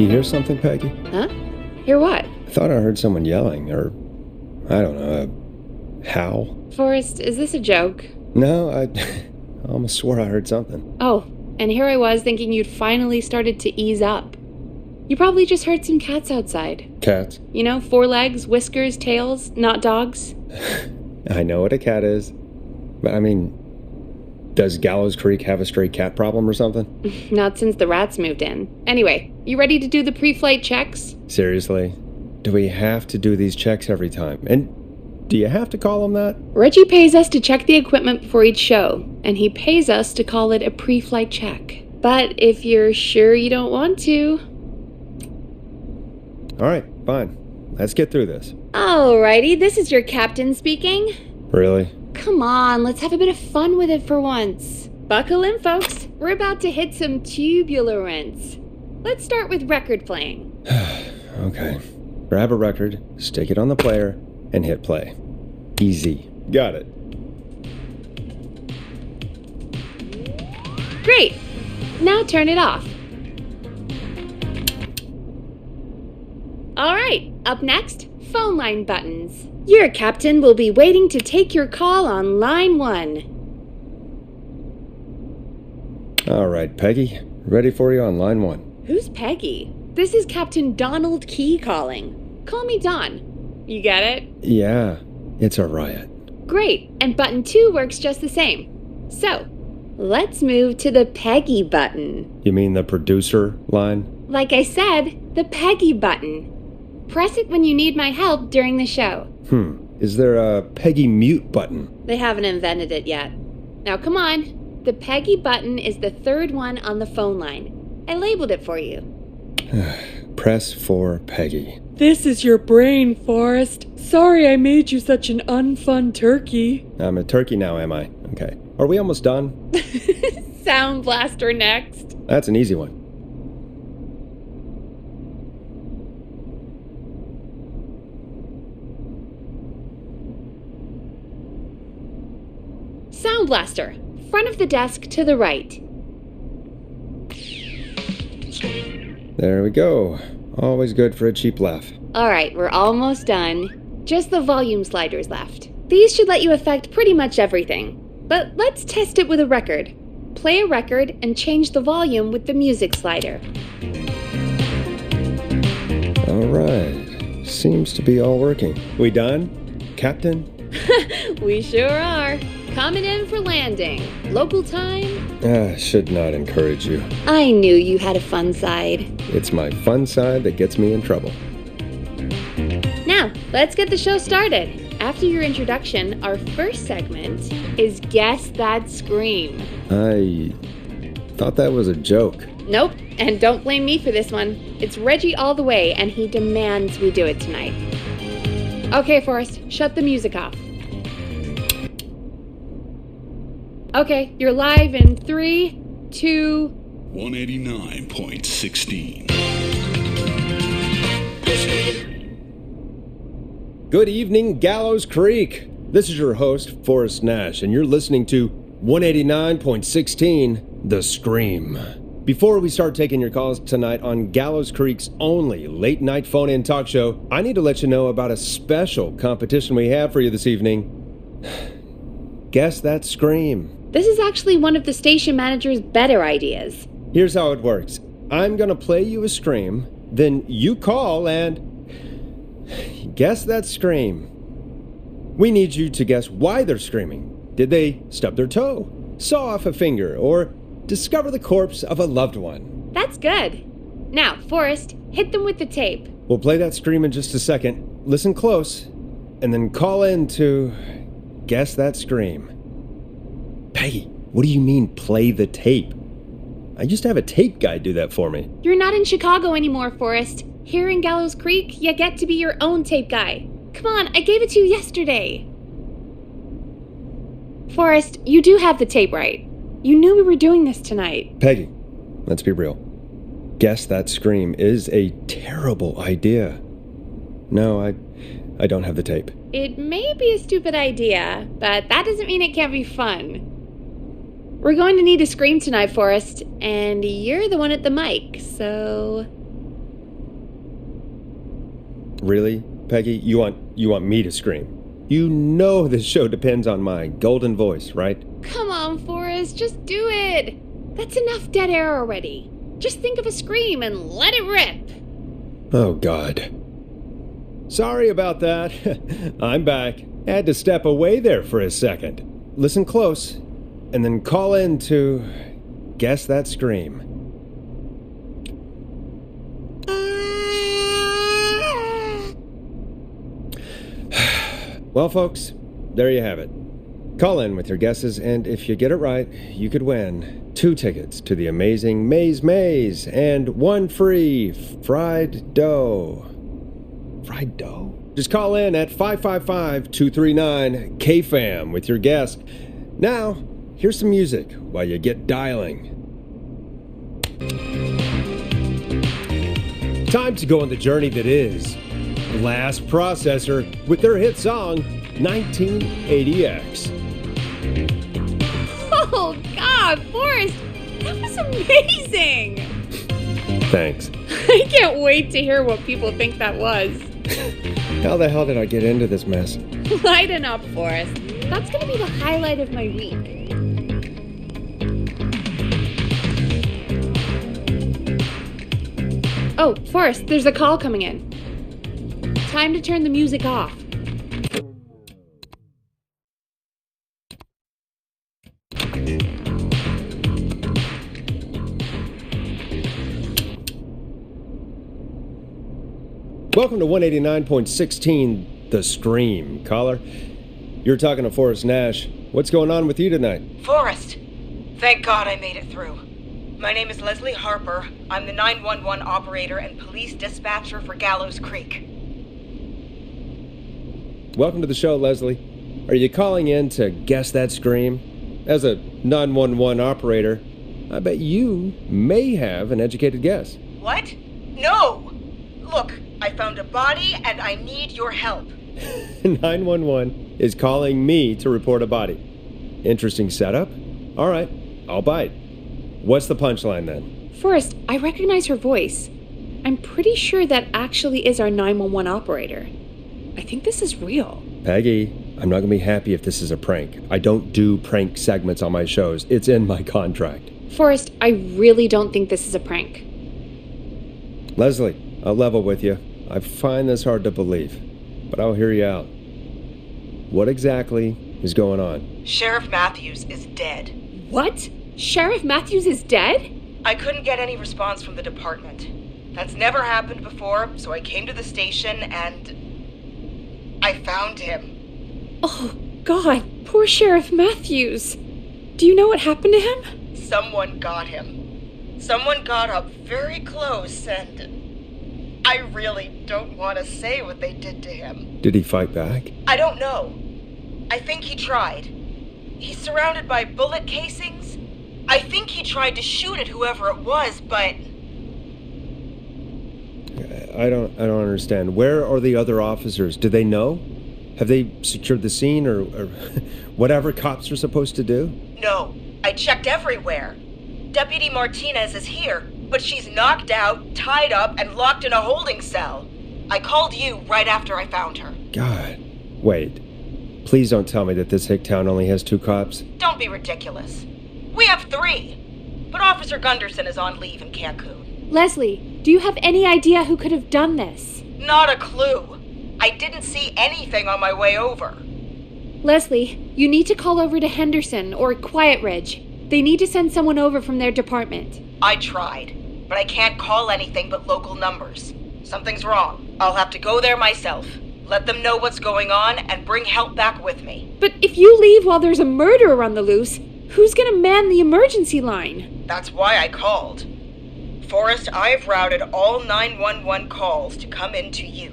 You hear something, Peggy? Huh? Hear what? I thought I heard someone yelling, or, I don't know, a howl. Forrest, is this a joke? No, I almost swore I heard something. Oh, and here I was thinking you'd finally started to ease up. You probably just heard some cats outside. Cats? You know, 4 legs, whiskers, tails, not dogs. I know what a cat is. But I mean, does Gallows Creek have a stray cat problem or something? Not since the rats moved in. Anyway, you ready to do the pre-flight checks? Seriously? Do we have to do these checks every time? And do you have to call them that? Reggie pays us to check the equipment before each show, and he pays us to call it a pre-flight check. But if you're sure you don't want to... Alright, fine. Let's get through this. Alrighty, this is your captain speaking. Really? Come on, let's have a bit of fun with it for once. Buckle in, folks. We're about to hit some tubular rents. Let's start with record playing. Okay. Grab a record, stick it on the player, and hit play. Easy. Got it. Great. Now turn it off. Alright, up next, phone line buttons. Your captain will be waiting to take your call on line 1. Alright, Peggy. Ready for you on line 1. Who's Peggy? This is Captain Donald Key calling. Call me Don. You get it? Yeah, it's a riot. Great, and button 2 works just the same. So, let's move to the Peggy button. You mean the producer line? Like I said, the Peggy button. Press it when you need my help during the show. Is there a Peggy mute button? They haven't invented it yet. Now come on. The Peggy button is the 3rd one on the phone line. I labeled it for you. Press for Peggy. This is your brain, Forrest. Sorry I made you such an unfun turkey. I'm a turkey now, am I? Okay. Are we almost done? Sound blaster next. That's an easy one. Sound blaster. Front of the desk to the right. There we go. Always good for a cheap laugh. Alright, we're almost done. Just the volume sliders left. These should let you affect pretty much everything. But let's test it with a record. Play a record and change the volume with the music slider. Alright. Seems to be all working. We done, Captain? We sure are. Coming in for landing. Local time? Should not encourage you. I knew you had a fun side. It's my fun side that gets me in trouble. Now, let's get the show started. After your introduction, our first segment is Guess That Scream. I thought that was a joke. Nope, and don't blame me for this one. It's Reggie all the way, and he demands we do it tonight. Okay, Forrest, shut the music off. Okay, you're live in 3, 2... 189.16. Good evening, Gallows Creek. This is your host, Forrest Nash, and you're listening to 189.16, The Scream. Before we start taking your calls tonight on Gallows Creek's only late-night phone-in talk show, I need to let you know about a special competition we have for you this evening. Guess That Scream. This is actually one of the station manager's better ideas. Here's how it works. I'm gonna play you a scream, then you call and guess that scream. We need you to guess why they're screaming. Did they stub their toe, saw off a finger, or discover the corpse of a loved one? That's good. Now, Forrest, hit them with the tape. We'll play that scream in just a second. Listen close, and then call in to guess that scream. Peggy, what do you mean, play the tape? I used to have a tape guy do that for me. You're not in Chicago anymore, Forrest. Here in Gallows Creek, you get to be your own tape guy. Come on, I gave it to you yesterday. Forrest, you do have the tape right. You knew we were doing this tonight. Peggy, let's be real. Guess that scream is a terrible idea. No, I don't have the tape. It may be a stupid idea, but that doesn't mean it can't be fun. We're going to need a scream tonight, Forrest, and you're the one at the mic, so... Really, Peggy? You want me to scream? You know this show depends on my golden voice, right? Come on, Forrest, just do it. That's enough dead air already. Just think of a scream and let it rip. Oh, God. Sorry about that. I'm back. Had to step away there for a second. Listen close, and then call in to guess that scream. Well, folks, there you have it. Call in with your guesses, and if you get it right, you could win 2 tickets to the amazing Maze and 1 free fried dough. Fried dough? Just call in at 555-239-KFAM with your guess. Now, here's some music while you get dialing. Time to go on the journey that is Blast Processor with their hit song 1980X. Oh, God, Forrest, that was amazing! Thanks. I can't wait to hear what people think that was. How the hell did I get into this mess? Lighten up, Forrest. That's gonna be the highlight of my week. Oh, Forrest, there's a call coming in. Time to turn the music off. Welcome to 189.16, The Scream. Caller, you're talking to Forrest Nash. What's going on with you tonight? Forrest! Thank God I made it through. My name is Leslie Harper. I'm the 911 operator and police dispatcher for Gallows Creed. Welcome to the show, Leslie. Are you calling in to guess that scream? As a 911 operator, I bet you may have an educated guess. What? No! Look, I found a body and I need your help. 911 is calling me to report a body. Interesting setup. All right, I'll bite. What's the punchline then? Forrest, I recognize her voice. I'm pretty sure that actually is our 911 operator. I think this is real. Peggy, I'm not going to be happy if this is a prank. I don't do prank segments on my shows. It's in my contract. Forrest, I really don't think this is a prank. Leslie, I'll level with you. I find this hard to believe, but I'll hear you out. What exactly is going on? Sheriff Matthews is dead. What? Sheriff Matthews is dead? I couldn't get any response from the department. That's never happened before, so I came to the station and I found him. Oh, God, poor Sheriff Matthews. Do you know what happened to him? Someone got him. Someone got up very close and I really don't want to say what they did to him. Did he fight back? I don't know. I think he tried. He's surrounded by bullet casings. I think he tried to shoot at whoever it was, but I don't understand. Where are the other officers? Do they know? Have they secured the scene or whatever cops are supposed to do? No. I checked everywhere. Deputy Martinez is here, but she's knocked out, tied up, and locked in a holding cell. I called you right after I found her. God. Wait. Please don't tell me that this hick town only has 2 cops. Don't be ridiculous. We have 3. But Officer Gunderson is on leave in Cancun. Leslie, do you have any idea who could have done this? Not a clue. I didn't see anything on my way over. Leslie, you need to call over to Henderson or Quiet Ridge. They need to send someone over from their department. I tried, but I can't call anything but local numbers. Something's wrong. I'll have to go there myself. Let them know what's going on and bring help back with me. But if you leave while there's a murderer on the loose, who's gonna man the emergency line? That's why I called. Forrest, I've routed all 911 calls to come in to you.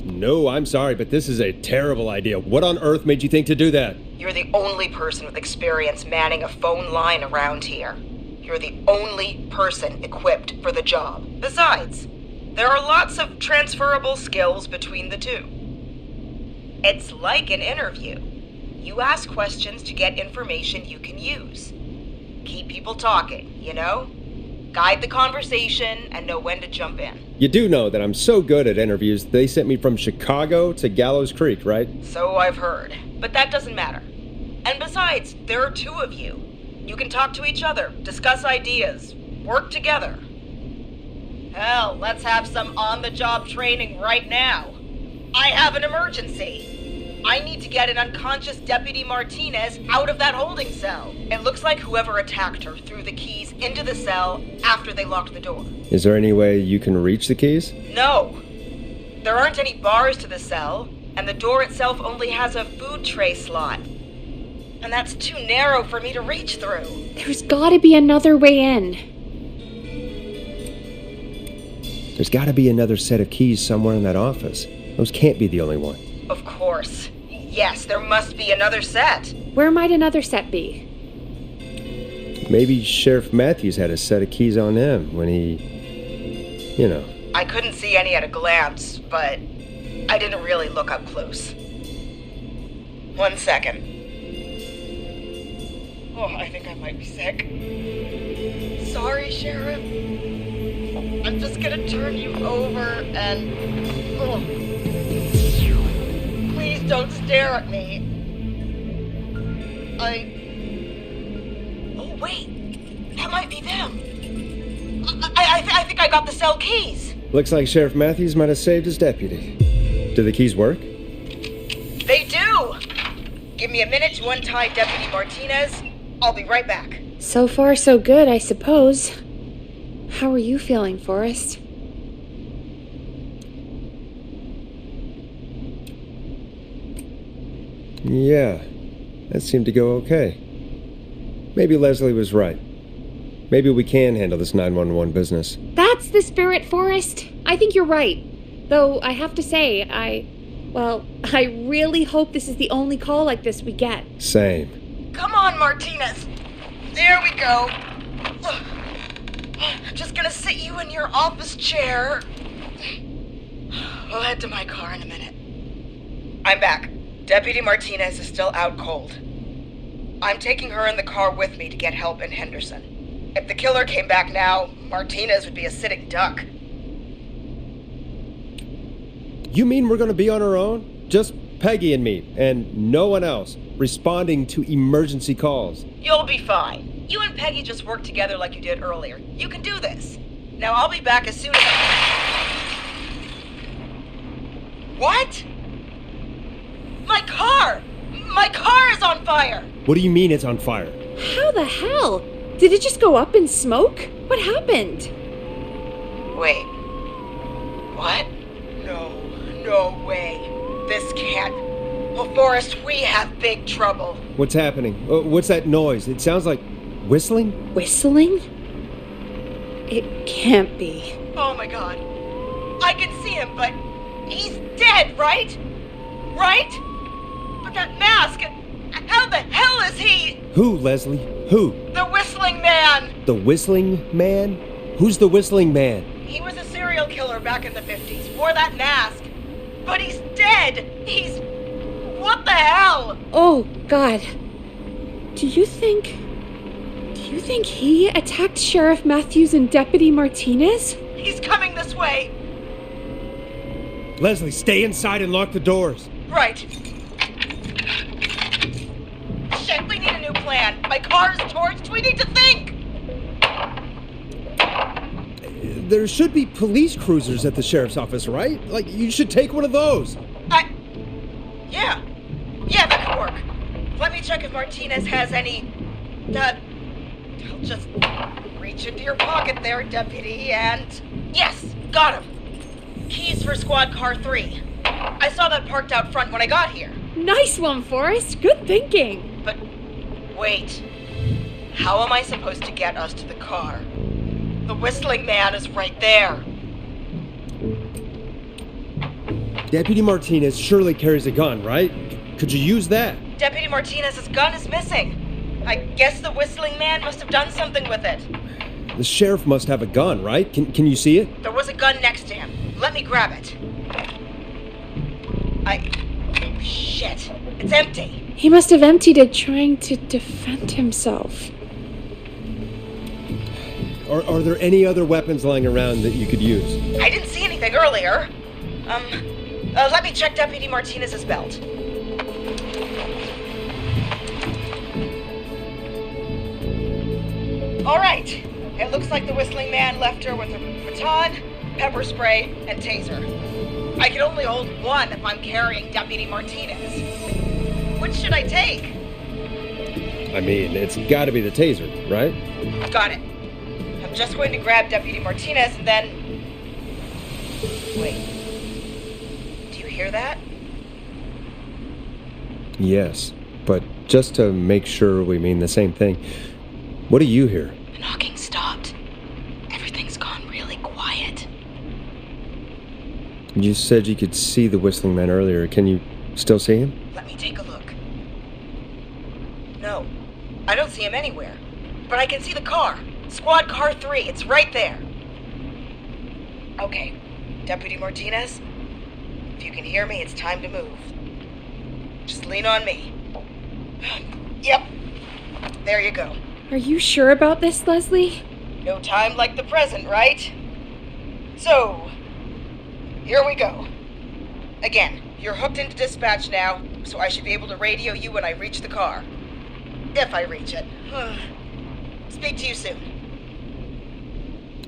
No, I'm sorry, but this is a terrible idea. What on earth made you think to do that? You're the only person with experience manning a phone line around here. You're the only person equipped for the job. Besides, there are lots of transferable skills between the two. It's like an interview. You ask questions to get information you can use. Keep people talking, you know? guide the conversation, and know when to jump in. You do know that I'm so good at interviews, they sent me from Chicago to Gallows Creed, right? So I've heard. But that doesn't matter. And besides, there are two of you. You can talk to each other, discuss ideas, work together. Hell, let's have some on-the-job training right now. I have an emergency. I need to get an unconscious Deputy Martinez out of that holding cell. It looks like whoever attacked her threw the keys into the cell after they locked the door. Is there any way you can reach the keys? No. There aren't any bars to the cell, and the door itself only has a food tray slot. And that's too narrow for me to reach through. There's gotta be another way in. There's gotta be another set of keys somewhere in that office. Those can't be the only one. Of course. Yes, there must be another set. Where might another set be? Maybe Sheriff Matthews had a set of keys on him when he... you know. I couldn't see any at a glance, but I didn't really look up close. 1 second. Oh, I think I might be sick. Sorry, Sheriff. I'm just gonna turn you over and... Oh. Please don't stare at me. Oh, wait. That might be them. I think I got the cell keys. Looks like Sheriff Matthews might have saved his deputy. Do the keys work? They do! Give me a minute to untie Deputy Martinez. I'll be right back. So far, so good, I suppose. How are you feeling, Forrest? Yeah, that seemed to go okay. Maybe Leslie was right. Maybe we can handle this 911 business. That's the spirit, Forrest. I think you're right. Though I have to say, I really hope this is the only call like this we get. Same. Come on, Martinez. There we go. I'm just gonna sit you in your office chair. We'll head to my car in a minute. I'm back. Deputy Martinez is still out cold. I'm taking her in the car with me to get help in Henderson. If the killer came back now, Martinez would be a sitting duck. You mean we're gonna be on our own? Just Peggy and me, and no one else, responding to emergency calls. You'll be fine. You and Peggy just worked together like you did earlier. You can do this. Now I'll be back as soon as What? My car! My car is on fire! What do you mean it's on fire? How the hell? Did it just go up in smoke? What happened? Wait. What? No way. This can't... Well, Forrest, we have big trouble. What's happening? What's that noise? It sounds like whistling? Whistling? It can't be. Oh my god. I can see him, but he's dead, right? Right? But that mask, how the hell is he? Who, Leslie? Who? The Whistling Man! The Whistling Man? Who's the Whistling Man? He was a serial killer back in the 50s, wore that mask. But he's dead! He's... What the hell? Oh, God. Do you think he attacked Sheriff Matthews and Deputy Martinez? He's coming this way. Leslie, stay inside and lock the doors. Right. Shit, we need a new plan. My car's torched. We need to think. There should be police cruisers at the sheriff's office, right? Like, you should take one of those. Yeah, that could work. Let me check if Martinez has any... I'll just reach into your pocket there, Deputy, and... Yes, got him. Keys for squad car 3. I saw that parked out front when I got here. Nice one, Forrest. Good thinking. But, wait. How am I supposed to get us to the car? The Whistling Man is right there. Deputy Martinez surely carries a gun, right? Could you use that? Deputy Martinez's gun is missing. I guess the Whistling Man must have done something with it. The sheriff must have a gun, right? Can you see it? There was a gun next to him. Let me grab it. Oh, shit. It's empty. He must have emptied it trying to defend himself. Are there any other weapons lying around that you could use? I didn't see anything earlier. Let me check Deputy Martinez's belt. All right. It looks like the Whistling Man left her with a baton, pepper spray, and taser. I can only hold one if I'm carrying Deputy Martinez. Which should I take? I mean, it's gotta be the taser, right? Got it. I'm just going to grab Deputy Martinez and then... Wait. Do you hear that? Yes, but just to make sure we mean the same thing, what do you hear? The knocking stopped. Everything's gone really quiet. You said you could see the Whistling Man earlier. Can you still see him? Let me take a look. No, I don't see him anywhere. But I can see the car. Squad car 3, it's right there. Okay, Deputy Martinez, if you can hear me, it's time to move. Just lean on me. Yep, there you go. Are you sure about this, Leslie? No time like the present, right? So, here we go. Again, you're hooked into dispatch now, so I should be able to radio you when I reach the car. If I reach it. Speak to you soon.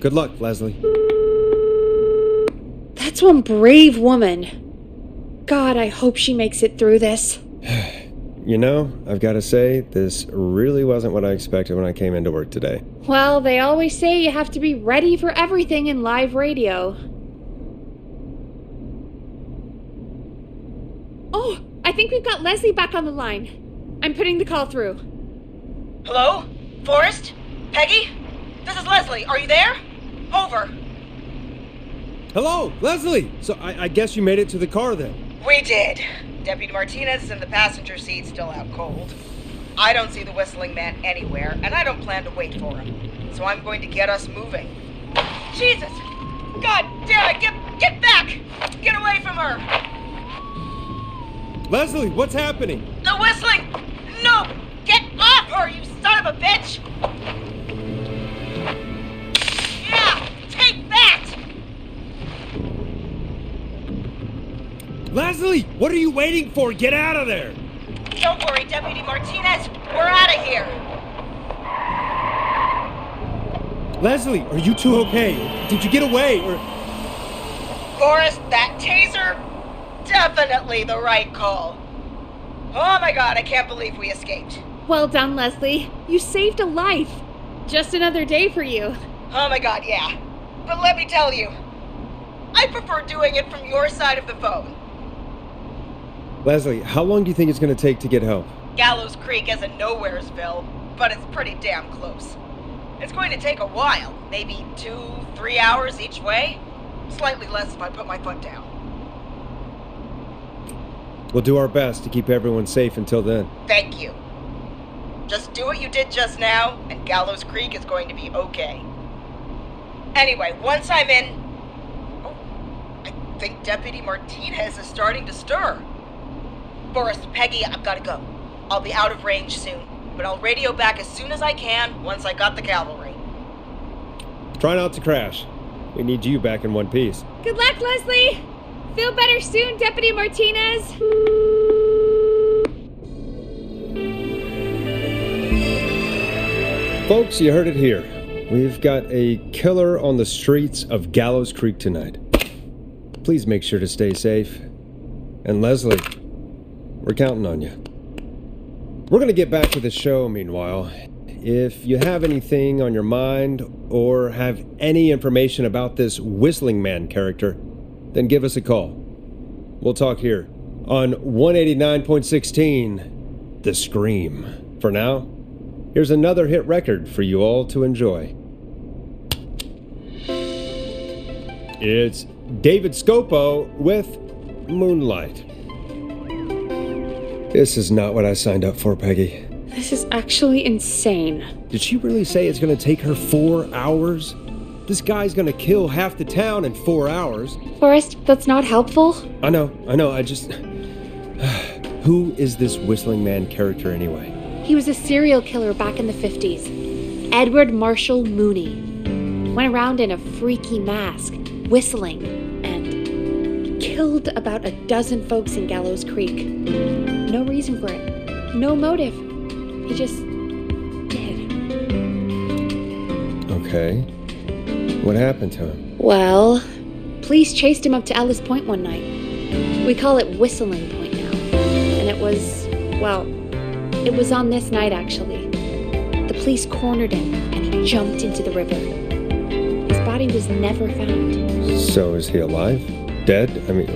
Good luck, Leslie. That's one brave woman. God, I hope she makes it through this. You know, I've got to say, this really wasn't what I expected when I came into work today. Well, they always say you have to be ready for everything in live radio. Oh, I think we've got Leslie back on the line. I'm putting the call through. Hello? Forrest? Peggy? This is Leslie. Are you there? Over. Hello, Leslie! So I guess you made it to the car then? We did. Deputy Martinez is in the passenger seat, still out cold. I don't see the Whistling Man anywhere, and I don't plan to wait for him. So I'm going to get us moving. Jesus! God damn it! Get back! Get away from her! Leslie, what's happening? The whistling! No! Get off her, you son of a bitch! Yeah! Take that! Leslie, what are you waiting for? Get out of there! Don't worry, Deputy Martinez. We're out of here. Leslie, are you two okay? Did you get away, or... Forrest, that taser? Definitely the right call. Oh my god, I can't believe we escaped. Well done, Leslie. You saved a life. Just another day for you. Oh my god, yeah. But let me tell you, I prefer doing it from your side of the phone. Leslie, how long do you think it's going to take to get help? Gallows Creed isn't Nowheresville, but it's pretty damn close. It's going to take a while, maybe 2-3 hours each way. Slightly less if I put my foot down. We'll do our best to keep everyone safe until then. Thank you. Just do what you did just now, and Gallows Creek is going to be okay. Anyway, once I'm in... Oh, I think Deputy Martinez is starting to stir. Forrest, Peggy, I've got to go. I'll be out of range soon, but I'll radio back as soon as I can once I got the cavalry. Try not to crash. We need you back in one piece. Good luck, Leslie. Feel better soon, Deputy Martinez. Folks, you heard it here. We've got a killer on the streets of Gallows Creek tonight. Please make sure to stay safe. And Leslie, we're counting on you. We're going to get back to the show meanwhile. If you have anything on your mind or have any information about this Whistling Man character, then give us a call. We'll talk here on 189.16, The Scream. For now, here's another hit record for you all to enjoy. It's David Scopo with Moonlight. This is not what I signed up for, Peggy. This is actually insane. Did she really say it's going to take her 4 hours? This guy's going to kill half the town in 4 hours. Forrest, that's not helpful. I know, I just... Who is this Whistling Man character anyway? He was a serial killer back in the 50s. Edward Marshall Mooney. Went around in a freaky mask, whistling, and killed about a dozen folks in Gallows Creek. No reason for it. No motive. He just did. Okay. What happened to him? Well, police chased him up to Alice Point one night. We call it Whistling Point now. And it was on this night actually. The police cornered him and he jumped into the river. His body was never found. So is he alive? Dead? I mean,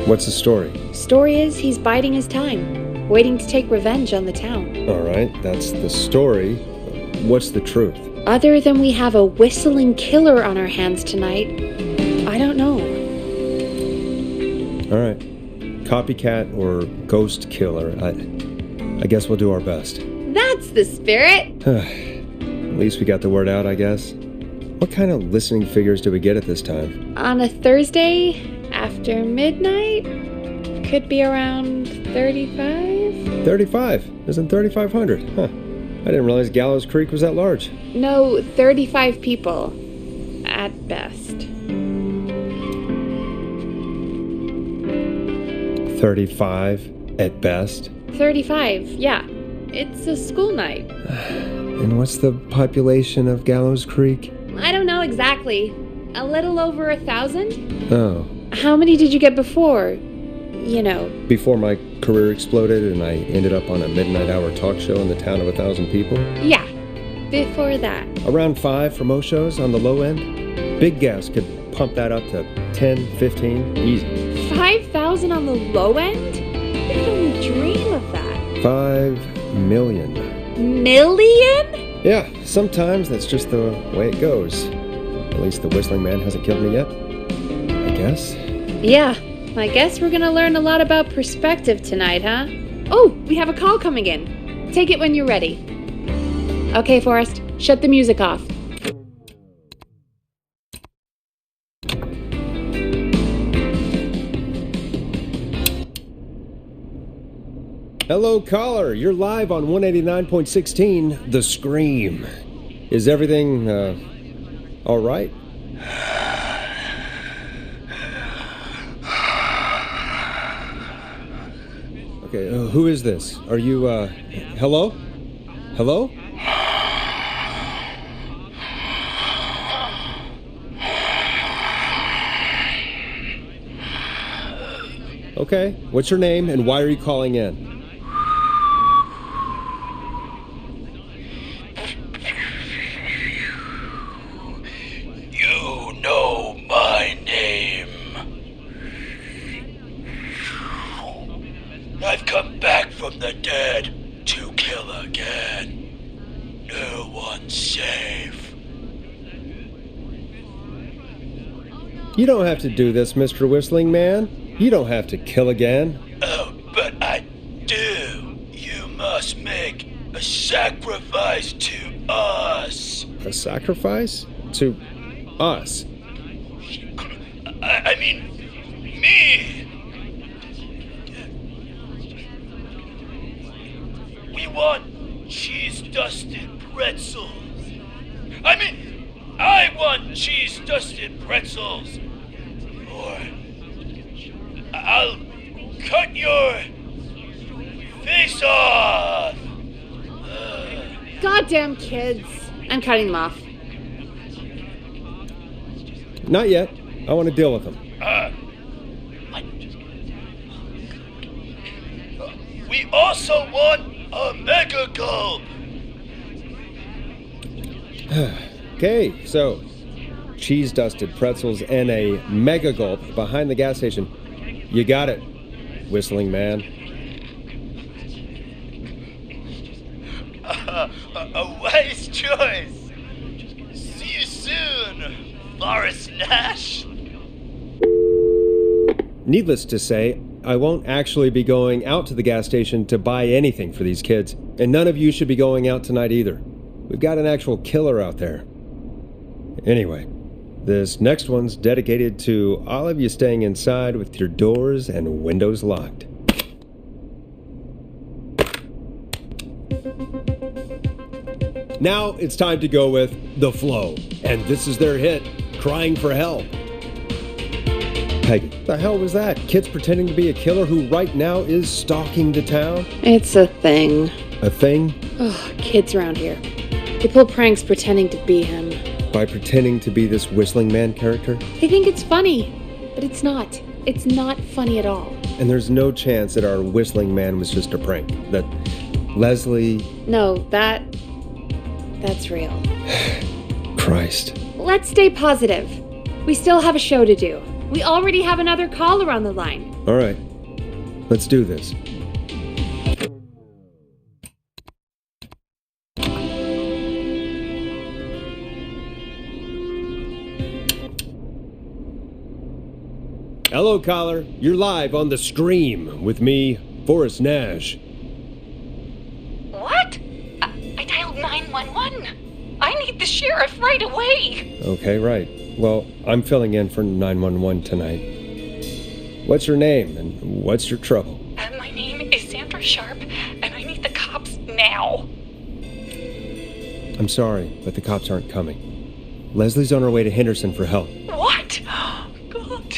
what's the story? Story is he's biding his time, waiting to take revenge on the town. All right, that's the story. What's the truth? Other than we have a whistling killer on our hands tonight, I don't know. All right. Copycat or ghost killer. I guess we'll do our best. That's the spirit! At least we got the word out, I guess. What kind of listening figures do we get at this time? On a Thursday, after midnight, could be around 35? 35? Isn't 3,500? Huh. I didn't realize Gallows Creek was that large. No, 35 people. At best. 35 at best? 35, yeah. It's a school night. And what's the population of Gallows Creek? I don't know exactly. A little over 1,000? Oh. How many did you get before? You know. Before my career exploded and I ended up on a midnight hour talk show in the town of 1,000 people? Yeah, before that. Around 5 for most shows on the low end. Big gas could pump that up to 10, 15, easy. 5,000 on the low end? I could only dream of that. 5 million. Million? Yeah, sometimes that's just the way it goes. At least the Whistling Man hasn't killed me yet. I guess. Yeah, I guess we're gonna learn a lot about perspective tonight, huh? Oh, we have a call coming in. Take it when you're ready. Okay, Forrest, shut the music off. Hello, caller. You're live on 189.16, The Scream. Is everything, all right? Okay, who is this? Are you, hello? Hello? Okay, what's your name and why are you calling in? You know my name. I've come back from the dead to kill again. No one's safe. You don't have to do this, Mr. Whistling Man. You don't have to kill again. Oh, but I do. You must make a sacrifice to us. A sacrifice? To us? I mean, me. We want cheese-dusted pretzels. I want cheese-dusted pretzels. Or I'll cut your face off. Goddamn kids. I'm cutting them off. Not yet. I want to deal with them. We also want a mega gulp. Okay, so cheese-dusted pretzels and a mega gulp behind the gas station. You got it, Whistling Man. A wise choice. See you soon, Forrest Nash. Needless to say, I won't actually be going out to the gas station to buy anything for these kids, and none of you should be going out tonight either. We've got an actual killer out there. Anyway, this next one's dedicated to all of you staying inside with your doors and windows locked. Now it's time to go with The Flow. And this is their hit, Crying for Help. Peggy, the hell was that? Kids pretending to be a killer who right now is stalking the town? It's a thing. A thing? Ugh, kids around here. They pull pranks pretending to be him. By pretending to be this whistling man character? They think it's funny, but it's not. It's not funny at all. And there's no chance that our whistling man was just a prank. That Leslie... No, that's real. Christ. Let's stay positive. We still have a show to do. We already have another caller on the line. All right. Let's do this. Hello, caller. You're live on The Scream with me, Forrest Nash. What? I dialed 911. I need the sheriff right away. Okay, right. Well, I'm filling in for 911 tonight. What's your name and what's your trouble? My name is Sandra Sharp, and I need the cops now. I'm sorry, but the cops aren't coming. Leslie's on her way to Henderson for help. What? God.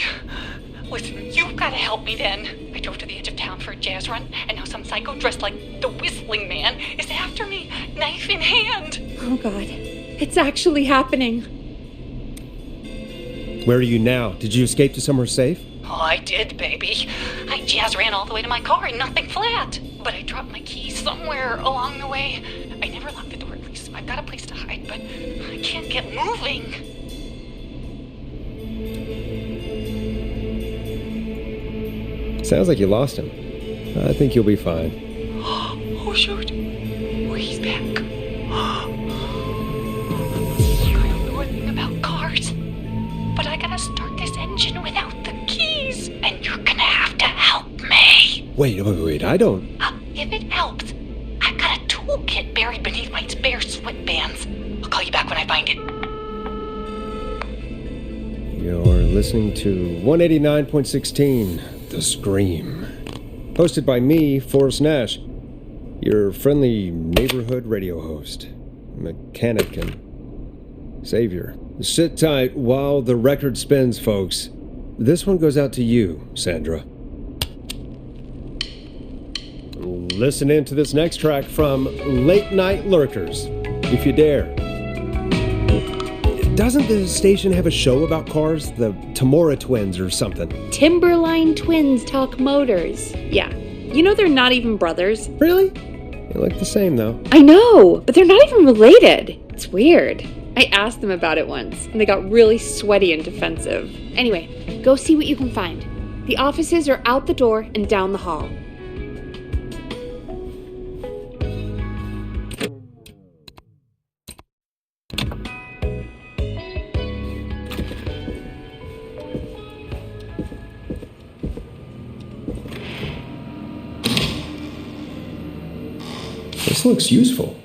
Listen, you've got to help me then. I drove to the edge of town for a jazz run, and now some psycho dressed like the Whistling Man is after me, knife in hand. Oh, God. It's actually happening. Where are you now? Did you escape to somewhere safe? Oh, I did, baby. I jazz ran all the way to my car and nothing flat. But I dropped my keys somewhere along the way. I never locked the door, at least. I've got a place to hide, but I can't get moving. Sounds like you lost him. I think you'll be fine. Oh, shoot. Oh, he's back. I don't know anything about cars, but I gotta start this engine without the keys, and you're gonna have to help me. Wait, I don't... If it helps, I've got a toolkit buried beneath my spare sweatbands. I'll call you back when I find it. You're listening to 189.16, The Scream. Hosted by me, Forrest Nash, your friendly neighborhood radio host, mechanic and savior. Sit tight while the record spins, folks. This one goes out to you, Sandra. Listen in to this next track from Late Night Lurkers, if you dare. Doesn't the station have a show about cars? The Tamora twins or something? Timberline twins talk motors. Yeah. You know they're not even brothers. Really? They look the same, though. I know, but they're not even related. It's weird. I asked them about it once, and they got really sweaty and defensive. Anyway, go see what you can find. The offices are out the door and down the hall. This looks useful.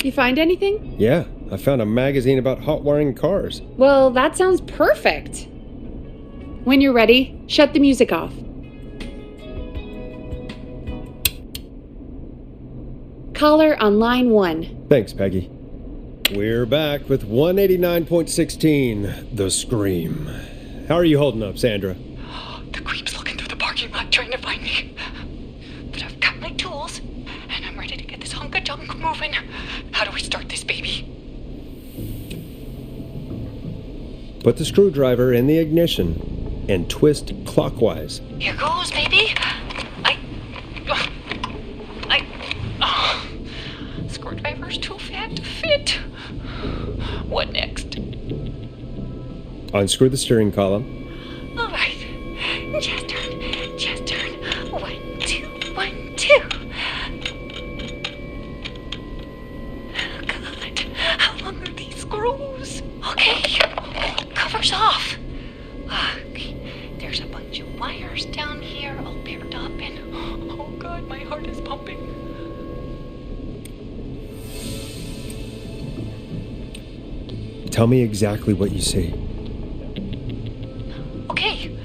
You find anything? Yeah, I found a magazine about hot wiring cars. Well, that sounds perfect. When you're ready, shut the music off. Caller on line 1. Thanks, Peggy. We're back with 189.16, The Scream. How are you holding up, Sandra? The creep's looking through the parking lot trying to find me. But I've got my tools, and I'm ready to get this hunk of junk moving. How do we start this baby? Put the screwdriver in the ignition and twist clockwise. Here goes, baby. Screwdriver's too fat to fit. What next? Unscrew the steering column. All right. Just turn. 1, 2, 1, 2. Tell me exactly what you see. Okay,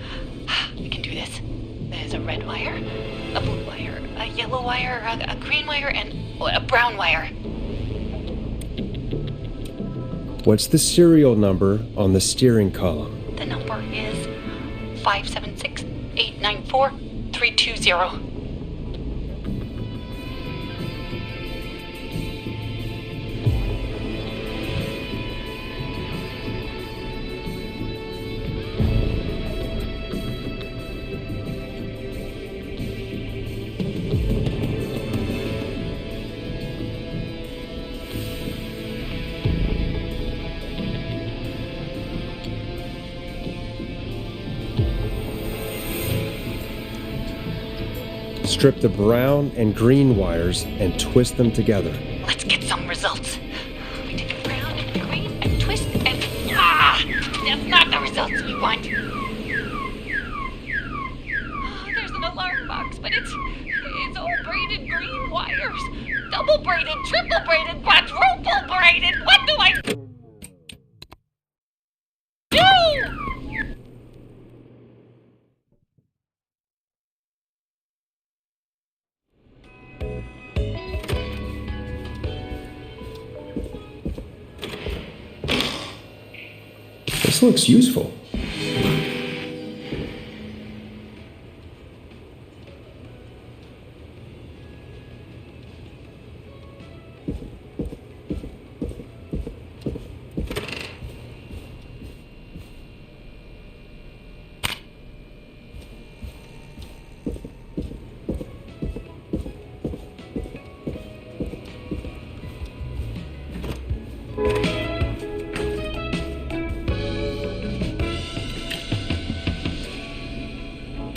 I can do this. There's a red wire, a blue wire, a yellow wire, a green wire, and a brown wire. What's the serial number on the steering column? The number is 576-894-320. Strip the brown and green wires and twist them together. Let's get some results. We take the brown and the green and twist and... Ah! That's not the results we want. Oh, there's an alarm box, but it's all braided green wires. Double braided, triple braided, quadruple braided. What do I do? This looks useful.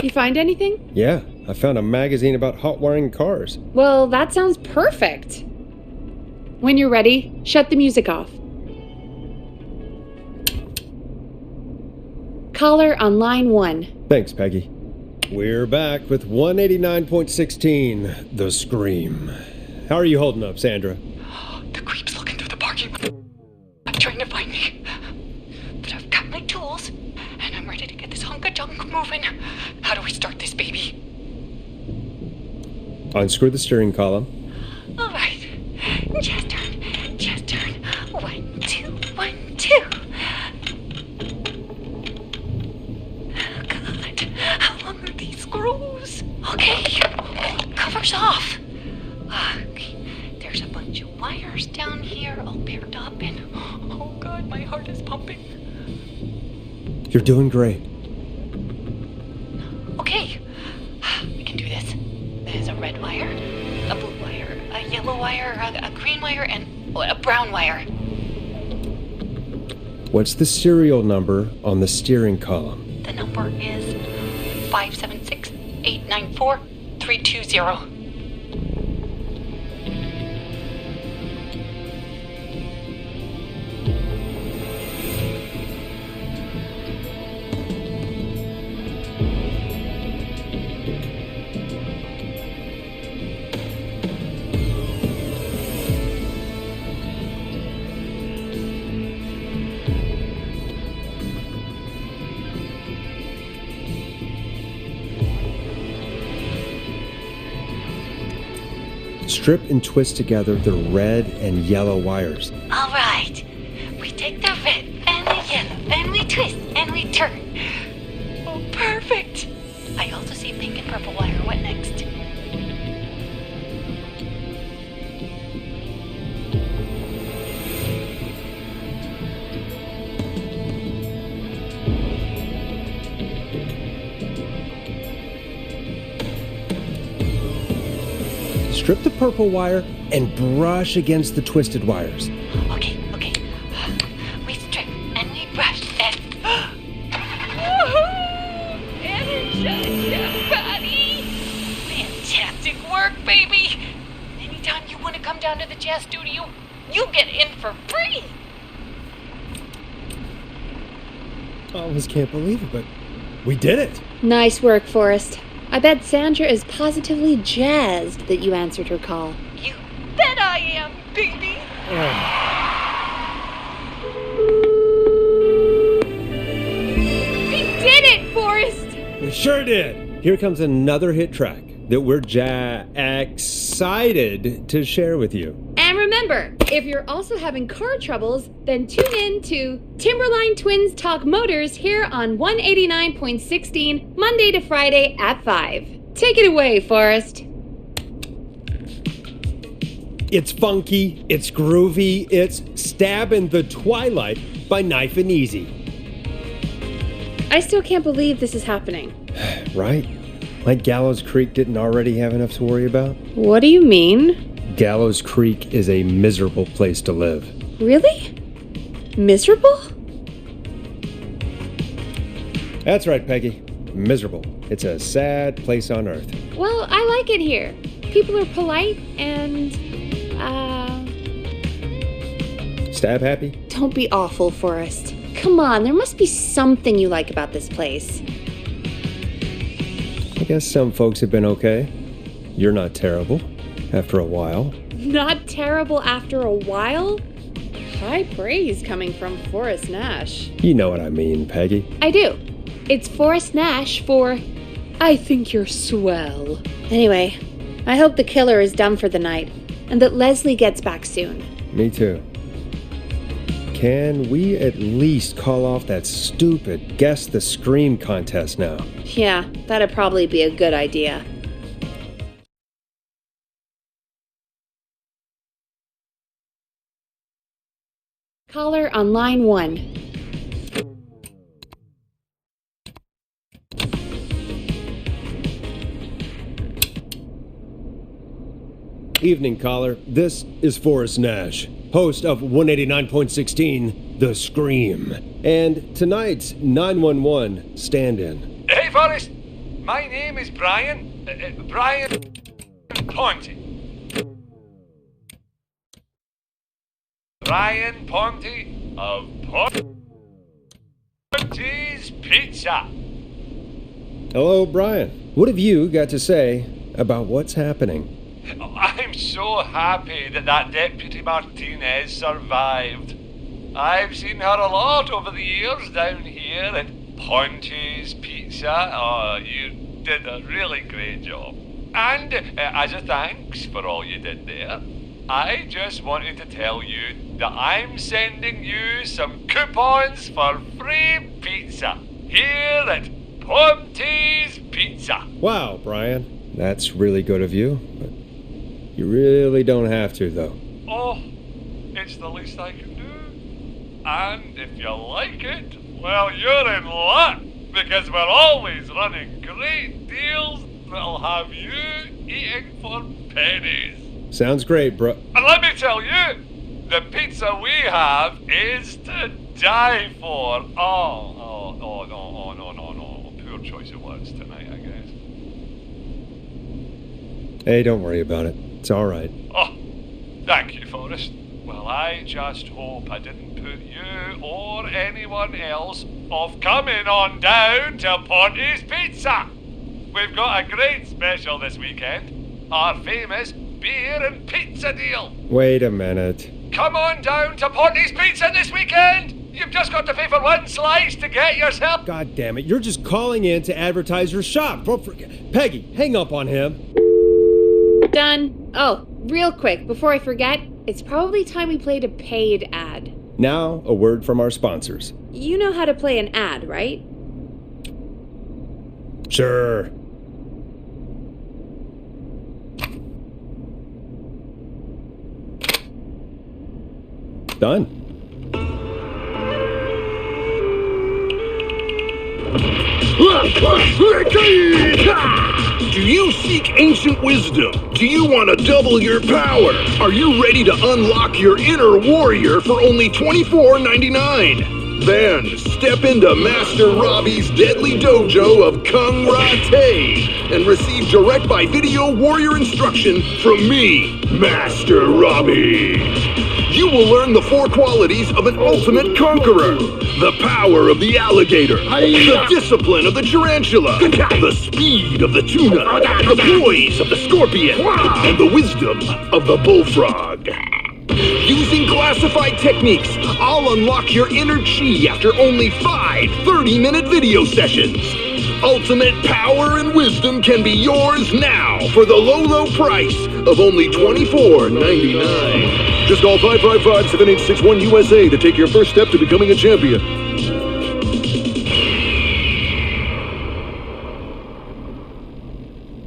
You find anything? Yeah, I found a magazine about hot wiring cars. Well, that sounds perfect. When you're ready, shut the music off. Caller on line 1. Thanks, Peggy. We're back with 189.16, The Scream. How are you holding up, Sandra? The creep's looking through the parking lot, trying to find me. But I've got my tools, and I'm ready to get this hunk of junk moving. How do we start this baby? Unscrew the steering column. All right. Just turn. 1, 2, 1, 2. Oh, God. How long are these screws? Okay. Cover's off. Okay. There's a bunch of wires down here all paired up, and oh, God, my heart is pumping. You're doing great. Okay, we can do this. There's a red wire, a blue wire, a yellow wire, a green wire, and a brown wire. What's the serial number on the steering column? The number is 576-894-320. Strip and twist together the red and yellow wires. All right. We take the red and the yellow, and we twist, and we turn. Oh, perfect. I also see pink and purple wire. What next? Strip the purple wire and brush against the twisted wires. Okay. We strip and we brush and... Energize, buddy! Fantastic work, baby! Anytime you want to come down to the jazz studio, you get in for free! I almost can't believe it, but we did it! Nice work, Forrest. I bet Sandra is positively jazzed that you answered her call. You bet I am, baby! Oh. We sure did. Here comes another hit track that we're excited to share with you. And remember, if you're also having car troubles, then tune in to Timberline Twins Talk Motors here on 189.16, Monday to Friday at 5. Take it away, Forrest. It's funky, it's groovy, it's Stabbing the Twilight by Knife and Easy. I still can't believe this is happening. Right? Like Gallows Creed didn't already have enough to worry about? What do you mean? Gallows Creed is a miserable place to live. Really? Miserable? That's right, Peggy. Miserable. It's a sad place on earth. Well, I like it here. People are polite and, Stab happy? Don't be awful, Forrest. Come on, there must be something you like about this place. I guess some folks have been okay. You're not terrible. After a while. Not terrible after a while? High praise coming from Forrest Nash. You know what I mean, Peggy. I do. It's Forrest Nash for I think you're swell. Anyway, I hope the killer is done for the night and that Leslie gets back soon. Me too. Can we at least call off that stupid Guess the Scream contest now? Yeah, that'd probably be a good idea. Caller on line 1. Evening, caller. This is Forrest Nash, host of 189.16, The Scream. And tonight's 911 stand-in. Hey, Forrest. My name is Brian. Brian Ponte. Brian Ponte of Ponte's Pizza. Hello, Brian. What have you got to say about what's happening? I'm so happy that Deputy Martinez survived. I've seen her a lot over the years down here at Ponte's Pizza. Oh, you did a really great job. And as a thanks for all you did there, I just wanted to tell you that I'm sending you some coupons for free pizza here at Ponte's Pizza. Wow, Brian. That's really good of you. But you really don't have to, though. Oh, it's the least I can do. And if you like it, well, you're in luck, because we're always running great deals that'll have you eating for pennies. Sounds great, bro. And let me tell you, the pizza we have is to die for. No. Poor choice of words tonight, I guess. Hey, don't worry about it. It's all right. Oh, thank you, Forrest. Well, I just hope I didn't put you or anyone else off coming on down to Ponte's Pizza. We've got a great special this weekend. Our famous beer and pizza deal. Wait a minute. Come on down to Ponte's Pizza this weekend. You've just got to pay for one slice to get yourself. God damn it, you're just calling in to advertise your shop. Peggy, hang up on him. Done. Oh, real quick, before I forget, it's probably time we played a paid ad. Now, a word from our sponsors. You know how to play an ad, right? Sure. Done. Do you seek ancient wisdom? Do you want to double your power? Are you ready to unlock your inner warrior for only $24.99? Then step into Master Robbie's deadly dojo of Kung Rate and receive direct by video warrior instruction from me, Master Robbie. You will learn the 4 qualities of an ultimate conqueror. The power of the alligator, the discipline of the tarantula, the speed of the tuna, the poise of the scorpion, and the wisdom of the bullfrog. Using classified techniques, I'll unlock your inner chi after only 5 30-minute video sessions. ultimate power and wisdom can be yours now for the low, low price of only $24.99. Just call 555-7861 USA to take your first step to becoming a champion.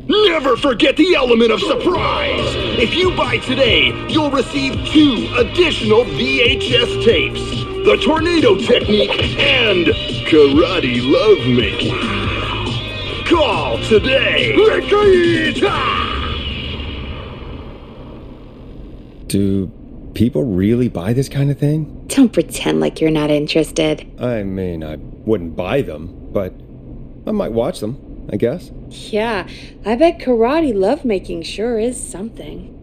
Never forget the element of surprise! If you buy today, you'll receive 2 additional VHS tapes. The Tornado Technique and Karate Lovemaking. Call today! Do people really buy this kind of thing? Don't pretend like you're not interested. I mean, I wouldn't buy them, but I might watch them, I guess. Yeah, I bet karate lovemaking sure is something.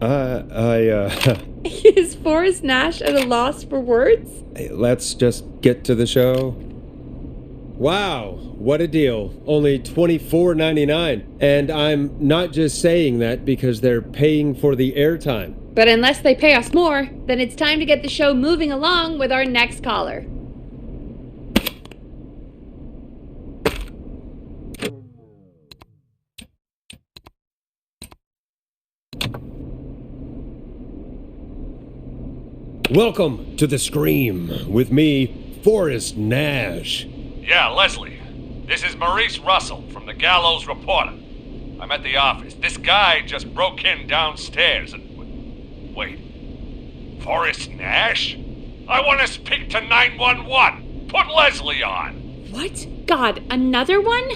Is Forrest Nash at a loss for words? Let's just get to the show. Wow, what a deal. Only $24.99. And I'm not just saying that because they're paying for the airtime. But unless they pay us more, then it's time to get the show moving along with our next caller. Welcome to The Scream with me, Forrest Nash. Yeah, Leslie. This is Maurice Russell from the Gallows Reporter. I'm at the office. This guy just broke in downstairs and... Wait. Forrest Nash? I want to speak to 911. Put Leslie on. What? God, another one?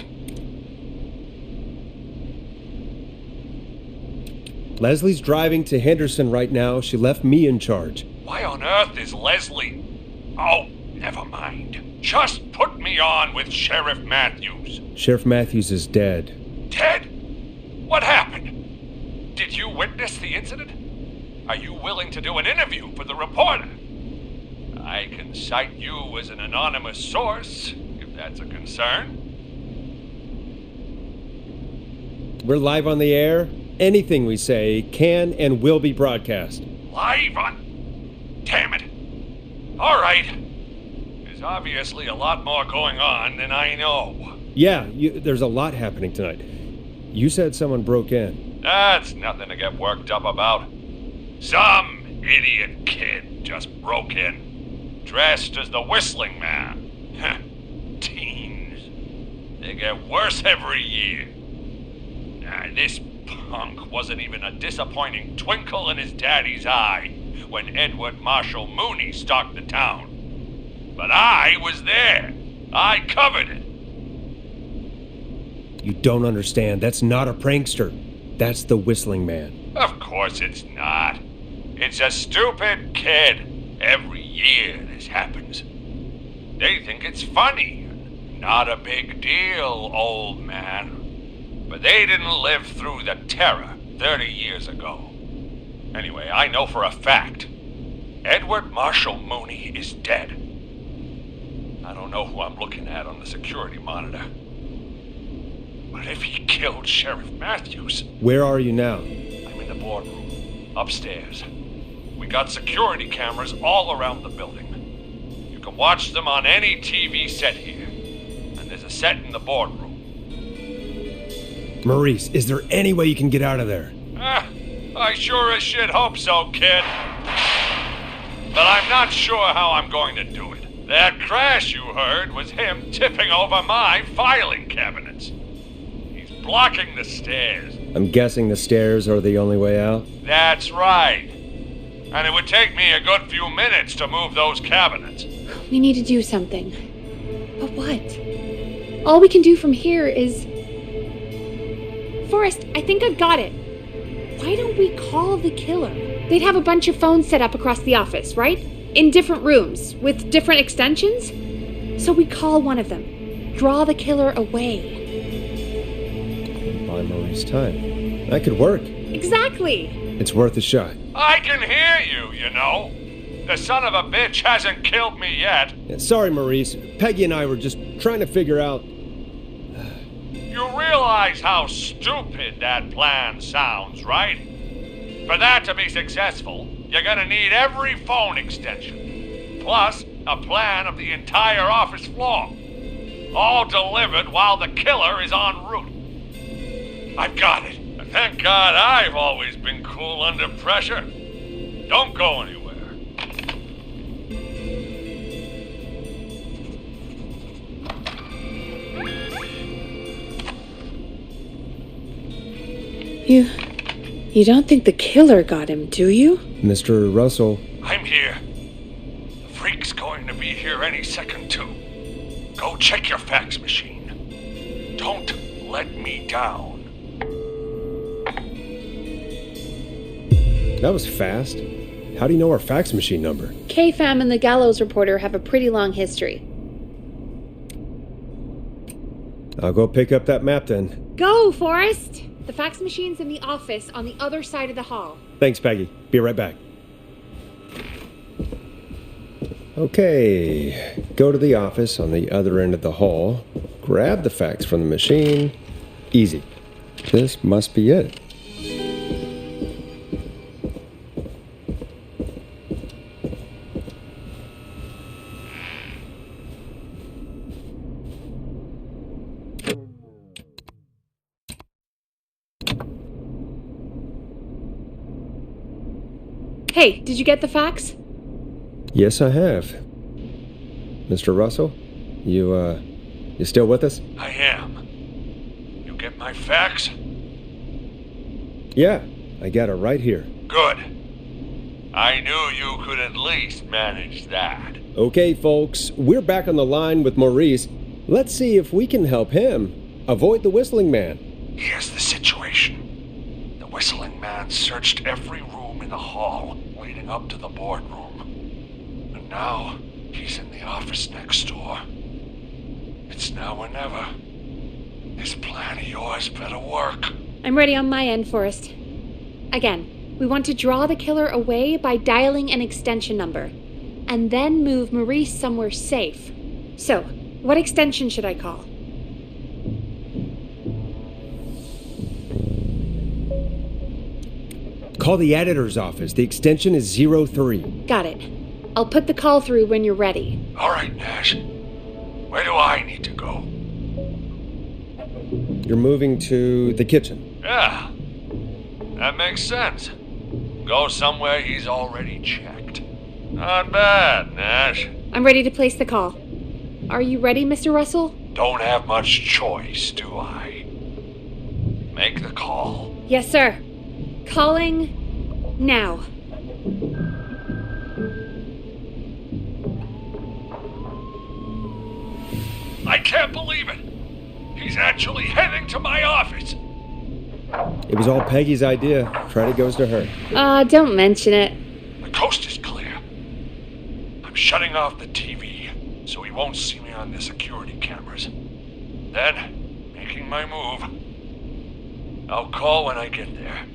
Leslie's driving to Henderson right now. She left me in charge. Why on earth is Leslie... Oh, never mind. Just put me on with Sheriff Matthews. Sheriff Matthews is dead. Dead? What happened? Did you witness the incident? Are you willing to do an interview for the reporter? I can cite you as an anonymous source, if that's a concern. We're live on the air. Anything we say can and will be broadcast. Live on... Damn it. All right. There's obviously a lot more going on than I know. Yeah, there's a lot happening tonight. You said someone broke in. That's nothing to get worked up about. Some idiot kid just broke in, dressed as the Whistling Man. Teens. They get worse every year. This punk wasn't even a disappointing twinkle in his daddy's eye when Edward Marshall Mooney stalked the town. But I was there. I covered it. You don't understand. That's not a prankster. That's the Whistling Man. Of course it's not. It's a stupid kid. Every year this happens. They think it's funny. Not a big deal, old man. But they didn't live through the terror 30 years ago. Anyway, I know for a fact. Edward Marshall Mooney is dead. I don't know who I'm looking at on the security monitor. But if he killed Sheriff Matthews... Where are you now? I'm in the boardroom, upstairs. We got security cameras all around the building. You can watch them on any TV set here. And there's a set in the boardroom. Maurice, is there any way you can get out of there? I sure as shit hope so, kid. But I'm not sure how I'm going to do it. That crash you heard was him tipping over my filing cabinets. He's blocking the stairs. I'm guessing the stairs are the only way out? That's right. And it would take me a good few minutes to move those cabinets. We need to do something. But what? All we can do from here is... Forrest, I think I've got it. Why don't we call the killer? They'd have a bunch of phones set up across the office, right? In different rooms, with different extensions? So we call one of them. Draw the killer away. Buy Maurice time. That could work. Exactly. It's worth a shot. I can hear you, you know. The son of a bitch hasn't killed me yet. Yeah, sorry, Maurice. Peggy and I were just trying to figure out... You realize how stupid that plan sounds, right? For that to be successful, you're gonna need every phone extension, plus a plan of the entire office floor. all delivered while the killer is en route. I've got it. And thank God I've always been cool under pressure. Don't go anywhere. You don't think the killer got him, do you? Mr. Russell. I'm here. The freak's going to be here any second, too. Go check your fax machine. Don't let me down. That was fast. How do you know our fax machine number? KFAM and the Gallows reporter have a pretty long history. I'll go pick up that map then. Go, Forrest! The fax machine's in the office on the other side of the hall. Thanks, Peggy. Be right back. Okay, go to the office on the other end of the hall, grab the fax from the machine. Easy. This must be it. Hey, did you get the fax? Yes, I have. Mr. Russell, you still with us? I am. You get my fax? Yeah, I got it right here. Good. I knew you could at least manage that. Okay, folks, we're back on the line with Maurice. Let's see if we can help him avoid the Whistling Man. Here's the situation. The Whistling Man searched every room in the hall leading up to the boardroom. And now, he's in the office next door. It's now or never. This plan of yours better work. I'm ready on my end, Forrest. Again, we want to draw the killer away by dialing an extension number, and then move Maurice somewhere safe. So, what extension should I call? Call the editor's office. The extension is 03. Got it. I'll put the call through when you're ready. All right, Nash. Where do I need to go? You're moving to the kitchen. Yeah, that makes sense. Go somewhere he's already checked. Not bad, Nash. I'm ready to place the call. Are you ready, Mr. Russell? Don't have much choice, do I? Make the call. Yes, sir. Calling now. I can't believe it. He's actually heading to my office. It was all Peggy's idea. Credit goes to her. Don't mention it. The coast is clear. I'm shutting off the TV so he won't see me on the security cameras. Then, making my move. I'll call when I get there.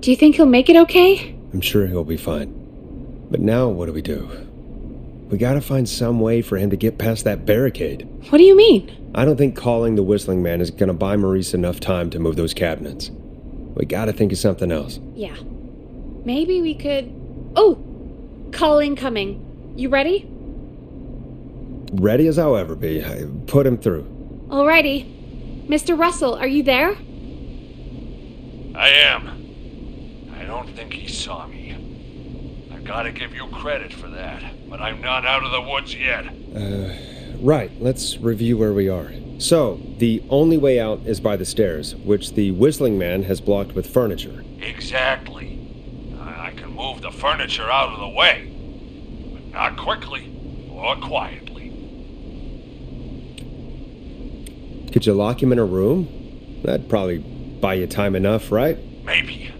Do you think he'll make it okay? I'm sure he'll be fine. But now what do? We gotta find some way for him to get past that barricade. What do you mean? I don't think calling the Whistling Man is gonna buy Maurice enough time to move those cabinets. We gotta think of something else. Yeah. Maybe we could... Oh! Call incoming. You ready? Ready as I'll ever be. I put him through. Alrighty. Mr. Russell, are you there? I am. I don't think he saw me. I've gotta give you credit for that, but I'm not out of the woods yet. Right. Let's review where we are. So, the only way out is by the stairs, which the Whistling Man has blocked with furniture. Exactly. I can move the furniture out of the way, but not quickly or quietly. Could you lock him in a room? That'd probably buy you time enough, right? Maybe.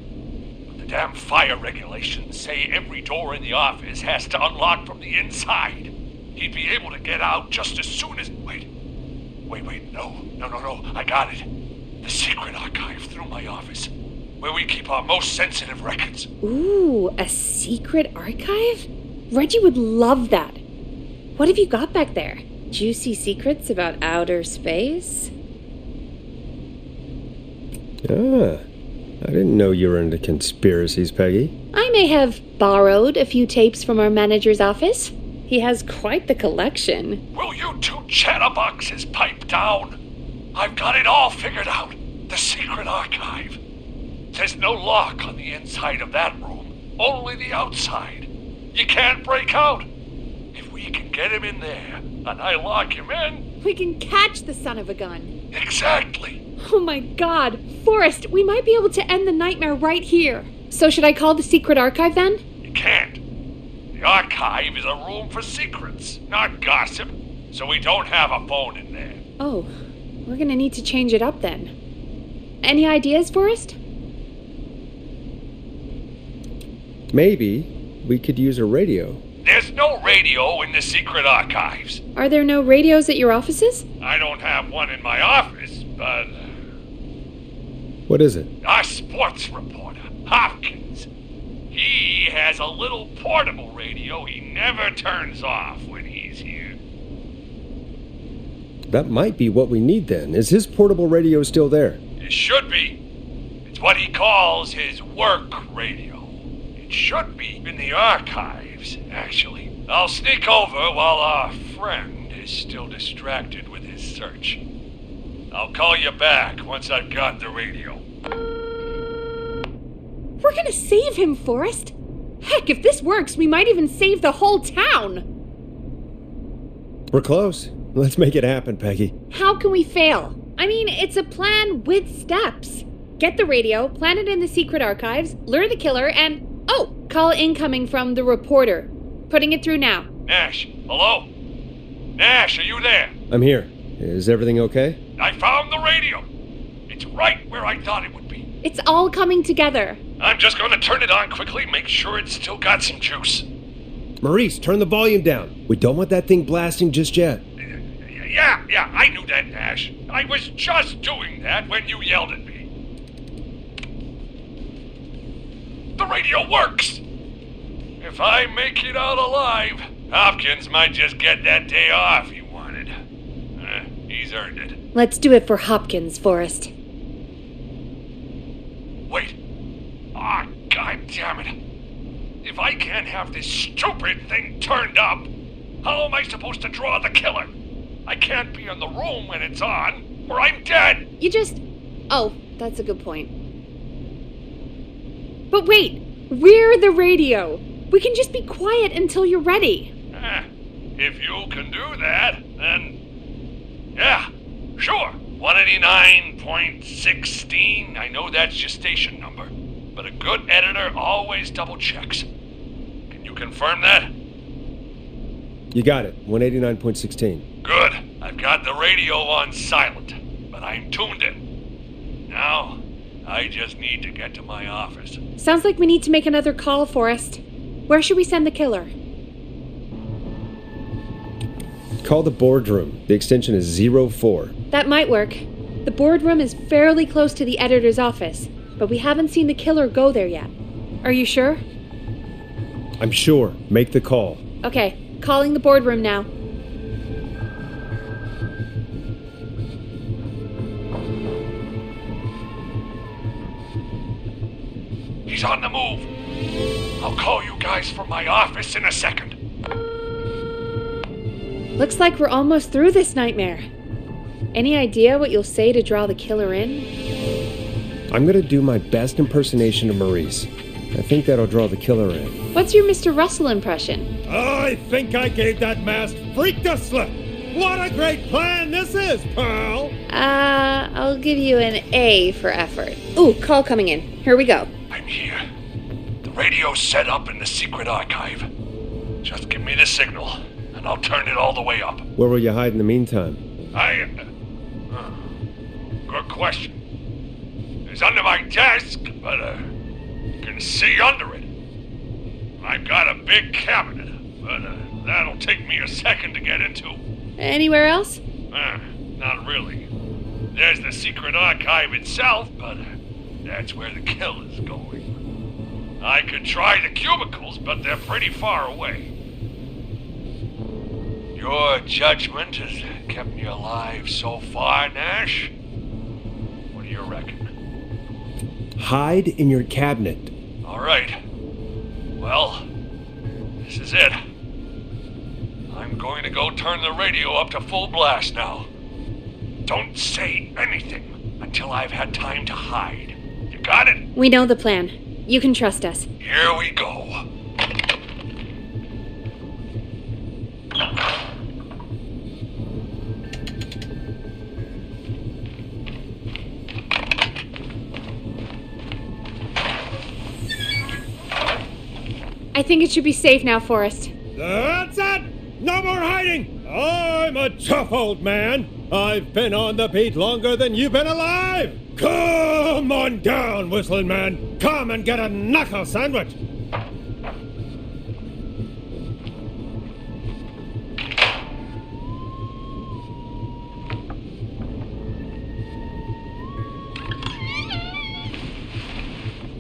But the damn fire regulations say every door in the office has to unlock from the inside. He'd be able to get out just as soon as... Wait, no, I got it. The secret archive through my office, where we keep our most sensitive records. Ooh, a secret archive? Reggie would love that. What have you got back there? Juicy secrets about outer space? Ah, I didn't know you were into conspiracies, Peggy. I may have borrowed a few tapes from our manager's office. He has quite the collection. Will you two chatterboxes pipe down? I've got it all figured out. The secret archive. There's no lock on the inside of that room, only the outside. You can't break out. If we can get him in there, and I lock him in... We can catch the son of a gun. Exactly. Oh my god. Forrest, we might be able to end the nightmare right here. So should I call the secret archive then? You can't. The archive is a room for secrets, not gossip, so we don't have a phone in there. Oh, we're gonna need to change it up then. Any ideas, Forrest? Maybe we could use a radio. There's no radio in the secret archives. Are there no radios at your offices? I don't have one in my office, but... What is it? Our sports reporter, Hopkins. He has a little portable radio he never turns off when he's here. That might be what we need then. Is his portable radio still there? It should be. It's what he calls his work radio. It should be in the archives, actually. I'll sneak over while our friend is still distracted with his search. I'll call you back once I've got the radio. We're gonna save him, Forrest. Heck, if this works, we might even save the whole town. We're close. Let's make it happen, Peggy. How can we fail? I mean, it's a plan with steps. Get the radio, plant it in the secret archives, lure the killer, and... Oh, call incoming from the reporter. Putting it through now. Nash, hello? Nash, are you there? I'm here. Is everything okay? I found the radio. It's right where I thought it would be. It's all coming together. I'm just going to turn it on quickly, make sure it's still got some juice. Maurice, turn the volume down. We don't want that thing blasting just yet. Yeah, I knew that, Nash. I was just doing that when you yelled at me. The radio works! If I make it out alive, Hopkins might just get that day off he wanted. He's earned it. Let's do it for Hopkins, Forrest. Wait. Ah, God damn it. If I can't have this stupid thing turned up, how am I supposed to draw the killer? I can't be in the room when it's on, or I'm dead. You just... Oh, that's a good point. But wait, we're the radio. We can just be quiet until you're ready. If you can do that, then... Yeah, sure. 189.16, I know that's your station number. But a good editor always double checks. Can you confirm that? You got it. 189.16. Good. I've got the radio on silent, but I'm tuned in. Now, I just need to get to my office. Sounds like we need to make another call, Forrest. Where should we send the killer? Call the boardroom. The extension is 04. That might work. The boardroom is fairly close to the editor's office, but we haven't seen the killer go there yet. Are you sure? I'm sure. Make the call. Okay, calling the boardroom now. He's on the move. I'll call you guys from my office in a second. Looks like we're almost through this nightmare. Any idea what you'll say to draw the killer in? I'm gonna do my best impersonation of Maurice. I think that'll draw the killer in. What's your Mr. Russell impression? I think I gave that masked freak the slip. What a great plan this is, pal! I'll give you an A for effort. Ooh, call coming in. Here we go. I'm here. The radio's set up in the secret archive. Just give me the signal, and I'll turn it all the way up. Where will you hide in the meantime? Good question. It's under my desk, but you can see under it. I've got a big cabinet, but that'll take me a second to get into. Anywhere else? Not really. There's the secret archive itself, but that's where the killer's going. I could try the cubicles, but they're pretty far away. Your judgment has kept me alive so far, Nash. What do you reckon? Hide in your cabinet. All right. Well, this is it. going to go turn the radio up to full blast now. Don't say anything until I've had time to hide. You got it? We know the plan. You can trust us. Here we go. I think it should be safe now, Forrest. That's it! No more hiding! I'm a tough old man. I've been on the beat longer than you've been alive! Come on down, whistling man! Come and get a knuckle sandwich!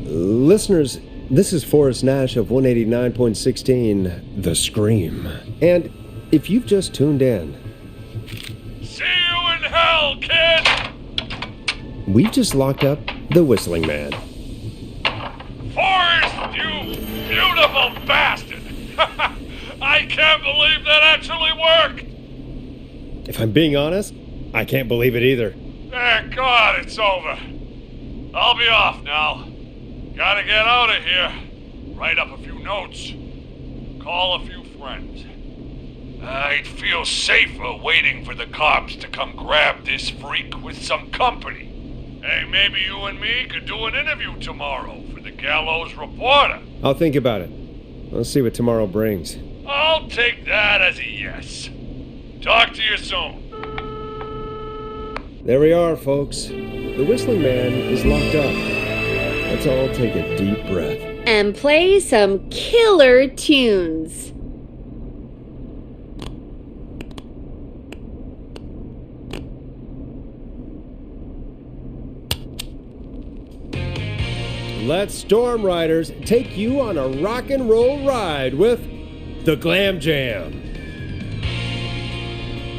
Listeners, this is Forrest Nash of 189.16, The Scream. And if you've just tuned in, See you in hell, kid! we've just locked up the Whistling Man. Forrest, you beautiful bastard! I can't believe that actually worked! If I'm being honest, I can't believe it either. Thank God it's over. I'll be off now. Gotta get out of here. Write up a few notes. Call a few friends. I'd feel safer waiting for the cops to come grab this freak with some company. Hey, maybe you and me could do an interview tomorrow for the Gallows Reporter. I'll think about it. Let's see what tomorrow brings. I'll take that as a yes. Talk to you soon. There we are, folks. The Whistling Man is locked up. Let's all take a deep breath. And play some killer tunes. Let Storm Riders take you on a rock and roll ride with the Glam Jam.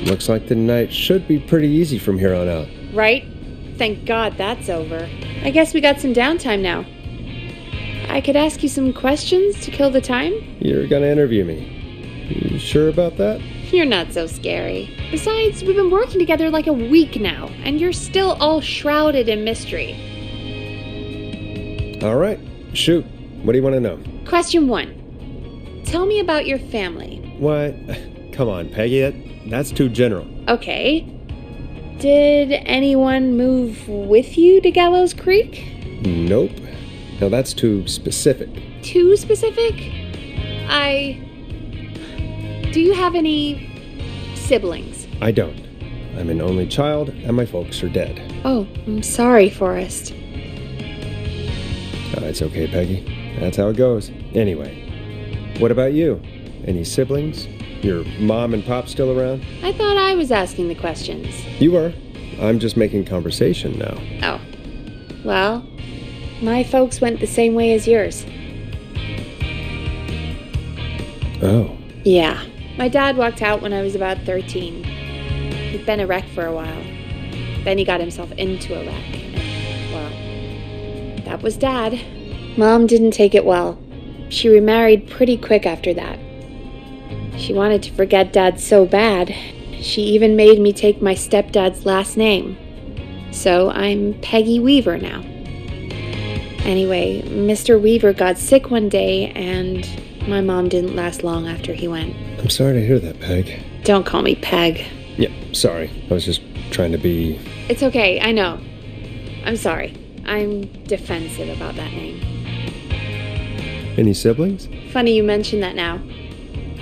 Looks like the night should be pretty easy from here on out. Right? Thank God that's over. I guess we got some downtime now. I could ask you some questions to kill the time? You're gonna interview me. You sure about that? You're not so scary. Besides, we've been working together like a week now, and you're still all shrouded in mystery. All right, shoot. What do you want to know? Question 1. Tell me about your family. What? Come on, Peggy. That's too general. Okay. Did anyone move with you to Gallows Creek? Nope. Now that's too specific. Too specific? Do you have any siblings? I don't. I'm an only child, and my folks are dead. Oh, I'm sorry, Forrest. It's okay, Peggy. That's how it goes. Anyway, what about you? Any siblings? Your mom and pop still around? I thought I was asking the questions. You were. I'm just making conversation now. Oh. Well, my folks went the same way as yours. Oh. Yeah. My dad walked out when I was about 13. He'd been a wreck for a while. Then he got himself into a wreck. And, well, that was Dad. Mom didn't take it well. She remarried pretty quick after that. She wanted to forget Dad so bad, she even made me take my stepdad's last name. So I'm Peggy Weaver now. Anyway, Mr. Weaver got sick one day, and my mom didn't last long after he went. I'm sorry to hear that, Peg. Don't call me Peg. Yeah, sorry. I was just trying to be... It's okay, I know. I'm sorry. I'm defensive about that name. Any siblings? Funny you mention that now.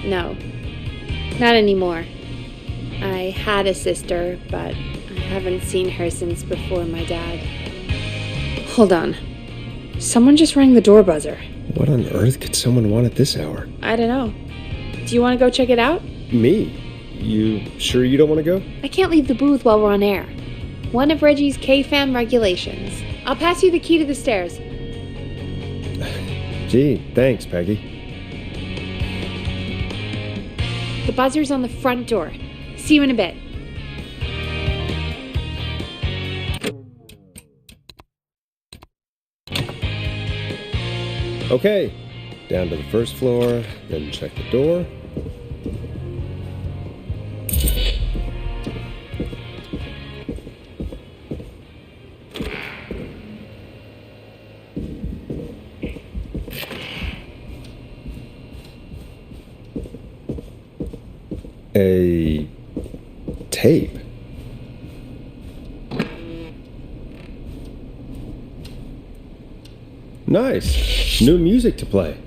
No, not anymore. I had a sister, but I haven't seen her since before my dad. Hold on. Someone just rang the door buzzer. What on earth could someone want at this hour? I don't know. Do you want to go check it out? Me? You sure you don't want to go? I can't leave the booth while we're on air. One of Reggie's K-Fam regulations. I'll pass you the key to the stairs. Gee, thanks, Peggy. The buzzer's on the front door. See you in a bit. Okay, down to the first floor, then check the door. A tape. Nice. New music to play.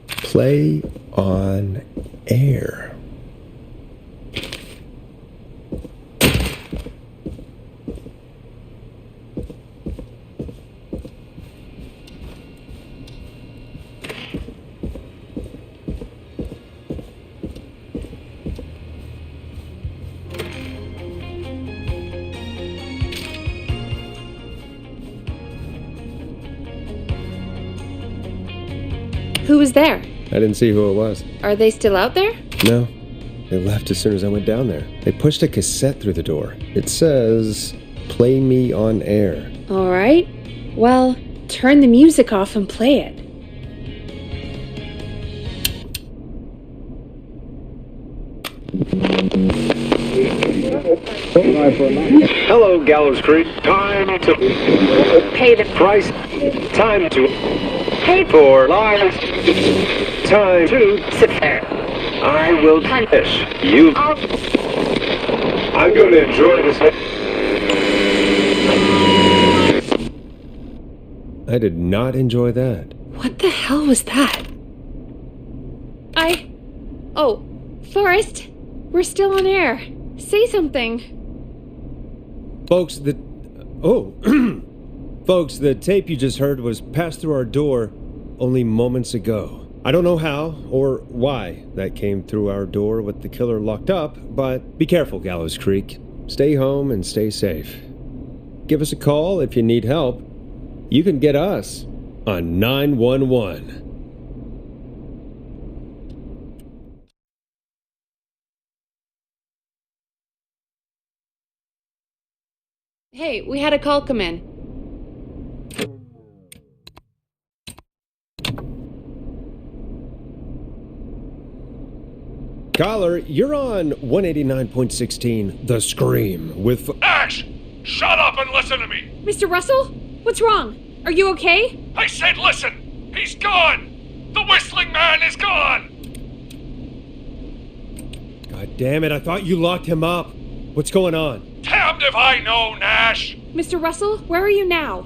Play on air. Who was there? I didn't see who it was. Are they still out there? No. They left as soon as I went down there. They pushed a cassette through the door. It says, "Play me on air." All right. Well, turn the music off and play it. Hello, Gallows Creed. Time to Pay the price. Time to pay for lives. Time to sit there. I will punish you. I'm going to enjoy this. I did not enjoy that. What the hell was that? Oh, Forrest, we're still on air. Say something. Folks, Folks, the tape you just heard was passed through our door only moments ago. I don't know how or why that came through our door with the killer locked up, but be careful, Gallows Creek. Stay home and stay safe. Give us a call if you need help. You can get us on 911. Hey, we had a call come in. Caller, you're on 189.16, The Scream, with... Nash! Shut up and listen to me! Mr. Russell? What's wrong? Are you okay? I said listen! He's gone! The whistling man is gone! God damn it, I thought you locked him up. What's going on? Damned if I know, Nash! Mr. Russell, where are you now?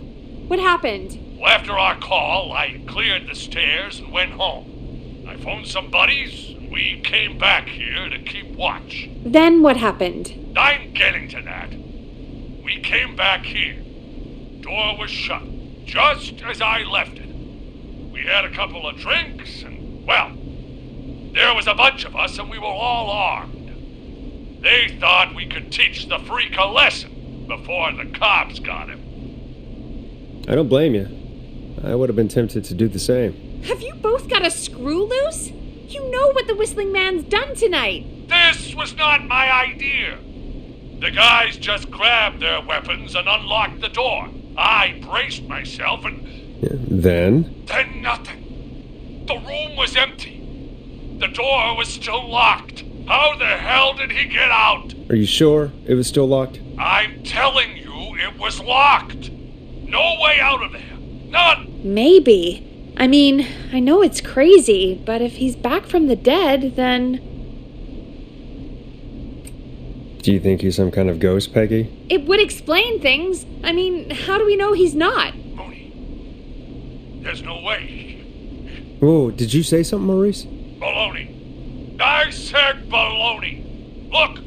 What happened? Well, after our call, I cleared the stairs and went home. I phoned some buddies, and we came back here to keep watch. Then what happened? I'm getting to that. We came back here. Door was shut, just as I left it. We had a couple of drinks, and, well, there was a bunch of us, and we were all armed. They thought we could teach the freak a lesson before the cops got him. I don't blame you. I would have been tempted to do the same. Have you both got a screw loose? You know what the Whistling Man's done tonight. This was not my idea. The guys just grabbed their weapons and unlocked the door. I braced myself and... Then? Then nothing. The room was empty. The door was still locked. How the hell did he get out? Are you sure it was still locked? I'm telling you, it was locked. No way out of there. None. Maybe. I mean, I know it's crazy, but if he's back from the dead, then... Do you think he's some kind of ghost, Peggy? It would explain things. I mean, how do we know he's not? Mooney, there's no way. Whoa, did you say something, Maurice? Baloney. I said baloney. Look,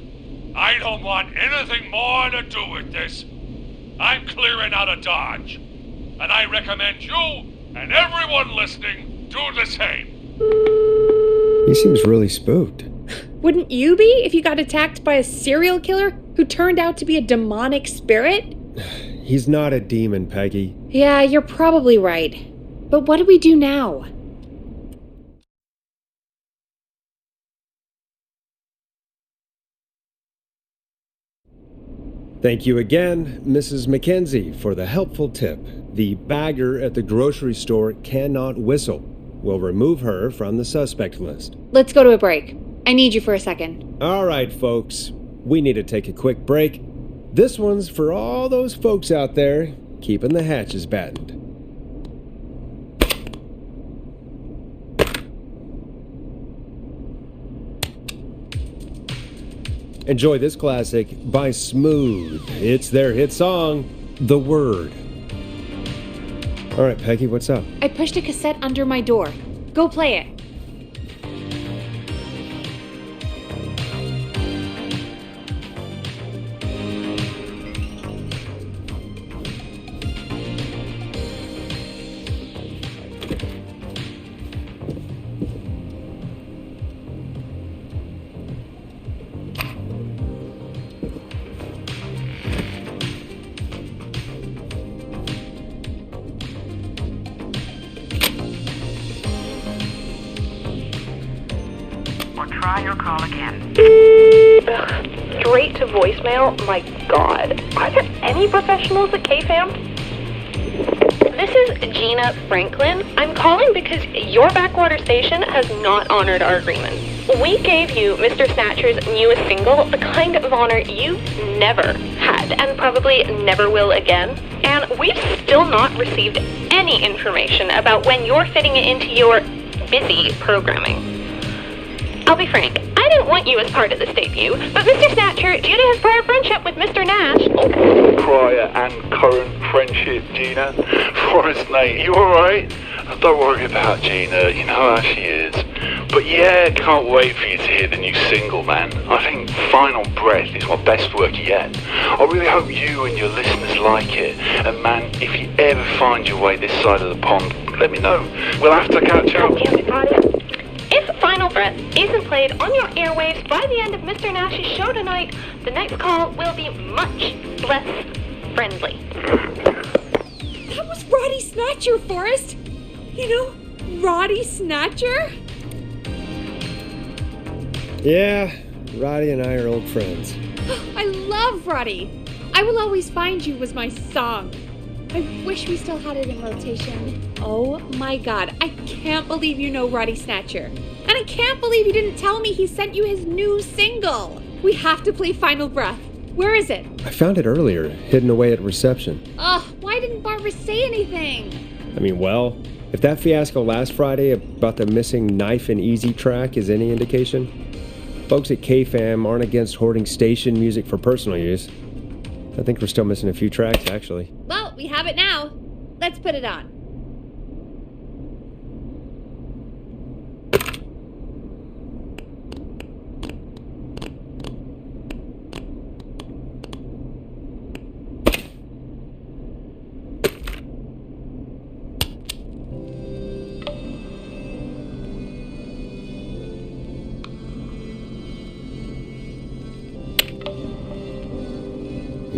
I don't want anything more to do with this. I'm clearing out of Dodge. And I recommend you and everyone listening do the same. He seems really spooked. Wouldn't you be if you got attacked by a serial killer who turned out to be a demonic spirit? He's not a demon, Peggy. Yeah, you're probably right. But what do we do now? Thank you again, Mrs. Mackenzie, for the helpful tip. The bagger at the grocery store cannot whistle. We'll remove her from the suspect list. Let's go to a break. I need you for a second. All right, folks. We need to take a quick break. This one's for all those folks out there keeping the hatches battened. Enjoy this classic by Smooth. It's their hit song, The Word. All right, Peggy, what's up? I pushed a cassette under my door. Go play it. Try your call again. Straight to voicemail? My God. Are there any professionals at KFAM? This is Gina Franklin. I'm calling because your backwater station has not honored our agreement. We gave you Mr. Snatcher's newest single, the kind of honor you've never had and probably never will again. And we've still not received any information about when you're fitting it into your busy programming. I'll be frank, I didn't want you as part of this debut, but Mr. Snatcher, due to his prior friendship with Mr. Nash... Prior and current friendship, Gina. Forrest Nash, you alright? Don't worry about Gina, you know how she is. But yeah, can't wait for you to hear the new single, man. I think Final Breath is my best work yet. I really hope you and your listeners like it. And man, if you ever find your way this side of the pond, let me know. We'll have to catch up. If Final Breath isn't played on your airwaves by the end of Mr. Nash's show tonight, the next call will be much less friendly. That was Roddy Snatcher, Forrest. You know, Roddy Snatcher? Yeah, Roddy and I are old friends. I love Roddy. I Will Always Find You was my song. I wish we still had it in rotation. Oh my God, I can't believe you know Roddy Snatcher. And I can't believe you didn't tell me he sent you his new single. We have to play Final Breath. Where is it? I found it earlier, hidden away at reception. Ugh, why didn't Barbara say anything? I mean, well, if that fiasco last Friday about the missing Knife and Easy track is any indication, folks at KFAM aren't against hoarding station music for personal use. I think we're still missing a few tracks, actually. Well, we have it now. Let's put it on.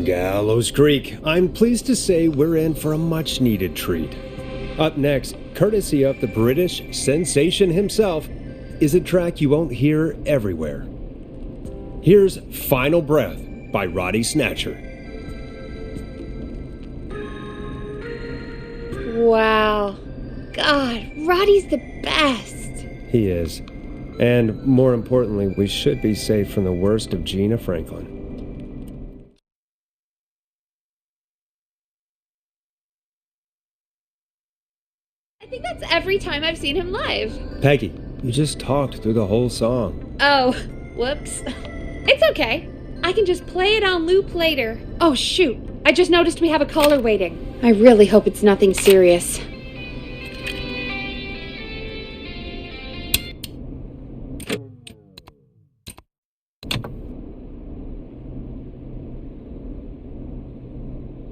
Gallows Creed. I'm pleased to say we're in for a much-needed treat. Up next, courtesy of the British sensation himself, is a track you won't hear everywhere. Here's Final Breath by Roddy Snatcher. Wow. God, Roddy's the best. He is. And more importantly, we should be safe from the worst of Gina Franklin. I think that's every time I've seen him live. Peggy, you just talked through the whole song. Oh, whoops. It's okay. I can just play it on loop later. Oh, shoot. I just noticed we have a caller waiting. I really hope it's nothing serious.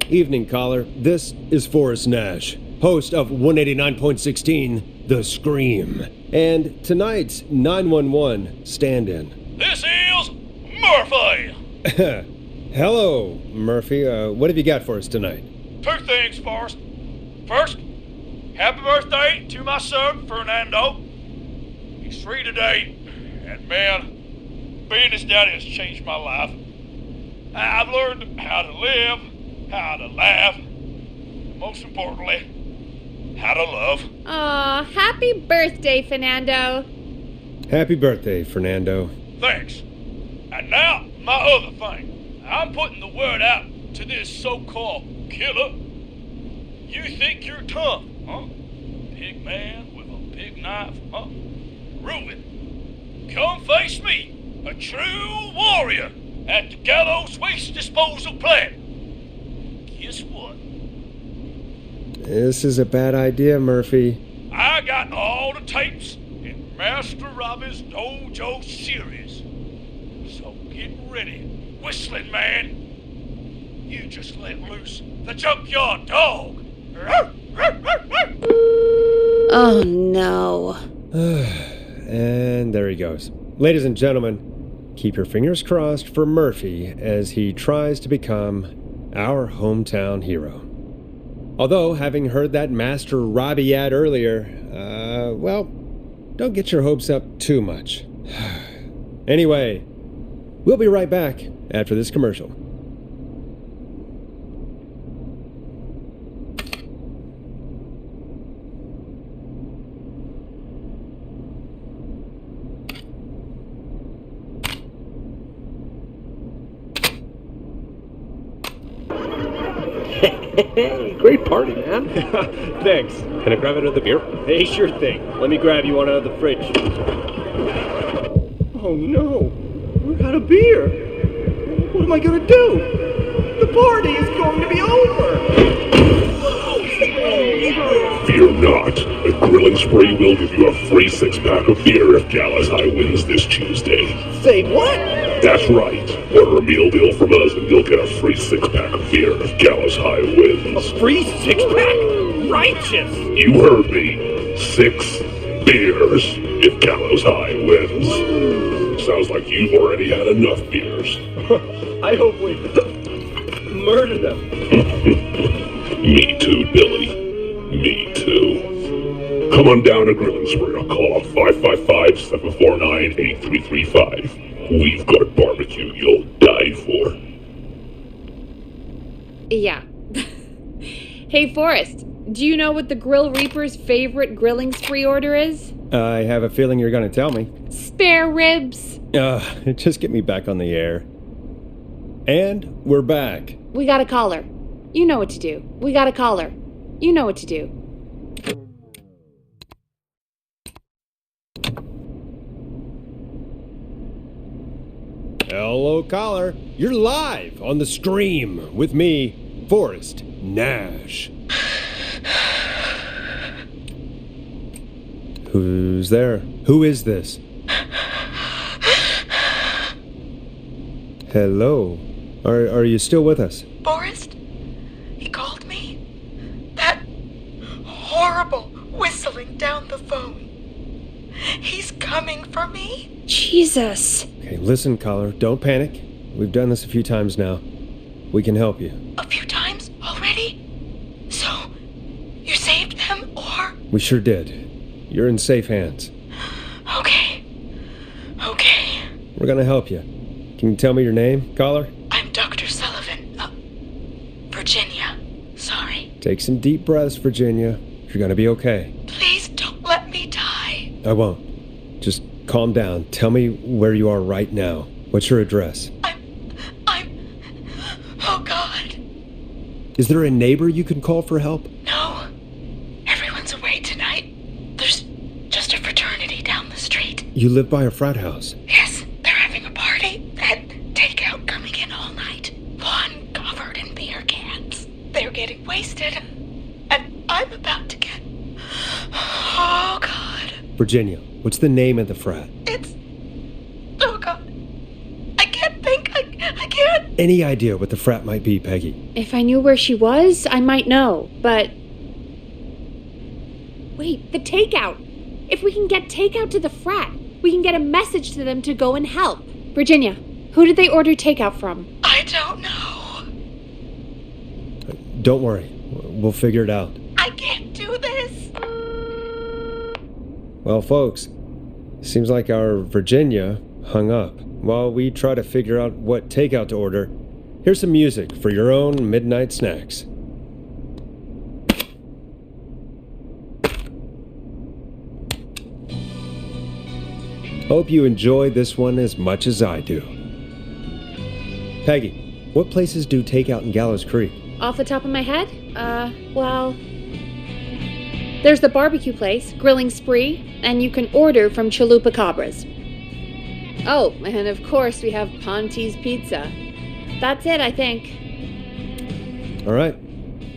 Evening, caller. This is Forrest Nash, host of 189.16, The Scream, and tonight's 911 stand-in. This is Murphy! Hello, Murphy. What have you got for us tonight? Two things, Forrest. First, happy birthday to my son, Fernando. He's 3 today, and man, being his daddy has changed my life. I've learned how to live, how to laugh, and most importantly, how to love. Aw, happy birthday, Fernando. Happy birthday, Fernando. Thanks. And now, my other thing. I'm putting the word out to this so-called killer. You think you're tough, huh? Big man with a big knife, huh? Prove it. Come face me, a true warrior. at the Gallows waste disposal plant. Guess what? This is a bad idea, Murphy. I got all the tapes in Master Robbie's Dojo series. So get ready, whistling man. You just let loose the junkyard dog. Oh no. And there he goes. Ladies and gentlemen, keep your fingers crossed for Murphy as he tries to become our hometown hero. Although, having heard that Master Robbie ad earlier, well, don't get your hopes up too much. Anyway, we'll be right back after this commercial. Great party, man. Thanks. Can I grab another beer? Hey, sure thing. Let me grab you one out of the fridge. Oh no, we're out of beer. What am I gonna do? The party is going to be over. Fear not. A grilling spree will give you a free 6-pack of beer if Gallows High wins this Tuesday. Say what? That's right. Order a meal deal from us and you'll get a free 6-pack of beer if Gallows High wins. A free 6-pack? Righteous! You heard me. 6 beers if Gallows High wins. Sounds like you've already had enough beers. I hope we murder them. Me too, Billy. Me too. Come on down to Grilling Spree or call 555-749-8335. We've got barbecue you'll die for. Yeah. Hey, Forrest, do you know what the Grill Reaper's favorite grilling spree order is? I have a feeling you're going to tell me. Spare ribs. Just get me back on the air. And we're back. We got a caller. You know what to do. We got a caller. You know what to do. Hello, caller. You're live on the stream with me, Forrest Nash. Who's there? Who is this? Hello. Are you still with us? Forrest? He called me? That horrible whistling down the phone. He's coming for me? Jesus. Okay, listen, caller. Don't panic. We've done this a few times now. We can help you. A few times already? So, you saved them, or? We sure did. You're in safe hands. Okay. We're gonna help you. Can you tell me your name, caller? I'm Dr. Sullivan. Virginia. Sorry. Take some deep breaths, Virginia. You're gonna be okay. Please don't let me die. I won't. Just calm down. Tell me where you are right now. What's your address? Oh, God. Is there a neighbor you can call for help? No. Everyone's away tonight. There's just a fraternity down the street. You live by a frat house. Yes, they're having a party. Had takeout coming in all night. Lawn covered in beer cans. They're getting wasted. And I'm about to get... Oh, God. Virginia, what's the name of the frat? It's... Oh, God. I can't think. I can't... Any idea what the frat might be, Peggy? If I knew where she was, I might know, but... Wait, the takeout! If we can get takeout to the frat, we can get a message to them to go and help. Virginia, who did they order takeout from? I don't know. Don't worry. We'll figure it out. I can't do this. Well, folks, seems like our Virginia hung up. While we try to figure out what takeout to order, here's some music for your own midnight snacks. Hope you enjoyed this one as much as I do. Peggy, what places do takeout in Gallows Creed? Off the top of my head? Well... There's the barbecue place, Grilling Spree, and you can order from Chalupa Cabra's. Oh, and of course we have Ponte's Pizza. That's it, I think. All right.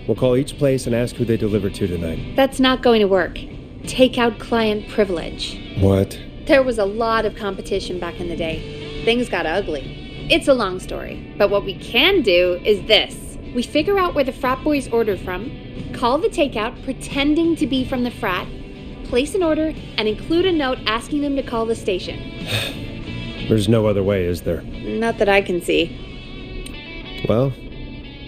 We'll call each place and ask who they deliver to tonight. That's not going to work. Takeout client privilege. What? There was a lot of competition back in the day. Things got ugly. It's a long story, but what we can do is this. We figure out where the frat boys ordered from, call the takeout pretending to be from the frat, place an order, and include a note asking them to call the station. There's no other way, is there? Not that I can see. Well,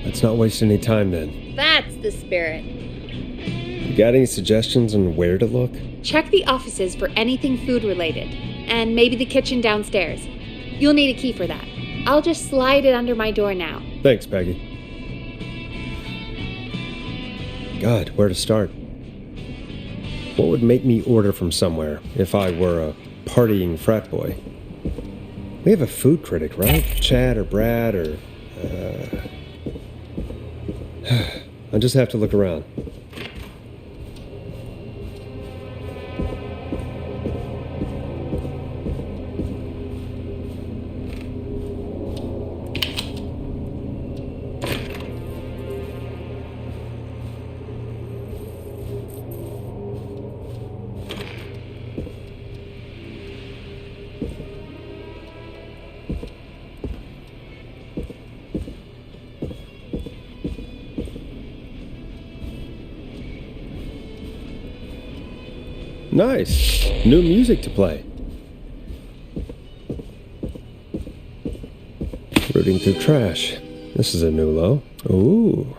let's not waste any time then. That's the spirit. You got any suggestions on where to look? Check the offices for anything food related, and maybe the kitchen downstairs. You'll need a key for that. I'll just slide it under my door now. Thanks, Peggy. God, where to start? What would make me order from somewhere if I were a partying frat boy? We have a food critic, right? Chad or Brad or... I'll just have to look around. Nice. New music to play. Rooting through trash. This is a new low. Ooh.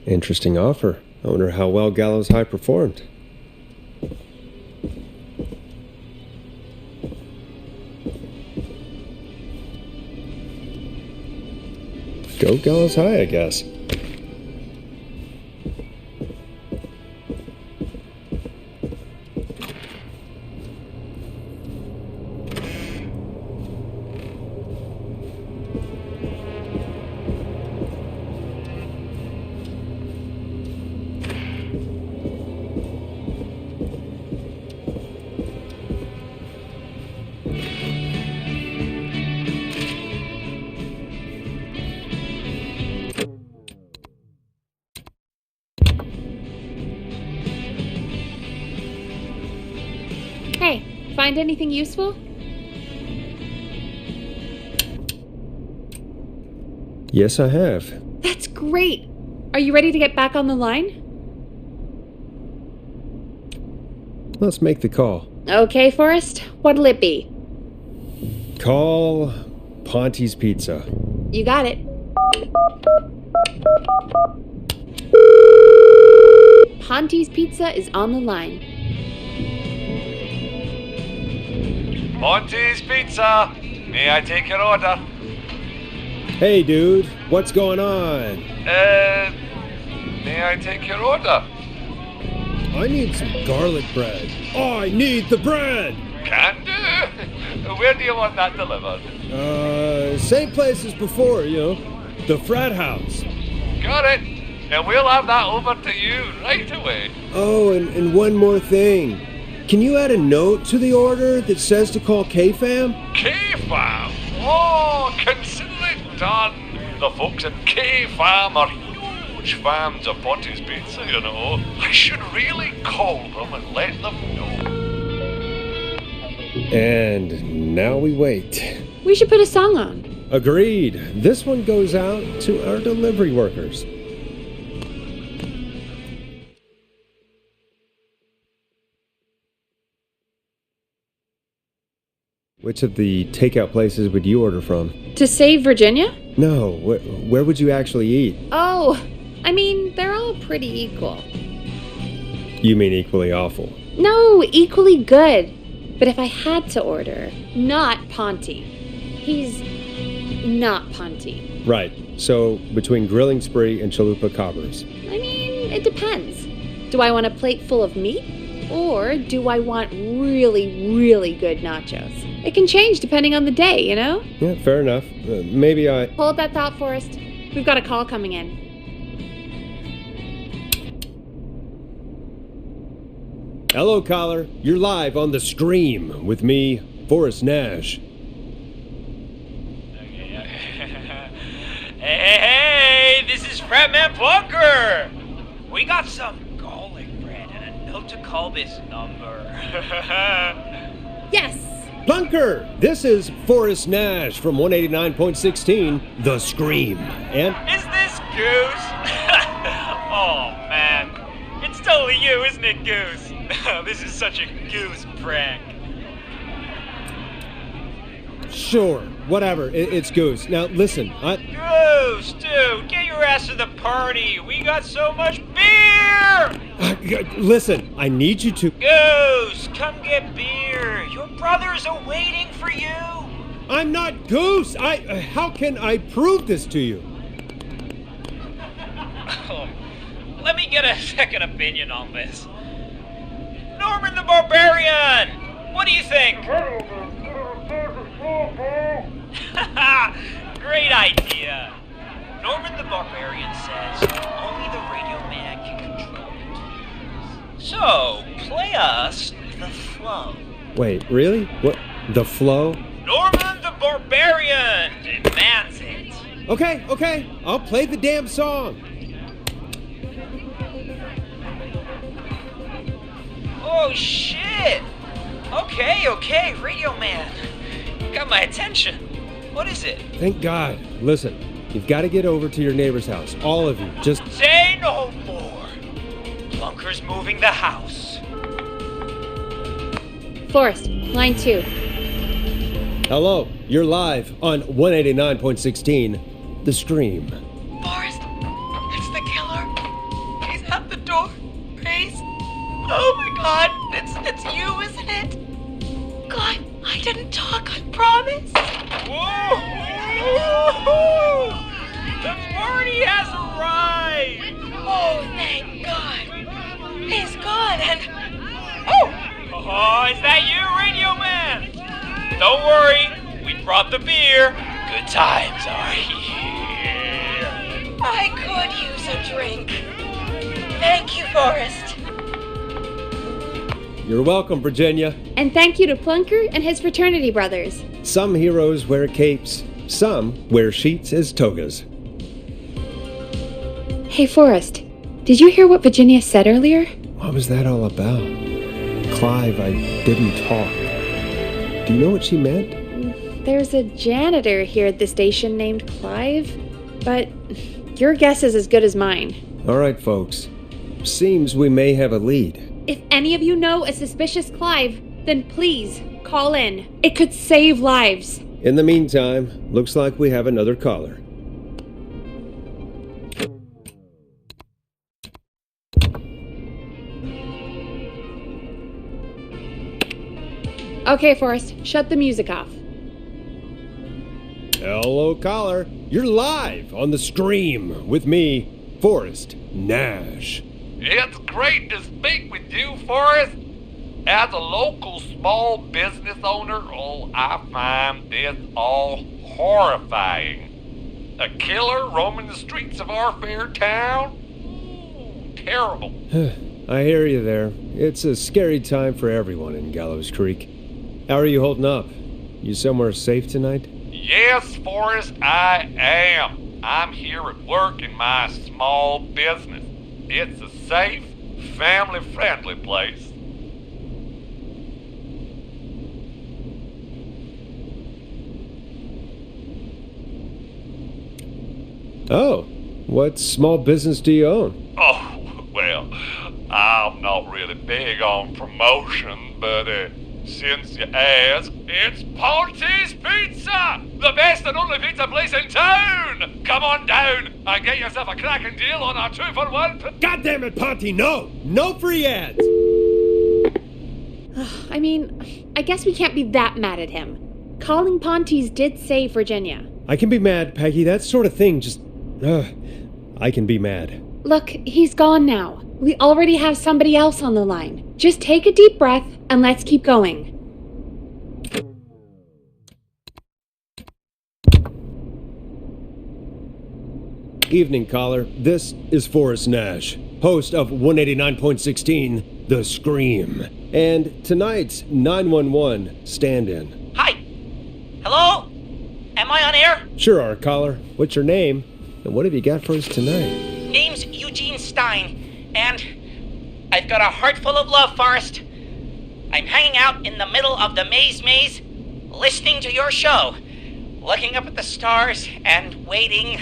Interesting offer. I wonder how well Gallows High performed. Go Gallows High, I guess. Hey, find anything useful? Yes, I have. That's great! Are you ready to get back on the line? Let's make the call. Okay, Forrest. What'll it be? Call Ponte's Pizza. You got it. Ponte's Pizza is on the line. Ponte's Pizza! May I take your order? Hey, dude. What's going on? May I take your order? I need some garlic bread. I need the bread! Can do! Where do you want that delivered? Same place as before, you know. The frat house. Got it! And we'll have that over to you right away. Oh, and one more thing. Can you add a note to the order that says to call K-Fam? K-Fam? Oh, consider it done. The folks at K-Fam are huge fans of Ponte's Pizza, you know. I should really call them and let them know. And now we wait. We should put a song on. Agreed. This one goes out to our delivery workers. Which of the takeout places would you order from? To save Virginia? No, where would you actually eat? Oh, I mean, they're all pretty equal. You mean equally awful? No, equally good. But if I had to order, not Ponte. He's not Ponte. Right. So, between Grilling Spree and Chalupa Cobbers. I mean, it depends. Do I want a plate full of meat? Or do I want really, really good nachos? It can change depending on the day, you know? Yeah, fair enough. Maybe I... Hold that thought, Forrest. We've got a call coming in. Hello, caller. You're live on the stream with me, Forrest Nash. Crabman Plunker! We got some garlic bread and a note to call this number. Yes! Plunker, this is Forrest Nash from 189.16, The Scream. And... Is this Goose? Oh, man. It's totally you, isn't it, Goose? This is such a Goose prank. Sure, whatever, it's Goose. Now, listen, Goose, dude, get your ass to the party. We got so much beer! Listen, I need you to... Goose, come get beer. Your brothers are waiting for you. I'm not Goose! How can I prove this to you? Oh, let me get a second opinion on this. Norman the Barbarian! What do you think? Great idea. Norman the Barbarian says only the radio man can control it. So, play us the flow. Wait, really? What? The flow? Norman the Barbarian demands it. Okay, I'll play the damn song. Oh, shit! Okay, radio man. Got my attention. What is it? Thank God. Listen, you've got to get over to your neighbor's house. All of you. Just... Say no more. Plunker's moving the house. Forrest, line 2. Hello, you're live on 189.16, The Scream. Forrest, it's the killer. He's at the door. Please. Oh my God, it's you, isn't it? God, I didn't talk, I promise. Whoa! The party has arrived! Oh, thank God. He's gone and... Oh, is that you, Radio Man? Don't worry, we brought the beer. Good times are here. I could use a drink. Thank you, Forrest. You're welcome, Virginia. And thank you to Plunker and his fraternity brothers. Some heroes wear capes, some wear sheets as togas. Hey, Forrest, did you hear what Virginia said earlier? What was that all about? Clive, I didn't talk. Do you know what she meant? There's a janitor here at the station named Clive, but your guess is as good as mine. All right, folks. Seems we may have a lead. If any of you know a suspicious Clive, then please call in. It could save lives. In the meantime, looks like we have another caller. Okay, Forrest, shut the music off. Hello, caller. You're live on The Scream with me, Forrest Nash. It's great to speak with you, Forrest. As a local small business owner, I find this all horrifying. A killer roaming the streets of our fair town? Ooh, terrible. I hear you there. It's a scary time for everyone in Gallows Creek. How are you holding up? You somewhere safe tonight? Yes, Forrest, I am. I'm here at work in my small business. It's a safe, family-friendly place. Oh, what small business do you own? Oh, well, I'm not really big on promotion, but since you ask, it's Ponty's Pizza! The best and only pizza place in town! Come on down and get yourself a cracking deal on our 2-for-1... God damn it, Ponty, no! No free ads! I mean, I guess we can't be that mad at him. Calling Ponty's did save Virginia. I can be mad, Peggy. That sort of thing just... I can be mad. Look, he's gone now. We already have somebody else on the line. Just take a deep breath and let's keep going. Evening, caller. This is Forrest Nash, host of 189.16, The Scream. And tonight's 911 stand-in. Hi. Hello? Am I on air? Sure are, caller. What's your name? And what have you got for us tonight? Name's Eugene Stein, and I've got a heart full of love, Forrest. I'm hanging out in the middle of the maze, listening to your show, looking up at the stars and waiting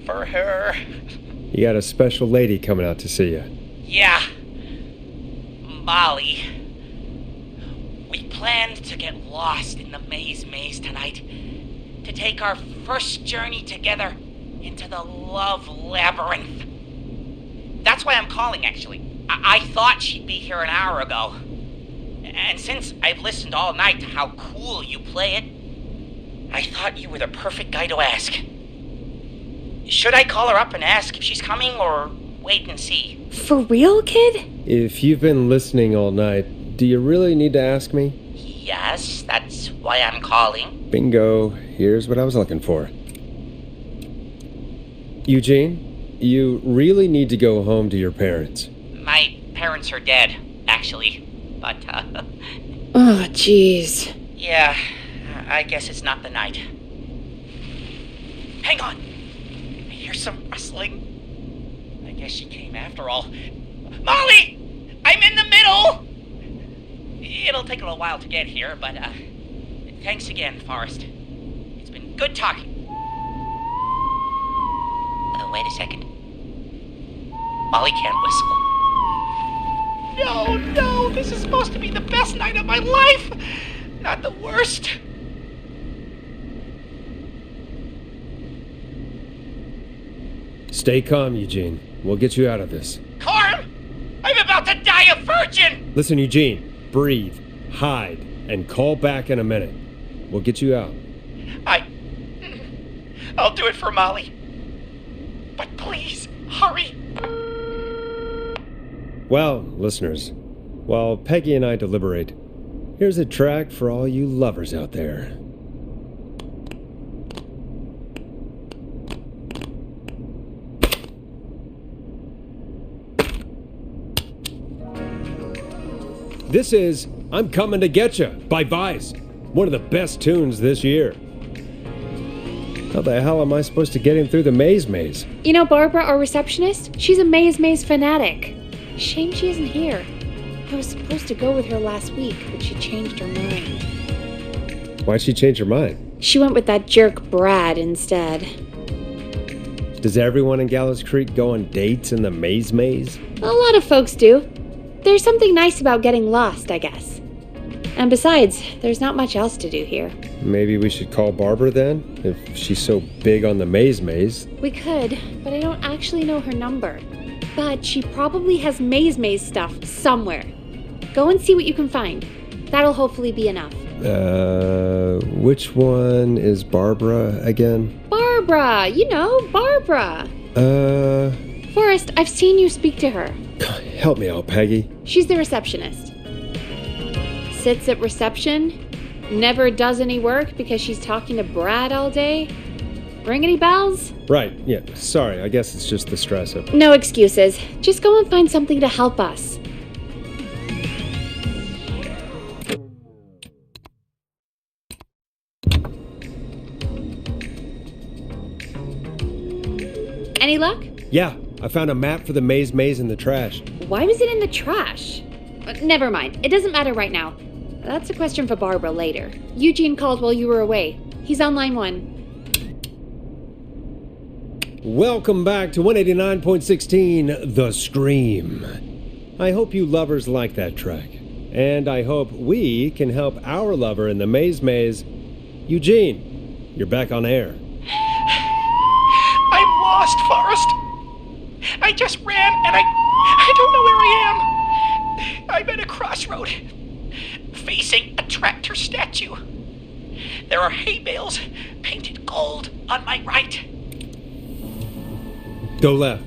for her. You got a special lady coming out to see you. Yeah. Molly. We planned to get lost in the maze tonight, to take our first journey together into the love labyrinth. That's why I'm calling, actually. I thought she'd be here an hour ago. And since I've listened all night to how cool you play it, I thought you were the perfect guy to ask. Should I call her up and ask if she's coming, or wait and see? For real, kid? If you've been listening all night, do you really need to ask me? Yes, that's why I'm calling. Bingo. Here's what I was looking for. Eugene, you really need to go home to your parents. My parents are dead, actually. But, Oh, jeez. yeah, I guess it's not the night. Hang on. I hear some rustling. I guess she came after all. Molly! I'm in the middle! It'll take a little while to get here, but, thanks again, Forrest. It's been good talking. Wait a second. Molly can't whistle. No, this is supposed to be the best night of my life, not the worst. Stay calm, Eugene. We'll get you out of this. Corre! I'm about to die a virgin! Listen, Eugene, breathe, hide, and call back in a minute. We'll get you out. I'll do it for Molly. But please, hurry. Well, listeners, while Peggy and I deliberate, here's a track for all you lovers out there. This is I'm Coming to Getcha by Vice, one of the best tunes this year. How the hell am I supposed to get him through the maze? You know Barbara, our receptionist? She's a maze fanatic. Shame she isn't here. I was supposed to go with her last week, but she changed her mind. Why'd she change her mind? She went with that jerk Brad instead. Does everyone in Gallows Creed go on dates in the maze? A lot of folks do. There's something nice about getting lost, I guess. And besides, there's not much else to do here. Maybe we should call Barbara then, if she's so big on the maze. We could, but I don't actually know her number. But she probably has maze stuff somewhere. Go and see what you can find. That'll hopefully be enough. Which one is Barbara again? Barbara! You know, Barbara! Forrest, I've seen you speak to her. Help me out, Peggy. She's the receptionist. Sits at reception, never does any work because she's talking to Brad all day. Ring any bells? Right, yeah, sorry, I guess it's just the stress of... No excuses. Just go and find something to help us. Any luck? Yeah, I found a map for the maze in the trash. Why was it in the trash? Never mind. It doesn't matter right now. That's a question for Barbara later. Eugene called while you were away. He's on line 1. Welcome back to 189.16, The Scream. I hope you lovers like that track. And I hope we can help our lover in the maze. Eugene, you're back on air. I'm lost, Forrest. I just ran and I don't know where I am. I'm at a crossroad, facing a tractor statue. There are hay bales painted gold on my right. Go left.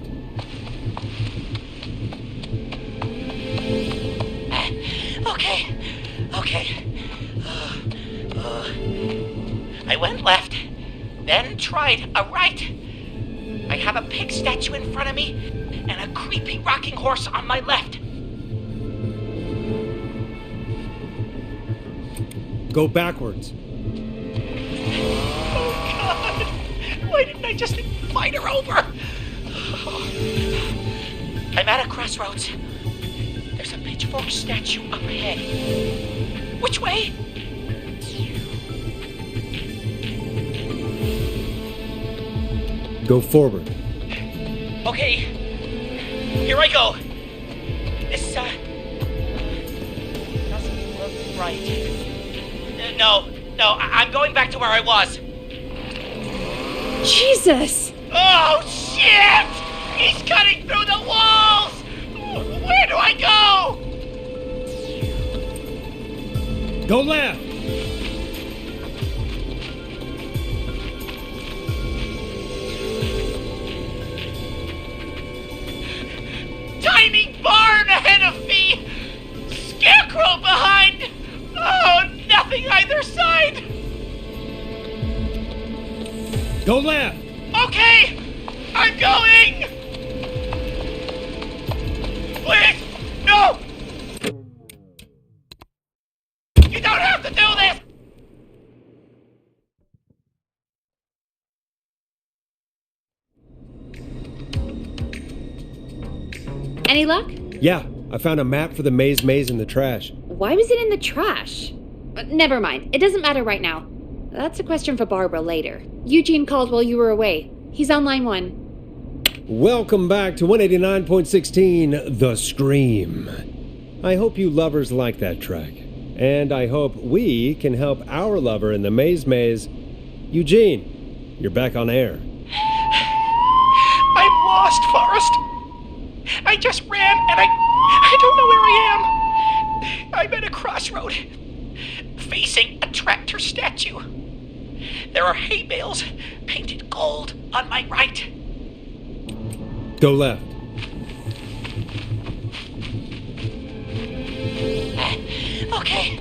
Okay. I went left, then tried a right. I have a pig statue in front of me and a creepy rocking horse on my left. Go backwards. Oh, God. Why didn't I just fight her over. I'm at a crossroads. There's a pitchfork statue up ahead. Which way? Go forward. Okay. Here I go. This, doesn't look right. No, I'm going back to where I was. Jesus! Oh, shit! He's cutting through the walls! Where do I go? Go left! Tiny barn ahead of me! Scarecrow behind! Oh, nothing either side! Go left! Okay! I'm going! Please! No! You don't have to do this! Any luck? Yeah, I found a map for the maze in the trash. Why was it in the trash? Never mind. It doesn't matter right now. That's a question for Barbara later. Eugene called while you were away. He's on line 1. Welcome back to 189.16, The Scream. I hope you lovers like that track. And I hope we can help our lover in the maze. Eugene, you're back on air. I'm lost, Forrest. I just ran and I don't know where I am. I'm at a crossroad, facing a tractor statue. There are hay bales painted gold on my right. Go left. Okay.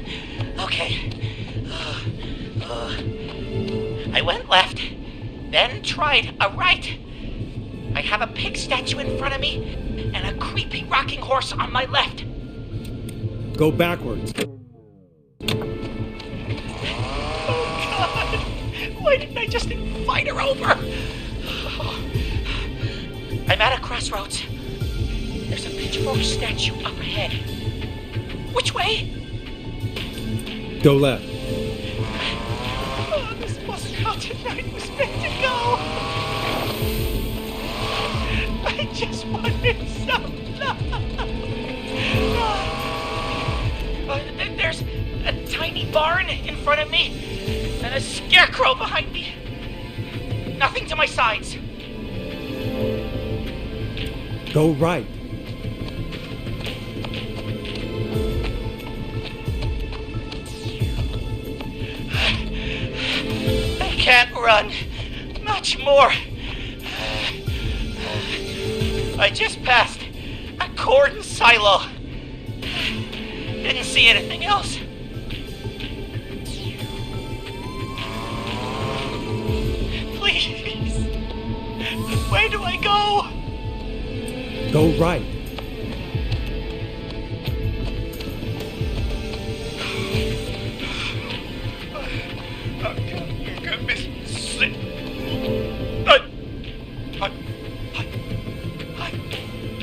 I went left, then tried a right. I have a pig statue in front of me and a creepy rocking horse on my left. Go backwards. Oh, God! Why didn't I just invite her over? I'm at a crossroads. There's a pitchfork statue up ahead. Which way? Go left. Oh, this wasn't how tonight was meant to go. I just wanted some love. There's a tiny barn in front of me and a scarecrow behind me. Nothing to my sides. Go right. I can't run much more. I just passed a corn silo. Didn't see anything else. Please. Where do I go? Go right.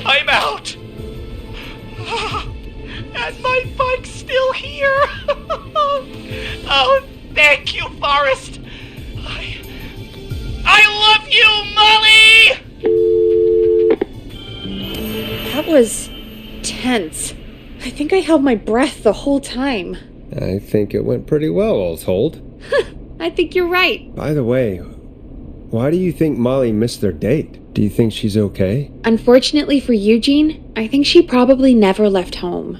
I'm out. And my bike's still here. Oh, thank you, Forrest. I love you, Molly! That was tense. I think I held my breath the whole time. I think it went pretty well, all told. I think you're right. By the way, why do you think Molly missed their date? Do you think she's okay? Unfortunately for Eugene, I think she probably never left home.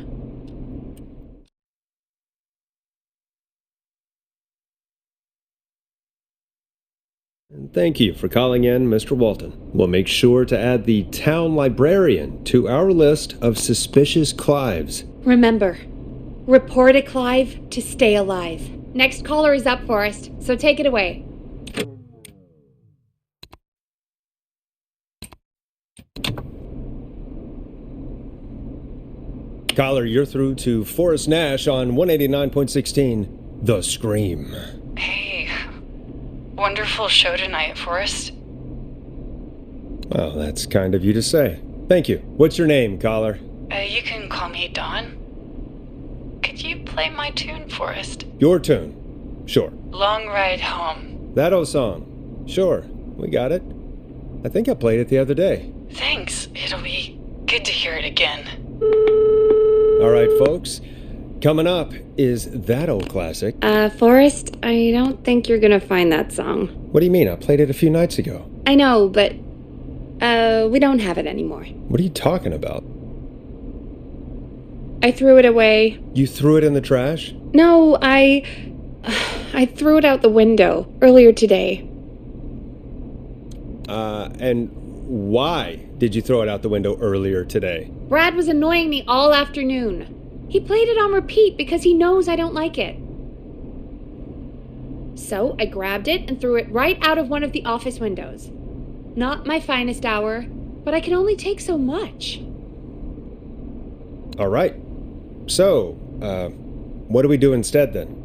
And thank you for calling in, Mr. Walton. We'll make sure to add the town librarian to our list of suspicious Clives. Remember, report a Clive to stay alive. Next caller is up, Forrest, so take it away. Caller, you're through to Forrest Nash on 189.16, The Scream. Hey, wonderful show tonight, Forrest. Well, that's kind of you to say. Thank you. What's your name, caller? You can call me Dawn. Could you play my tune, Forrest? Your tune. Sure. Long Ride Home. That old song. Sure. We got it. I think I played it the other day. Thanks. It'll be good to hear it again. All right, folks. Coming up is that old classic. Forrest, I don't think you're gonna find that song. What do you mean? I played it a few nights ago. I know, but, we don't have it anymore. What are you talking about? I threw it away. You threw it in the trash? No, I threw it out the window earlier today. And why did you throw it out the window earlier today? Brad was annoying me all afternoon. He played it on repeat because he knows I don't like it. So I grabbed it and threw it right out of one of the office windows. Not my finest hour, but I can only take so much. All right. So, what do we do instead then?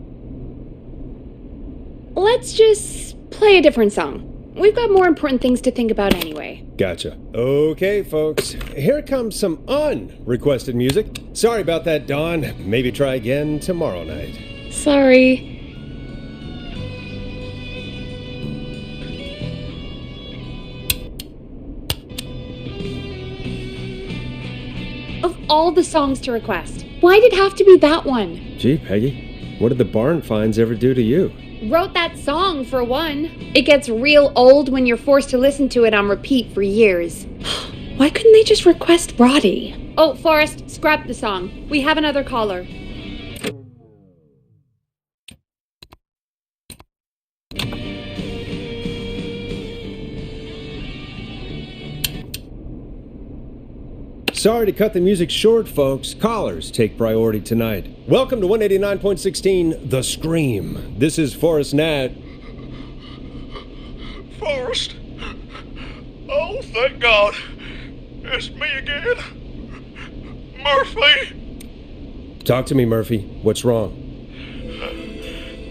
Let's just play a different song. We've got more important things to think about anyway. Gotcha. Okay, folks. Here comes some unrequested music. Sorry about that, Dawn. Maybe try again tomorrow night. Sorry. Of all the songs to request, why did it have to be that one? Gee, Peggy, what did the barn finds ever do to you? Wrote that song, for one. It gets real old when you're forced to listen to it on repeat for years. Why couldn't they just request Roddy? Oh, Forrest, scrap the song. We have another caller. Sorry to cut the music short, folks. Callers take priority tonight. Welcome to 189.16, The Scream. This is Forrest Nash. Forrest? Oh, thank God. It's me again. Murphy. Talk to me, Murphy. What's wrong?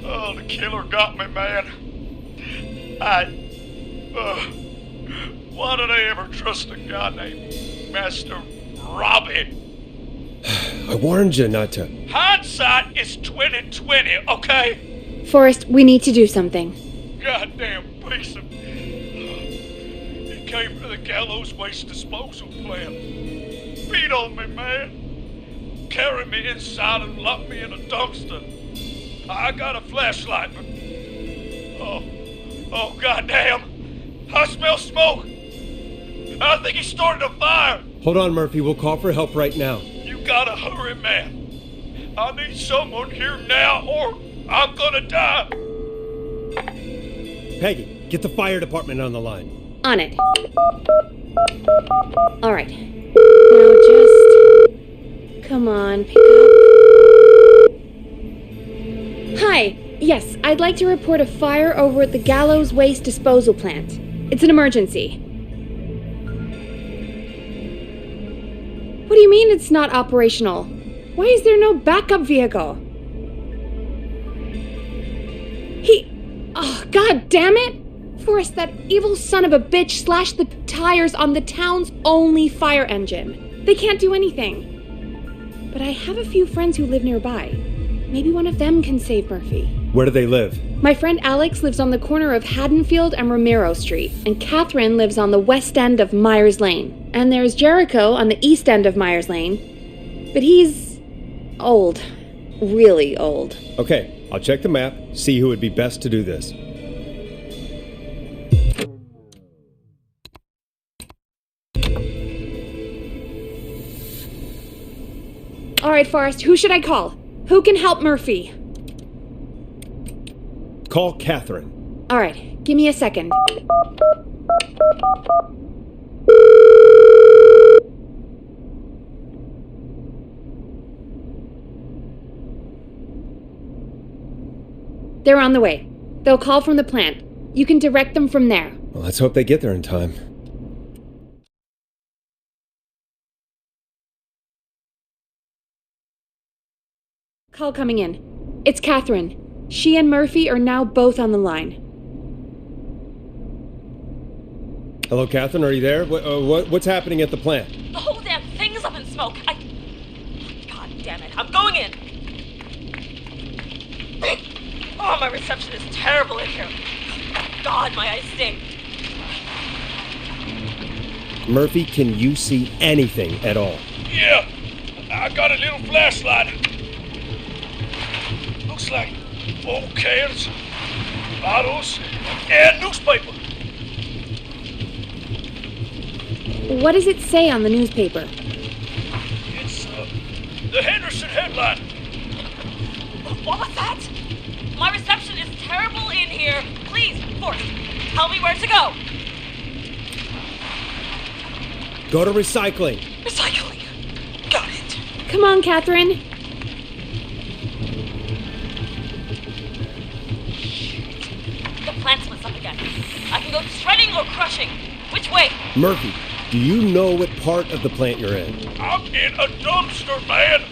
Oh, the killer got me, man. Why did I ever trust a guy named Master Robbie? I warned you not to. Hindsight is 20/20, okay? Forrest, we need to do something. Goddamn piece of... He came to the Gallows waste disposal plant. Beat on me, man. Carried me inside and locked me in a dumpster. I got a flashlight, but... Oh, goddamn. I smell smoke. I think he started a fire. Hold on, Murphy. We'll call for help right now. You gotta hurry, man. I need someone here now or I'm gonna die. Peggy, get the fire department on the line. On it. All right. Now just... Come on, pick up. Hi. Yes, I'd like to report a fire over at the Gallows Waste Disposal Plant. It's an emergency. What do you mean it's not operational? Why is there no backup vehicle? Oh, god damn it! Forrest, that evil son of a bitch slashed the tires on the town's only fire engine. They can't do anything. But I have a few friends who live nearby. Maybe one of them can save Murphy. Where do they live? My friend Alex lives on the corner of Haddonfield and Romero Street, and Catherine lives on the west end of Myers Lane. And there's Jericho on the east end of Myers Lane. But he's... old. Really old. Okay, I'll check the map, see who would be best to do this. All right, Forrest, who should I call? Who can help Murphy? Call Catherine. All right, give me a second. They're on the way. They'll call from the plant. You can direct them from there. Well, let's hope they get there in time. Call coming in. It's Catherine. She and Murphy are now both on the line. Hello, Catherine, are you there? What's happening at the plant? The whole damn thing is up in smoke. God damn it, I'm going in. Oh, my reception is terrible in here. God, my eyes sting. Murphy, can you see anything at all? Yeah, I got a little flashlight. Looks like old cans, bottles, and newspaper. What does it say on the newspaper? It's the Henderson headline. What was that? My reception is terrible in here. Please, Forrest, tell me where to go. Go to recycling. Recycling. Got it. Come on, Catherine. The plant's messed up again. I can go shredding or crushing. Which way? Murphy, do you know what part of the plant you're in? I'm in a dumpster, man.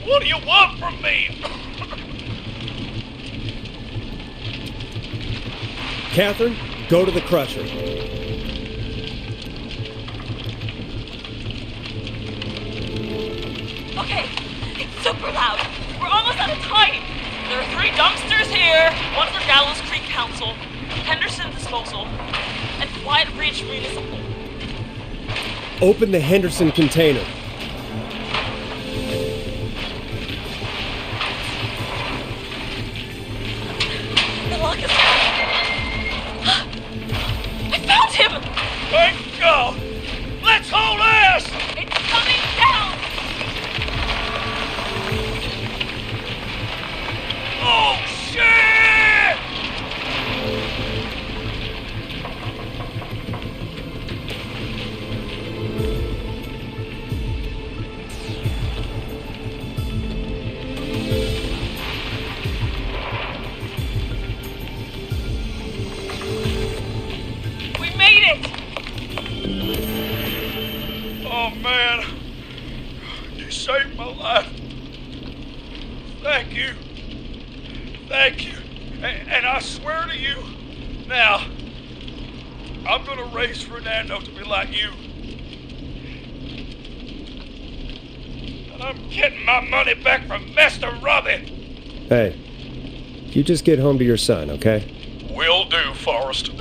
What do you want from me? Catherine, go to the crusher. Okay, it's super loud. We're almost out of time. There are 3 dumpsters here. One for Gallows Creed Council, Henderson Disposal, and Quiet Ridge Municipal. Open the Henderson container. The lock is I found him! Thank God! Let's hold ass! It's coming down! Oh, shit! We made it! Oh, man. You saved my life. Thank you. Thank you. And I swear to you, now, I'm gonna raise Fernando to be like you. And I'm getting my money back from Mr. Robbie. Hey, you just get home to your son, okay? Will do, Forrest.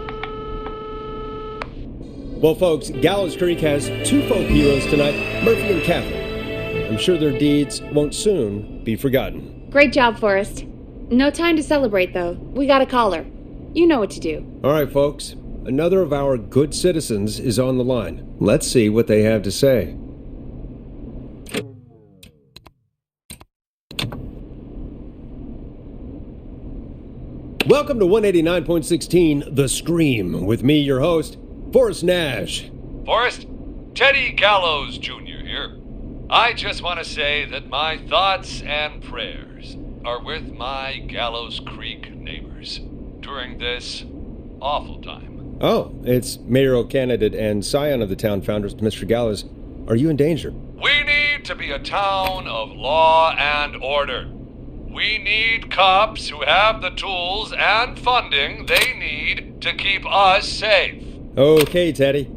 Well, folks, Gallows Creek has 2 folk heroes tonight, Murphy and Catherine. I'm sure their deeds won't soon be forgotten. Great job, Forrest. No time to celebrate, though. We got a caller. You know what to do. All right, folks. Another of our good citizens is on the line. Let's see what they have to say. Welcome to 189.16 The Scream, with me, your host, Forrest Nash. Forrest, Teddy Gallows Jr. here. I just want to say that my thoughts and prayers are with my Gallows Creek neighbors during this awful time. Oh, it's mayoral candidate and scion of the town founders, Mr. Gallows. Are you in danger? We need to be a town of law and order. We need cops who have the tools and funding they need to keep us safe. Okay, Teddy.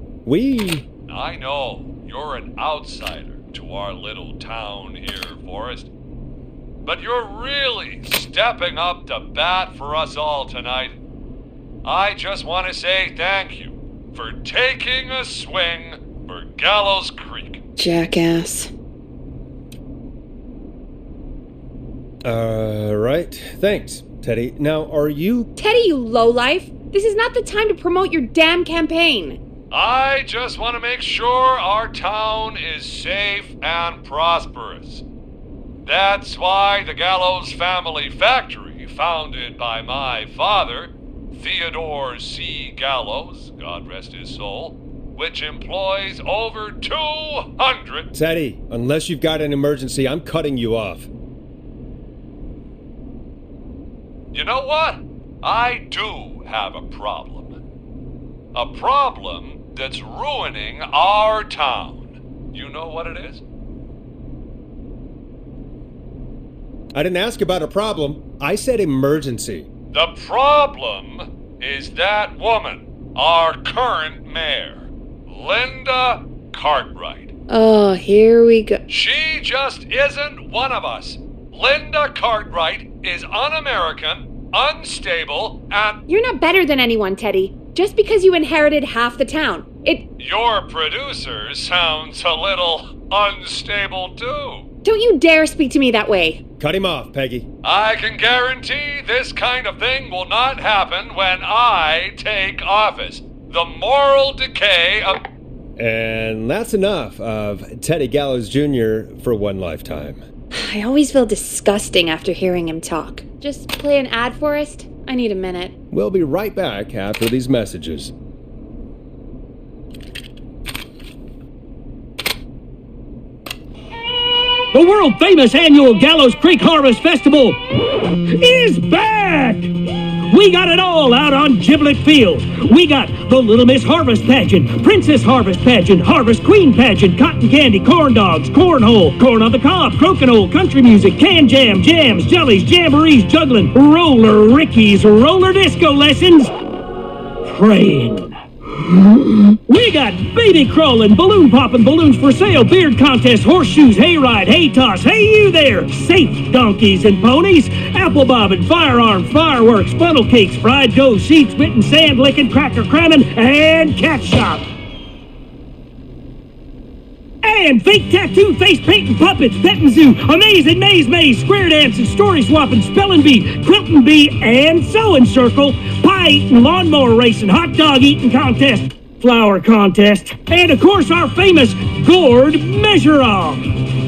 I know you're an outsider to our little town here, Forrest. But you're really stepping up to bat for us all tonight. I just want to say thank you for taking a swing for Gallows Creek. Jackass. Right. Thanks, Teddy. Now, are you... Teddy, you lowlife! This is not the time to promote your damn campaign! I just want to make sure our town is safe and prosperous. That's why the Gallows Family Factory, founded by my father, Theodore C. Gallows, God rest his soul, which employs over 200... Teddy, unless you've got an emergency, I'm cutting you off. You know what? I do have a problem. A problem that's ruining our town. You know what it is? I didn't ask about a problem. I said emergency. The problem is that woman. our current mayor, Linda Cartwright. Oh, here we go. She just isn't one of us. Linda Cartwright is un-American, unstable, and... You're not better than anyone, Teddy. Just because you inherited half the town. Your producer sounds a little unstable, too. Don't you dare speak to me that way. Cut him off, Peggy. I can guarantee this kind of thing will not happen when I take office. The moral decay of... And that's enough of Teddy Gallows Jr. for one lifetime. I always feel disgusting after hearing him talk. Just play an ad, Forrest. I need a minute. We'll be right back after these messages. The world-famous annual Gallows Creek Harvest Festival is back! We got it all out on Giblet Field. We got the Little Miss Harvest Pageant, Princess Harvest Pageant, Harvest Queen Pageant, Cotton Candy, Corn Dogs, Cornhole, Corn on the Cob, Crokinole, Country Music, Can Jam, Jams, Jellies, Jamborees, Juggling, Roller Rickies, Roller Disco Lessons, Praying. We got baby crawling, balloon popping, balloons for sale, beard contest, horseshoes, hayride, hay toss, hey you there, safe donkeys and ponies, apple bobbing, firearms, fireworks, funnel cakes, fried dough, seed spitting, sand licking, cracker cramming, and cat shop. And fake tattoo, face painting, puppets, petting zoo, amazing maze, square dancing, story swapping, spelling bee, quilting bee, and sewing circle, pie eating, lawnmower racing, hot dog eating contest, flower contest, and of course our famous gourd measure-off.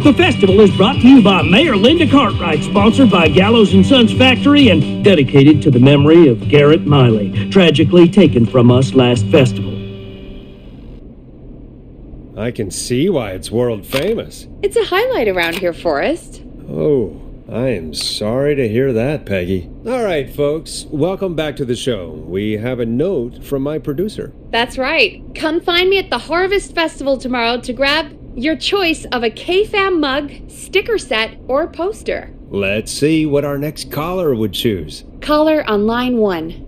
The festival is brought to you by Mayor Linda Cartwright, sponsored by Gallows & Sons Factory, and dedicated to the memory of Garrett Miley, tragically taken from us last festival. I can see why it's world famous. It's a highlight around here, Forrest. Oh, I am sorry to hear that, Peggy. All right, folks, welcome back to the show. We have a note from my producer. That's right. Come find me at the Harvest Festival tomorrow to grab your choice of a K-Fam mug, sticker set, or poster. Let's see what our next caller would choose. Caller on line 1.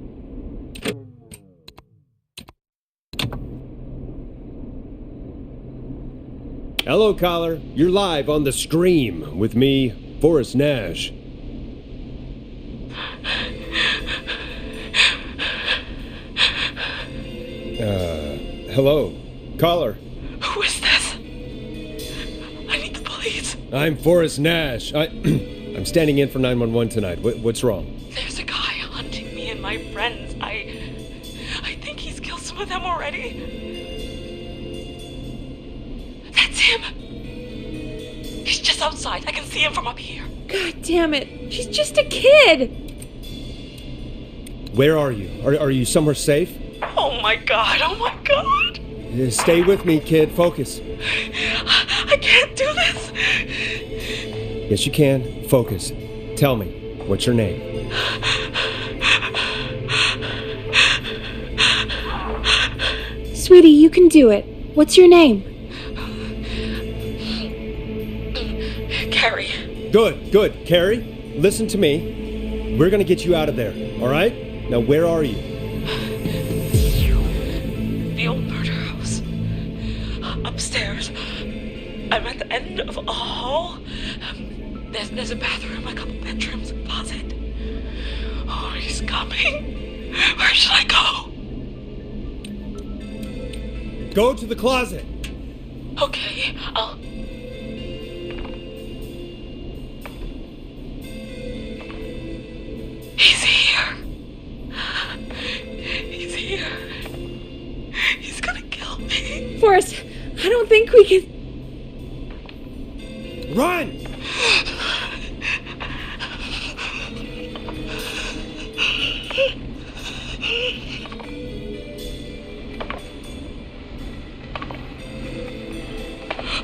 Hello, caller. You're live on the stream with me, Forrest Nash. Hello, caller. Who is this? I need the police. I'm Forrest Nash. I'm standing in for 911 tonight. What's wrong? There's a guy hunting me and my friends. I think he's killed some of them already. That's him. He's just outside. I can see him from up here. God damn it. He's just a kid. Where are you? Are you somewhere safe? Oh my god. Oh my god. Stay with me, kid. Focus. I can't do this. Yes, you can. Focus. Tell me, what's your name? Sweetie, you can do it. What's your name? Carrie. Good. Carrie, listen to me. We're gonna get you out of there, all right? Now, where are you? The old murder house. Upstairs. I'm at the end of a hall. There's a bathroom, a couple bedrooms, a closet. Oh, he's coming. Where should I go? Go to the closet. Okay, I'll... He's here. He's here. He's gonna kill me. Forrest, I don't think we can... Run!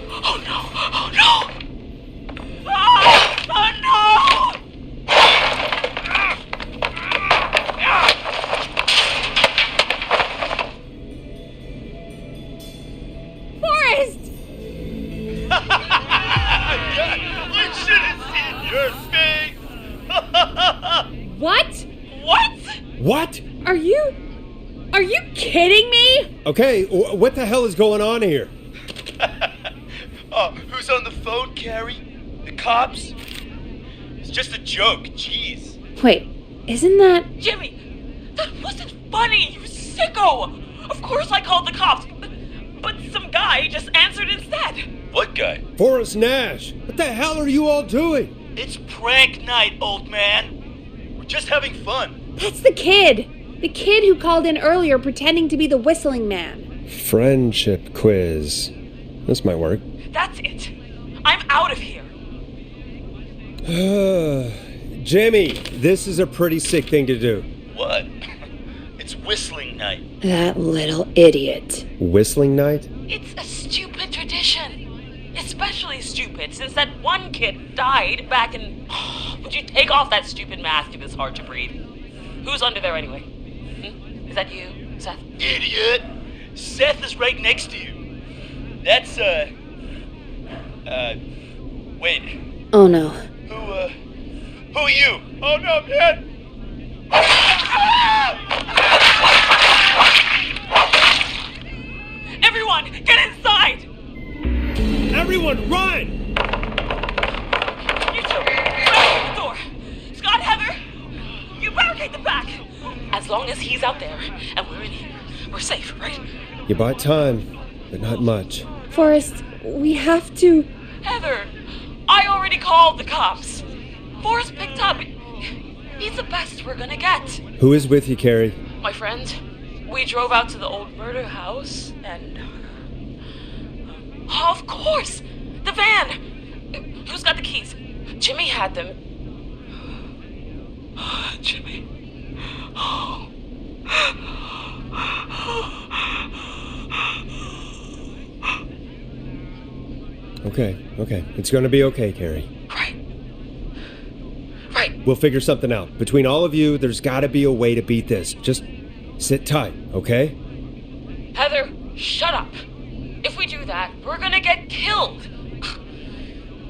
Oh no! Oh no! Oh no! Forrest! We should have seen your face! What? What? What? Are you kidding? kidding me? Okay, what the hell is going on here? Oh, who's on the phone, Carrie? The cops? It's just a joke, jeez. Wait, isn't that... Jimmy, that wasn't funny, you sicko! Of course I called the cops, but some guy just answered instead. What guy? Forrest Nash! What the hell are you all doing? It's prank night, old man. We're just having fun. That's the kid! The kid who called in earlier pretending to be the whistling man. Friendship quiz. This might work. That's it. I'm out of here. Jimmy, this is a pretty sick thing to do. What? It's whistling night. That little idiot. Whistling night? It's a stupid tradition. Especially stupid since that one kid died back in... Would you take off that stupid mask if it's hard to breathe? Who's under there anyway? Is that you, Seth? Idiot! Seth is right next to you. That's, wait. Oh no. Who are you? Oh no, man! Everyone, get inside! Everyone, run! You two, barricade the door. Scott, Heather, you barricade the back. As long as he's out there and we're in here, we're safe, right? You bought time, but not much. Forrest, we have to... Heather, I already called the cops. Forrest picked up. He's the best we're gonna get. Who is with you, Carrie? My friend, we drove out to the old murder house and... Oh, of course! The van! Who's got the keys? Jimmy had them. Jimmy. Oh. Okay. It's gonna be okay, Carrie. Right. We'll figure something out. Between all of you, there's gotta be a way to beat this. Just sit tight, okay? Heather, shut up. If we do that, we're gonna get killed.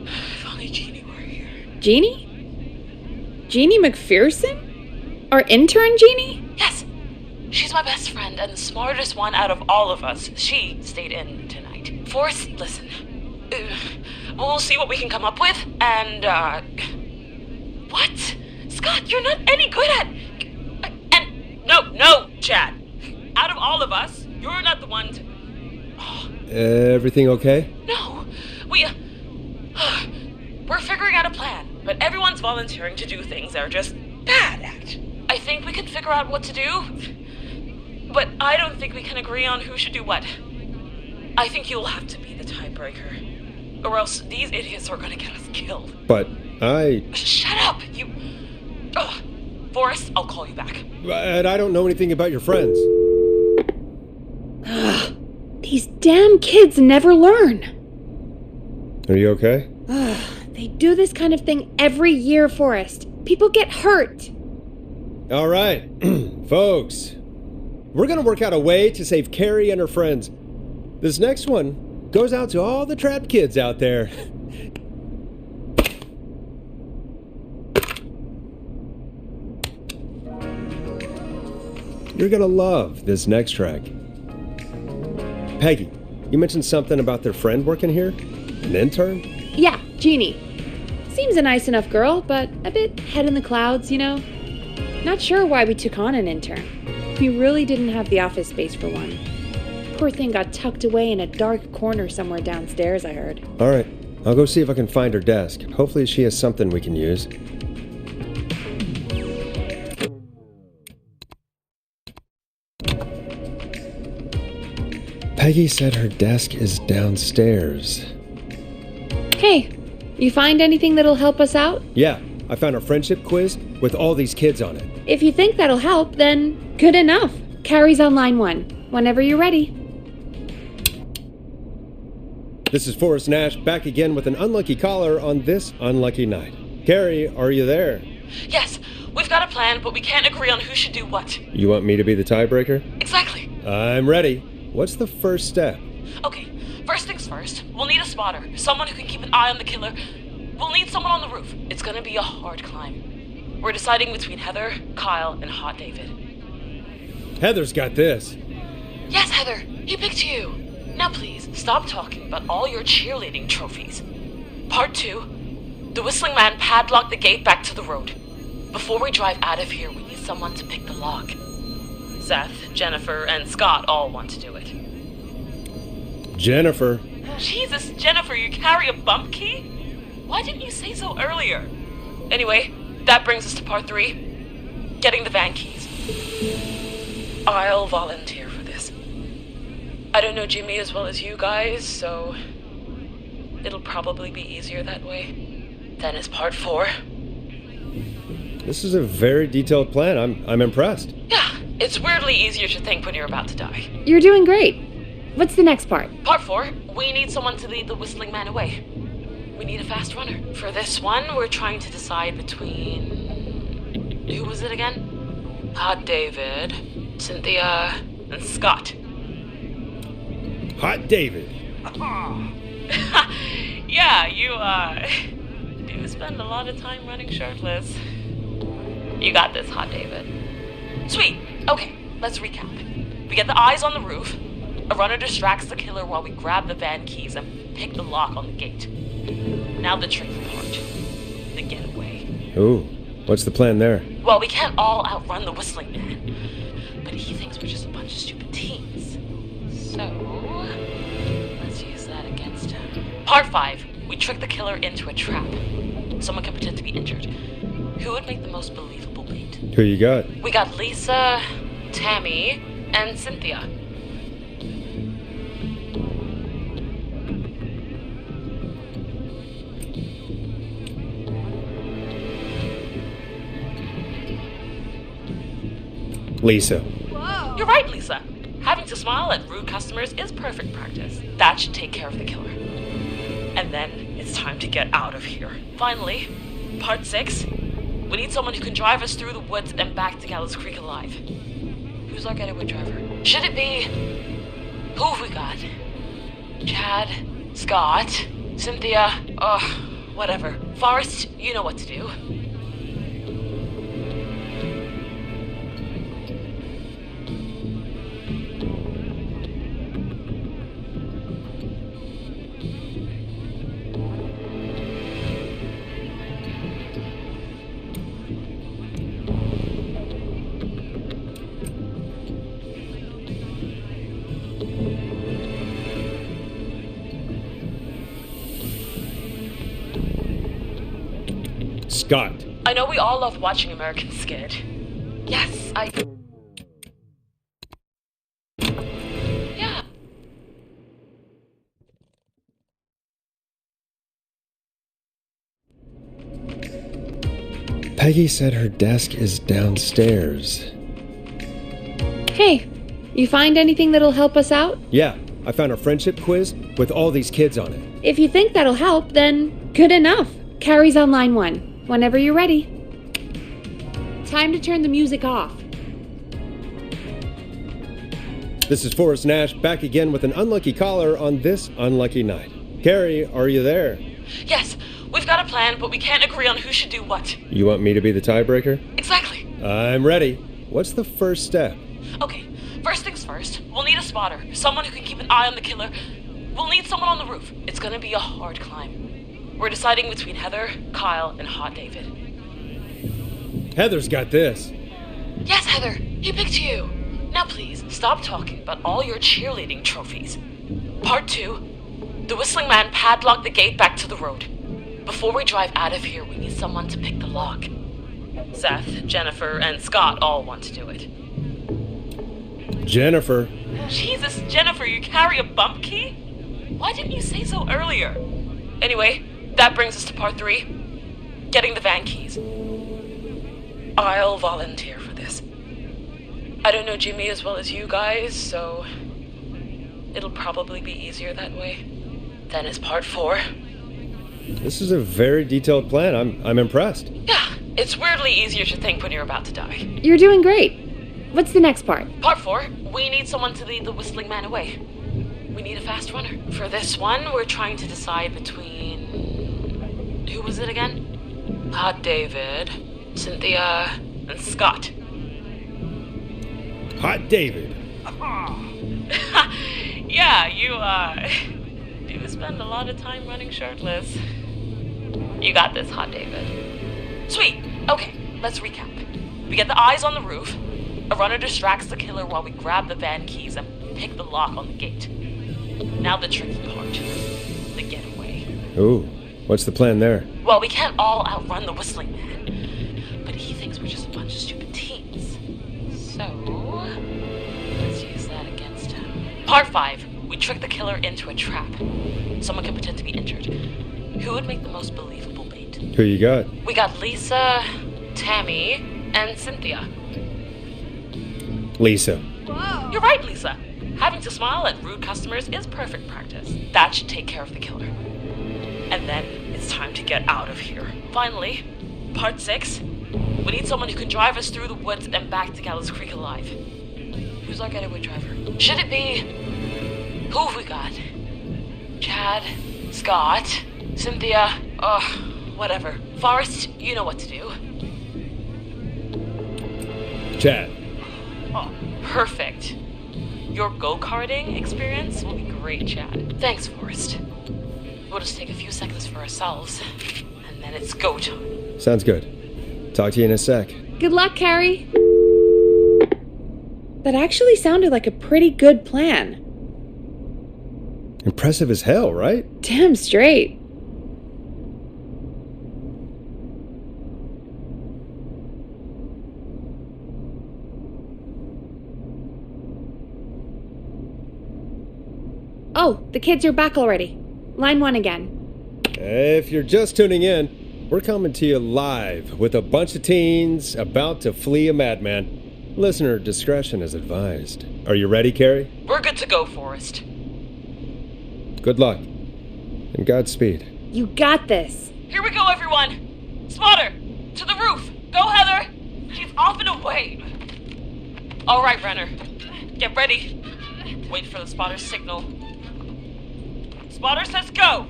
If only Jeannie were here. Jeannie? Jeannie McPherson? Our intern Jeannie? Yes. She's my best friend and the smartest one out of all of us. She stayed in tonight. Forrest, listen. We'll see what we can come up with, and, What? Scott, you're not any good at... No, Chad. Out of all of us, you're not the one to... Everything okay? No, we're figuring out a plan, but everyone's volunteering to do things they're just bad at. I think we can figure out what to do, but I don't think we can agree on who should do what. I think you'll have to be the tiebreaker, or else these idiots are gonna get us killed. But Shut up, you... Forrest, I'll call you back. But I don't know anything about your friends. These damn kids never learn. Are you okay? They do this kind of thing every year, Forrest. People get hurt. All right, folks. We're gonna work out a way to save Carrie and her friends. This next one goes out to all the trapped kids out there. You're gonna love this next track. Peggy, you mentioned something about their friend working here? An intern? Yeah, Jeannie. Seems a nice enough girl, but a bit head in the clouds, you know? Not sure why we took on an intern. We really didn't have the office space for one. Poor thing got tucked away in a dark corner somewhere downstairs, I heard. All right, I'll go see if I can find her desk. Hopefully she has something we can use. Peggy said her desk is downstairs. Hey, you find anything that'll help us out? Yeah, I found a friendship quiz with all these kids on it. If you think that'll help, then good enough. Carrie's on line 1. Whenever you're ready. This is Forrest Nash back again with an unlucky caller on this unlucky night. Carrie, are you there? Yes, we've got a plan, but we can't agree on who should do what. You want me to be the tiebreaker? Exactly. I'm ready. What's the first step? Okay, first things first. We'll need a spotter, someone who can keep an eye on the killer. We'll need someone on the roof. It's gonna be a hard climb. We're deciding between Heather, Kyle, and Hot David. Heather's got this. Yes, Heather, he picked you. Now please, stop talking about all your cheerleading trophies. Part 2, the whistling man padlocked the gate back to the road. Before we drive out of here, we need someone to pick the lock. Seth, Jennifer, and Scott all want to do it. Jennifer. Jesus, Jennifer, you carry a bump key? Why didn't you say so earlier? Anyway, that brings us to part 3, getting the van keys. I'll volunteer for this. I don't know Jimmy as well as you guys, so it'll probably be easier that way. Then it's part 4. This is a very detailed plan. I'm impressed. Yeah, it's weirdly easier to think when you're about to die. You're doing great. What's the next part? Part 4, we need someone to lead the whistling man away. We need a fast runner. For this one, we're trying to decide between... Who was it again? Hot David, Cynthia, and Scott. Hot David. Yeah, you spend a lot of time running shirtless. You got this, Hot David. Sweet. Okay, let's recap. We get the eyes on the roof. A runner distracts the killer while we grab the van keys and pick the lock on the gate. Now the tricky part. The getaway. Ooh, what's the plan there? Well, we can't all outrun the whistling man. But he thinks we're just a bunch of stupid teens. So, let's use that against him. Part 5. We trick the killer into a trap. Someone can pretend to be injured. Who would make the most believable bait? Who you got? We got Lisa, Tammy, and Cynthia. Lisa. Whoa. You're right, Lisa. Having to smile at rude customers is perfect practice. That should take care of the killer. And then it's time to get out of here. Finally, part 6. We need someone who can drive us through the woods and back to Gallows Creek alive. Who's our getaway driver? Should it be... Who have we got? Chad, Scott, Cynthia, whatever. Forrest, you know what to do. Scott. I know we all love watching American Skid. Yes, Yeah. Peggy said her desk is downstairs. Hey, you find anything that'll help us out? Yeah, I found a friendship quiz with all these kids on it. If you think that'll help, then good enough. Carrie's on line 1. Whenever you're ready. Time to turn the music off. This is Forrest Nash, back again with an unlucky caller on this unlucky night. Carrie, are you there? Yes, we've got a plan, but we can't agree on who should do what. You want me to be the tiebreaker? Exactly. I'm ready. What's the first step? Okay, first things first, we'll need a spotter. Someone who can keep an eye on the killer. We'll need someone on the roof. It's gonna be a hard climb. We're deciding between Heather, Kyle, and Hot David. Heather's got this. Yes, Heather, he picked you. Now please, stop talking about all your cheerleading trophies. Part 2, the whistling man padlocked the gate back to the road. Before we drive out of here, we need someone to pick the lock. Seth, Jennifer, and Scott all want to do it. Jennifer. Jesus, Jennifer, you carry a bump key? Why didn't you say so earlier? Anyway, that brings us to part 3, getting the van keys. I'll volunteer for this. I don't know Jimmy as well as you guys, so it'll probably be easier that way. Then it's part 4. This is a very detailed plan. I'm impressed. Yeah, it's weirdly easier to think when you're about to die. You're doing great. What's the next part? Part 4, we need someone to lead the whistling man away. We need a fast runner. For this one, we're trying to decide between... Who was it again? Hot David, Cynthia, and Scott. Hot David. Yeah, you spend a lot of time running shirtless. You got this, Hot David. Sweet. Okay, let's recap. We get the eyes on the roof. A runner distracts the killer while we grab the van keys and pick the lock on the gate. Now the tricky part. The getaway. Ooh, what's the plan there? Well, we can't all outrun the whistling man. But he thinks we're just a bunch of stupid teens. So, let's use that against him. Part 5. We trick the killer into a trap. Someone can pretend to be injured. Who would make the most believable bait? Who you got? We got Lisa, Tammy, and Cynthia. Lisa. Whoa. You're right, Lisa. Having to smile at rude customers is perfect practice. That should take care of the killer. And then it's time to get out of here. Finally, part 6. We need someone who can drive us through the woods and back to Gallows Creek alive. Who's our getaway driver? Should it be... Who have we got? Chad, Scott, Cynthia, whatever. Forrest, you know what to do. Chad. Oh, perfect. Your go-karting experience will be great, Chad. Thanks, Forrest. We'll just take a few seconds for ourselves, and then it's go time. Sounds good. Talk to you in a sec. Good luck, Carrie. That actually sounded like a pretty good plan. Impressive as hell, right? Damn straight. Oh, the kids are back already. Line 1 again. If you're just tuning in, we're coming to you live with a bunch of teens about to flee a madman. Listener discretion is advised. Are you ready, Carrie? We're good to go, Forrest. Good luck. And Godspeed. You got this. Here we go, everyone. Spotter, to the roof. Go, Heather. She's off and away. All right, Renner. Get ready. Wait for the spotter's signal. Spotter says go. You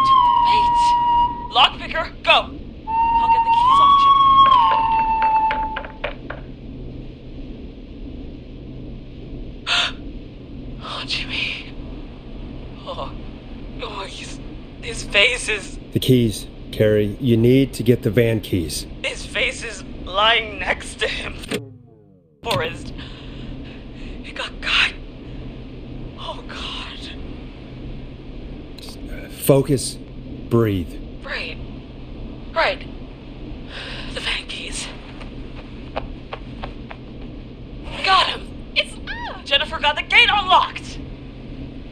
took the bait. Lockpicker, go. I'll get the keys off Jimmy. Oh, Jimmy. Oh, his face is... The keys, Carrie. You need to get the van keys. His face is lying next to him. Forrest. He got caught. Oh, God. Just, focus. Breathe. Right. The van keys. Got him. It's... Jennifer got the gate unlocked.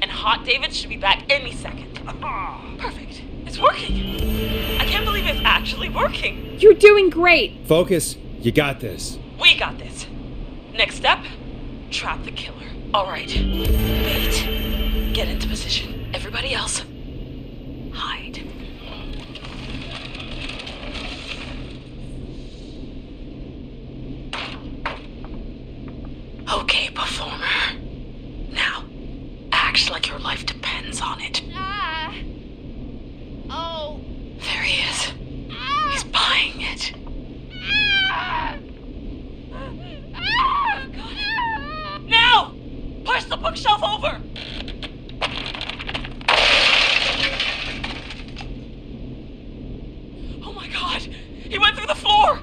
And Hot David should be back any second. Perfect. It's working. I can't believe it's actually working. You're doing great. Focus. You got this. We got this. Next step, trap the killer. All right. Bait. Get into position. Everybody else, hide. Okay, performer. Now, act like your life depends on it. Oh. There he is. He's buying it. Now! Push the bookshelf over! Oh my God! He went through the floor!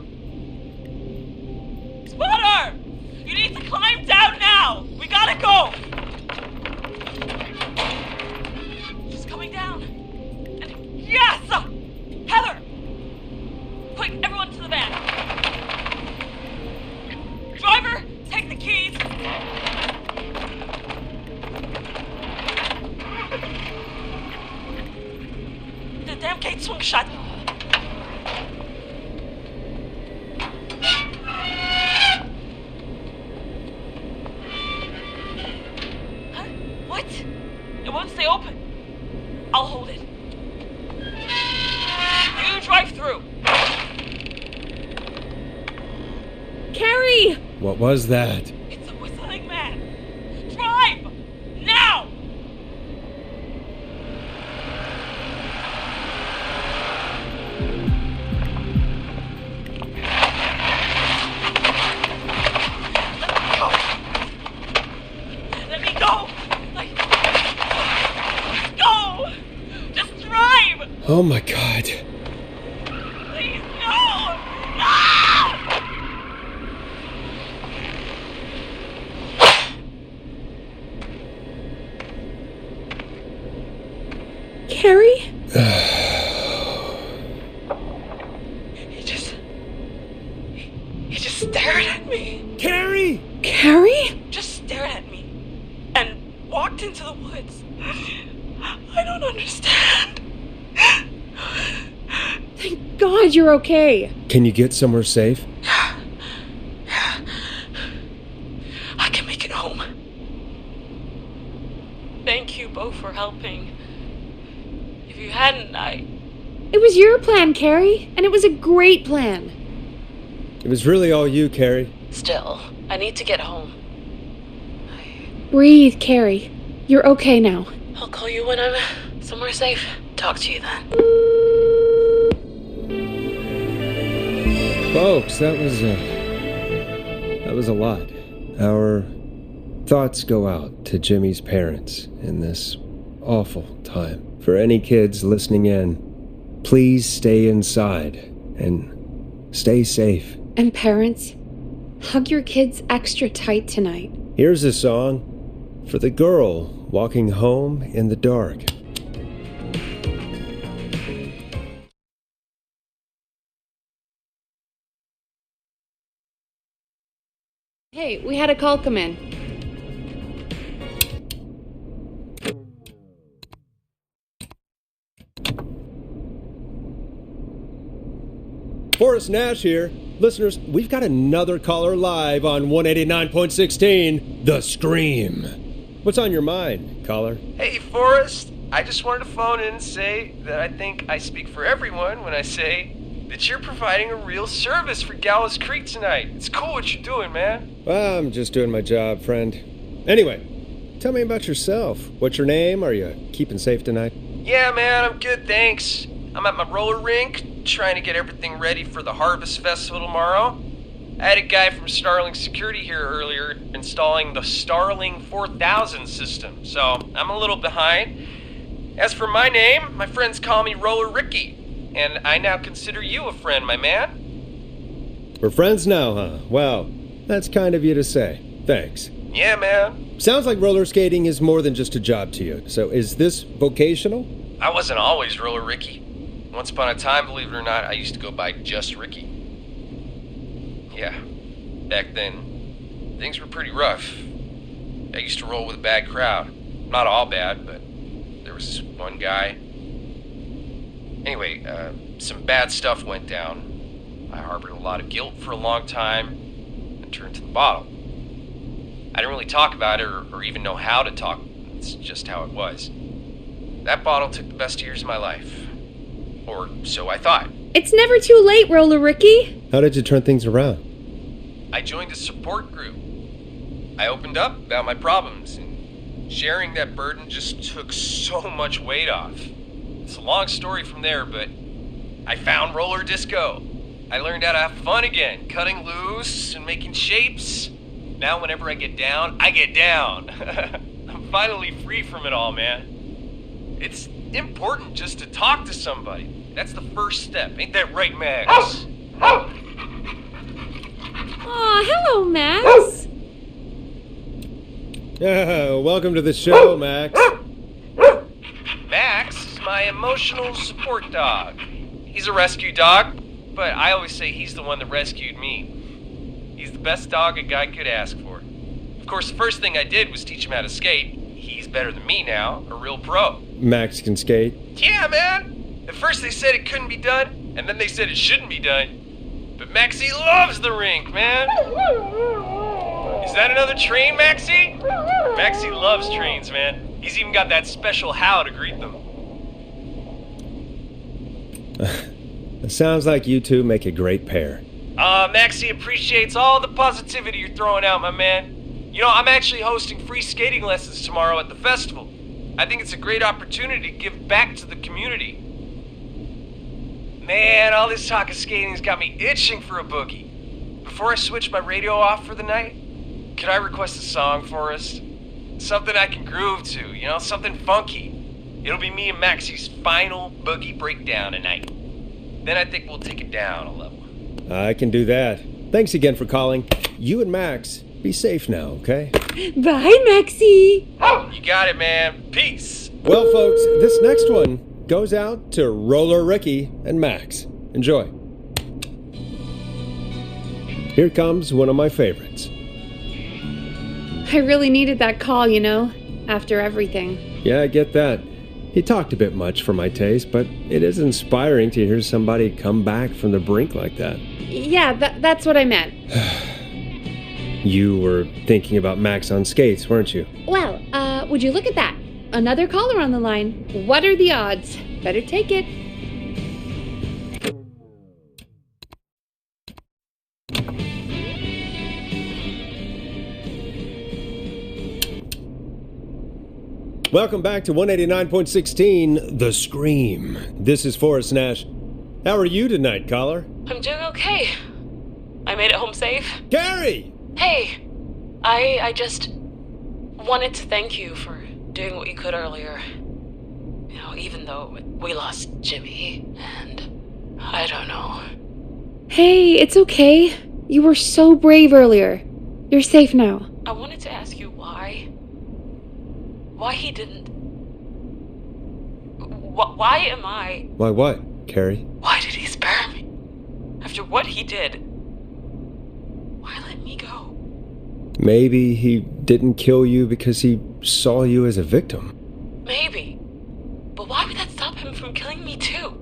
Spotter! You need to climb down now! We gotta go! She's coming down. And yes! Heather! Quick, everyone to the van. Driver, take the keys. The damn gate swung shut. Huh? What? It won't stay open. I'll hold it. You drive through. Carrie! What was that? It's a whistling man. Drive! Now! Oh my God. Please, no! No! Carrie? He just stared at me. Carrie! Carrie? Just stared at me and walked into the woods. I don't understand. Thank God you're okay. Can you get somewhere safe? Yeah. I can make it home. Thank you both for helping. If you hadn't, It was your plan, Carrie, and it was a great plan. It was really all you, Carrie. Still, I need to get home. Breathe, Carrie. You're okay now. I'll call you when I'm somewhere safe. Talk to you then. Folks, that was a lot. Our thoughts go out to Jimmy's parents in this awful time. For any kids listening in, please stay inside and stay safe. And parents, hug your kids extra tight tonight. Here's a song for the girl walking home in the dark. Hey, we had a call come in. Forrest Nash here. Listeners, we've got another caller live on 189.16, The Scream. What's on your mind, caller? Hey, Forrest. I just wanted to phone in and say that I think I speak for everyone when I say that you're providing a real service for Gallows Creed tonight. It's cool what you're doing, man. Well, I'm just doing my job, friend. Anyway, tell me about yourself. What's your name? Are you keeping safe tonight? Yeah, man, I'm good, thanks. I'm at my roller rink, trying to get everything ready for the Harvest Festival tomorrow. I had a guy from Starling Security here earlier installing the Starling 4000 system, so I'm a little behind. As for my name, my friends call me Roller Ricky, and I now consider you a friend, my man. We're friends now, huh? Well, that's kind of you to say. Thanks. Yeah, man. Sounds like roller skating is more than just a job to you. So is this vocational? I wasn't always Roller Ricky. Once upon a time, believe it or not, I used to go by just Ricky. Yeah, back then, things were pretty rough. I used to roll with a bad crowd. Not all bad, but there was this one guy. Anyway, some bad stuff went down. I harbored a lot of guilt for a long time and turned to the bottle. I didn't really talk about it or even know how to talk. It's just how it was. That bottle took the best years of my life. Or so I thought. It's never too late, Roller Ricky. How did you turn things around? I joined a support group. I opened up about my problems, and sharing that burden just took so much weight off. It's a long story from there, but I found roller disco. I learned how to have fun again, cutting loose and making shapes. Now whenever I get down, I get down. I'm finally free from it all, man. It's important just to talk to somebody. That's the first step. Ain't that right, Max? Aw, hello, Max. Welcome to the show, Max. Max is my emotional support dog. He's a rescue dog, but I always say he's the one that rescued me. He's the best dog a guy could ask for. Of course, the first thing I did was teach him how to skate. He's better than me now, a real pro. Max can skate? Yeah, man! At first they said it couldn't be done, and then they said it shouldn't be done. But Maxie loves the rink, man! Is that another train, Maxie? Maxie loves trains, man. He's even got that special how to greet them. It sounds like you two make a great pair. Maxie appreciates all the positivity you're throwing out, my man. You know, I'm actually hosting free skating lessons tomorrow at the festival. I think it's a great opportunity to give back to the community. Man, all this talk of skating's got me itching for a boogie. Before I switch my radio off for the night, could I request a song for us? Something I can groove to, you know, something funky. It'll be me and Maxie's final boogie breakdown tonight. Then I think we'll take it down a level. I can do that. Thanks again for calling. You and Max, be safe now, okay? Bye, Maxie. You got it, man. Peace. Well, folks, this next one goes out to Roller Ricky and Max. Enjoy. Here comes one of my favorites. I really needed that call, you know, after everything. Yeah, I get that. He talked a bit much for my taste, but it is inspiring to hear somebody come back from the brink like that. Yeah, that's what I meant. You were thinking about Max on skates, weren't you? Well, would you look at that? Another caller on the line. What are the odds? Better take it. Welcome back to 189.16, The Scream. This is Forrest Nash. How are you tonight, caller? I'm doing okay. I made it home safe. Gary! Hey, I just wanted to thank you for doing what you could earlier. You know, even though we lost Jimmy, and I don't know. Hey, it's okay. You were so brave earlier. You're safe now. I wanted to ask you why he didn't... Why am I... Why what, Carrie? Why did he spare me? After what he did, why let me go? Maybe he didn't kill you because he saw you as a victim. Maybe. But why would that stop him from killing me too?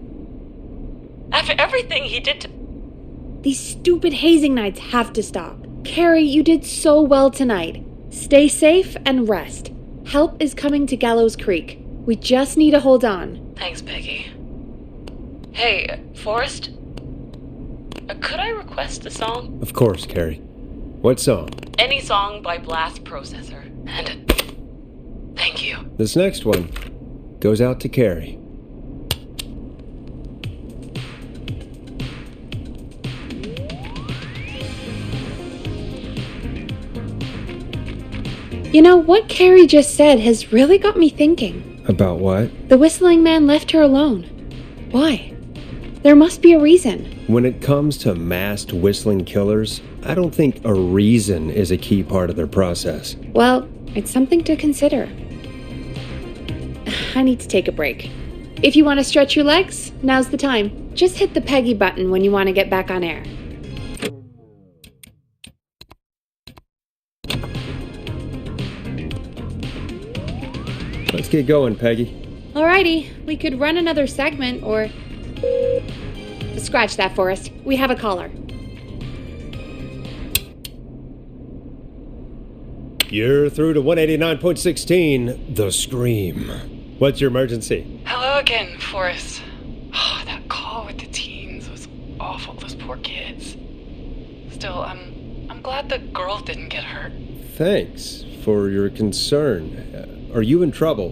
After everything he did to... These stupid hazing nights have to stop. Carrie, you did so well tonight. Stay safe and rest. Help is coming to Gallows Creed. We just need to hold on. Thanks, Peggy. Hey, Forrest? Could I request a song? Of course, Carrie. What song? Any song by Blast Processor. And thank you. This next one goes out to Carrie. You know, what Carrie just said has really got me thinking. About what? The whistling man left her alone. Why? There must be a reason. When it comes to masked whistling killers, I don't think a reason is a key part of their process. Well, it's something to consider. I need to take a break. If you want to stretch your legs, now's the time. Just hit the Peggy button when you want to get back on air. Let's get going, Peggy. Alrighty, we could run another segment or... Scratch that, Forrest. We have a caller. You're through to 189.16, The Scream. What's your emergency? Hello again, Forrest. Oh, that call with the teens was awful, those poor kids. Still, I'm glad the girl didn't get hurt. Thanks for your concern. Are you in trouble?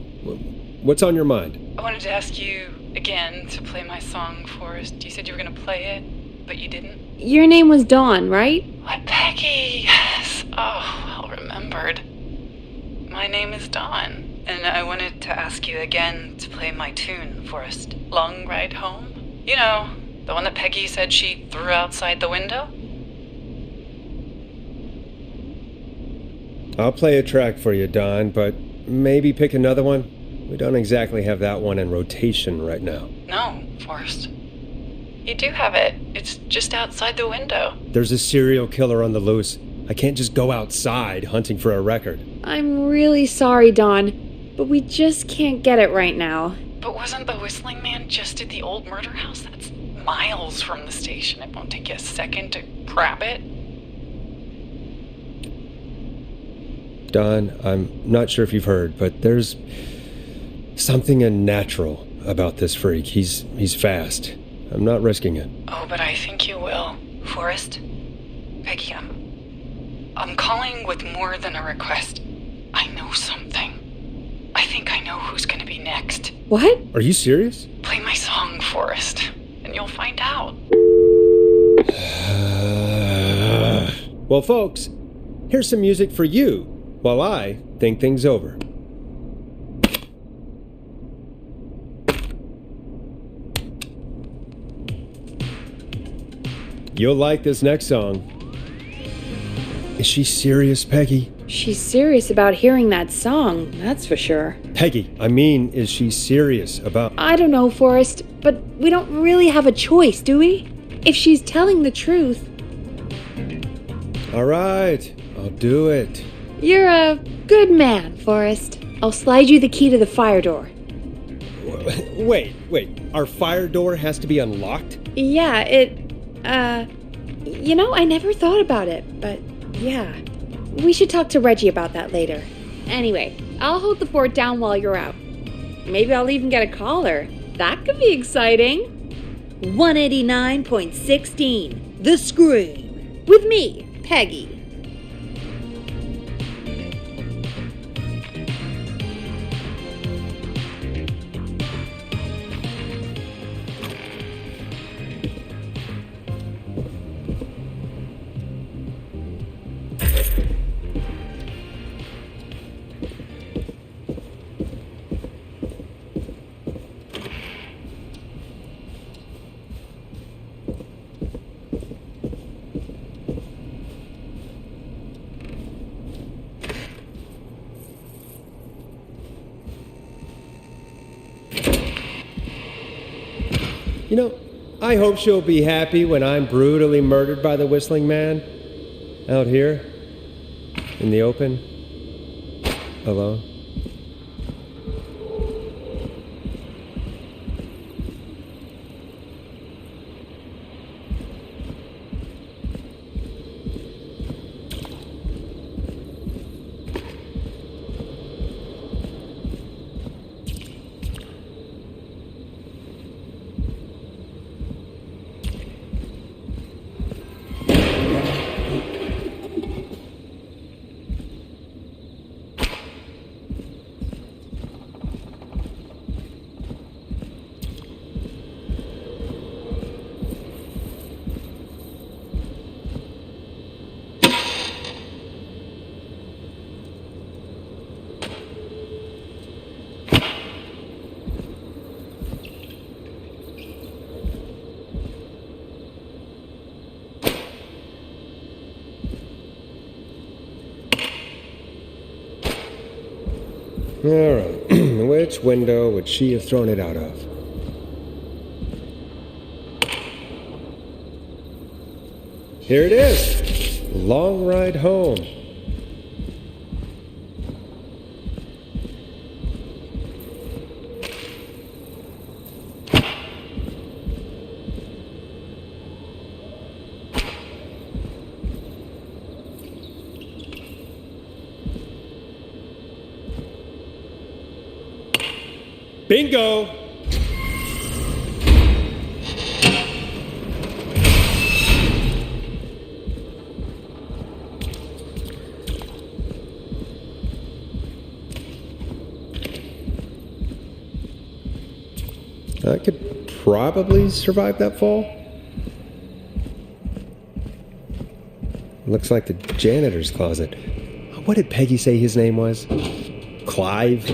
What's on your mind? I wanted to ask you again to play my song, Forrest. You said you were going to play it, but you didn't. Your name was Dawn, right? What, Peggy? Yes. Oh, well remembered. My name is Dawn, and I wanted to ask you again to play my tune, Forrest. Long Ride Home? You know, the one that Peggy said she threw outside the window? I'll play a track for you, Don, but maybe pick another one. We don't exactly have that one in rotation right now. No, Forrest. You do have it. It's just outside the window. There's a serial killer on the loose. I can't just go outside hunting for a record. I'm really sorry, Dawn, but we just can't get it right now. But wasn't the whistling man just at the old murder house? That's miles from the station. It won't take you a second to grab it. Don, I'm not sure if you've heard, but there's something unnatural about this freak. He's fast. I'm not risking it. Oh, but I think you will. Forrest? Peggy, I'm calling with more than a request. I know something. I think I know who's gonna be next. What? Are you serious? Play my song, Forrest, and you'll find out. Well, folks, here's some music for you while I think things over. You'll like this next song. Is she serious, Peggy? She's serious about hearing that song, that's for sure. Peggy, I mean, is she serious about... I don't know, Forrest, but we don't really have a choice, do we? If she's telling the truth... All right, I'll do it. You're a good man, Forrest. I'll slide you the key to the fire door. Wait. Our fire door has to be unlocked? Yeah, I never thought about it, but yeah. We should talk to Reggie about that later. Anyway, I'll hold the fort down while you're out. Maybe I'll even get a caller. That could be exciting. 189.16, The Scream. With me, Peggy. You know, I hope she'll be happy when I'm brutally murdered by the whistling man. Out here, in the open, alone. All right, which window would she have thrown it out of? Here it is. Long ride home. Bingo! I could probably survive that fall. Looks like the janitor's closet. What did Peggy say his name was? Clive?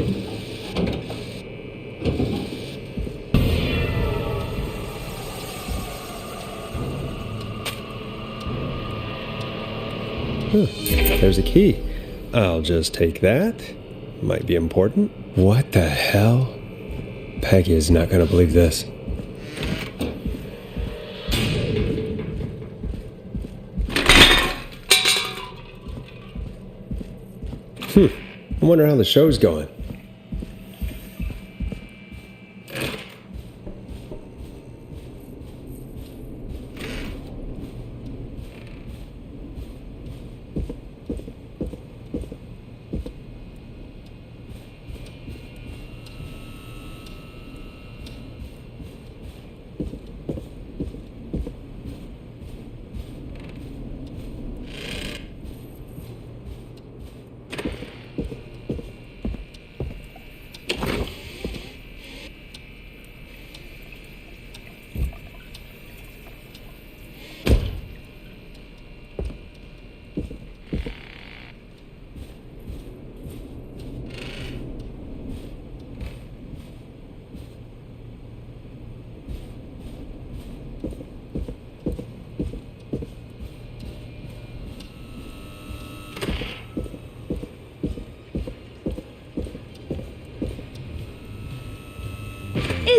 There's a key. I'll just take that. Might be important. What the hell? Peggy is not going to believe this. I wonder how the show's going.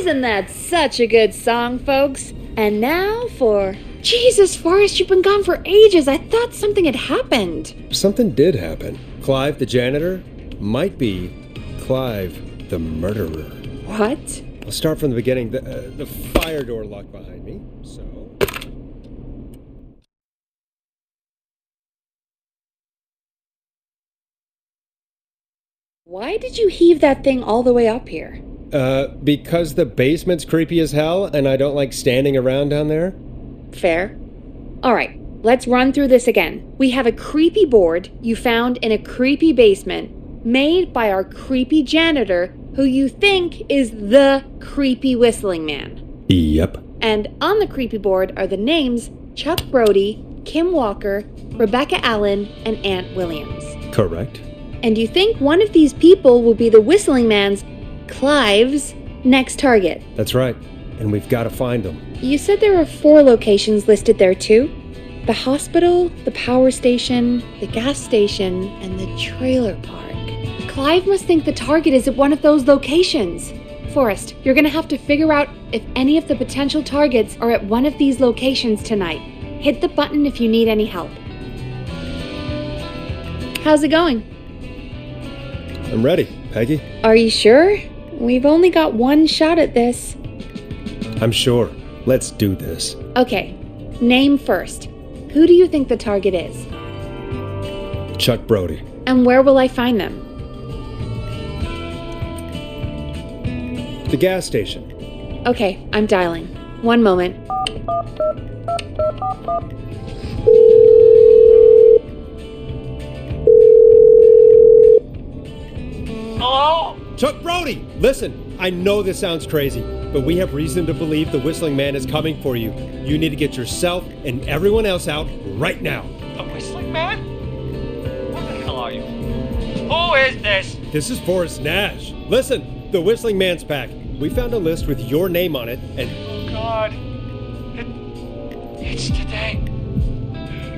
Isn't that such a good song, folks? And now for... Jesus, Forrest, you've been gone for ages. I thought something had happened. Something did happen. Clive, the janitor, might be Clive, the murderer. What? I'll start from the beginning. The fire door locked behind me, so... Why did you heave that thing all the way up here? Because the basement's creepy as hell, and I don't like standing around down there. Fair. All right, let's run through this again. We have a creepy board you found in a creepy basement made by our creepy janitor who you think is the creepy whistling man. Yep. And on the creepy board are the names Chuck Brody, Kim Walker, Rebecca Allen, and Aunt Williams. Correct. And you think one of these people will be the whistling man's, Clive's, next target. That's right. And we've got to find them. You said there were 4 locations listed there too? The hospital, the power station, the gas station, and the trailer park. Clive must think the target is at one of those locations. Forrest, you're gonna have to figure out if any of the potential targets are at one of these locations tonight. Hit the button if you need any help. How's it going? I'm ready, Peggy. Are you sure? We've only got one shot at this. I'm sure. Let's do this. Okay, name first. Who do you think the target is? Chuck Brody. And where will I find them? The gas station. Okay, I'm dialing. One moment. Hello? Chuck Brody! Listen, I know this sounds crazy, but we have reason to believe the whistling man is coming for you. You need to get yourself and everyone else out right now. The whistling man? What the hell are you? Who is this? This is Forrest Nash. Listen, the whistling man's back. We found a list with your name on it, and... Oh, God. It's today.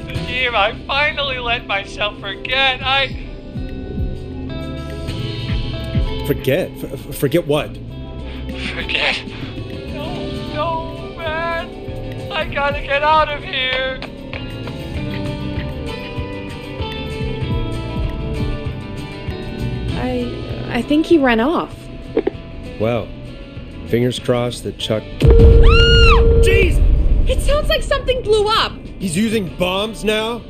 The year I finally let myself forget. Forget? Forget what? Forget? No, man. I gotta get out of here. I think he ran off. Well, fingers crossed that Chuck... Jeez! It sounds like something blew up. He's using bombs now?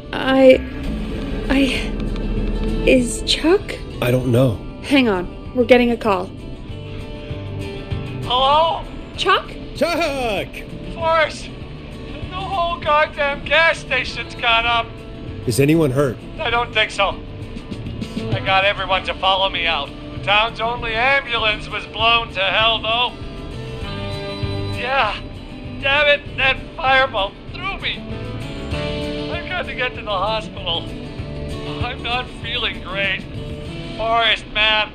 Is Chuck? I don't know. Hang on. We're getting a call. Hello? Chuck? Chuck! Forrest! The whole goddamn gas station's gone up. Is anyone hurt? I don't think so. I got everyone to follow me out. The town's only ambulance was blown to hell, though. Yeah. Damn it, that fireball threw me. I've got to get to the hospital. I'm not feeling great. Forrest, man.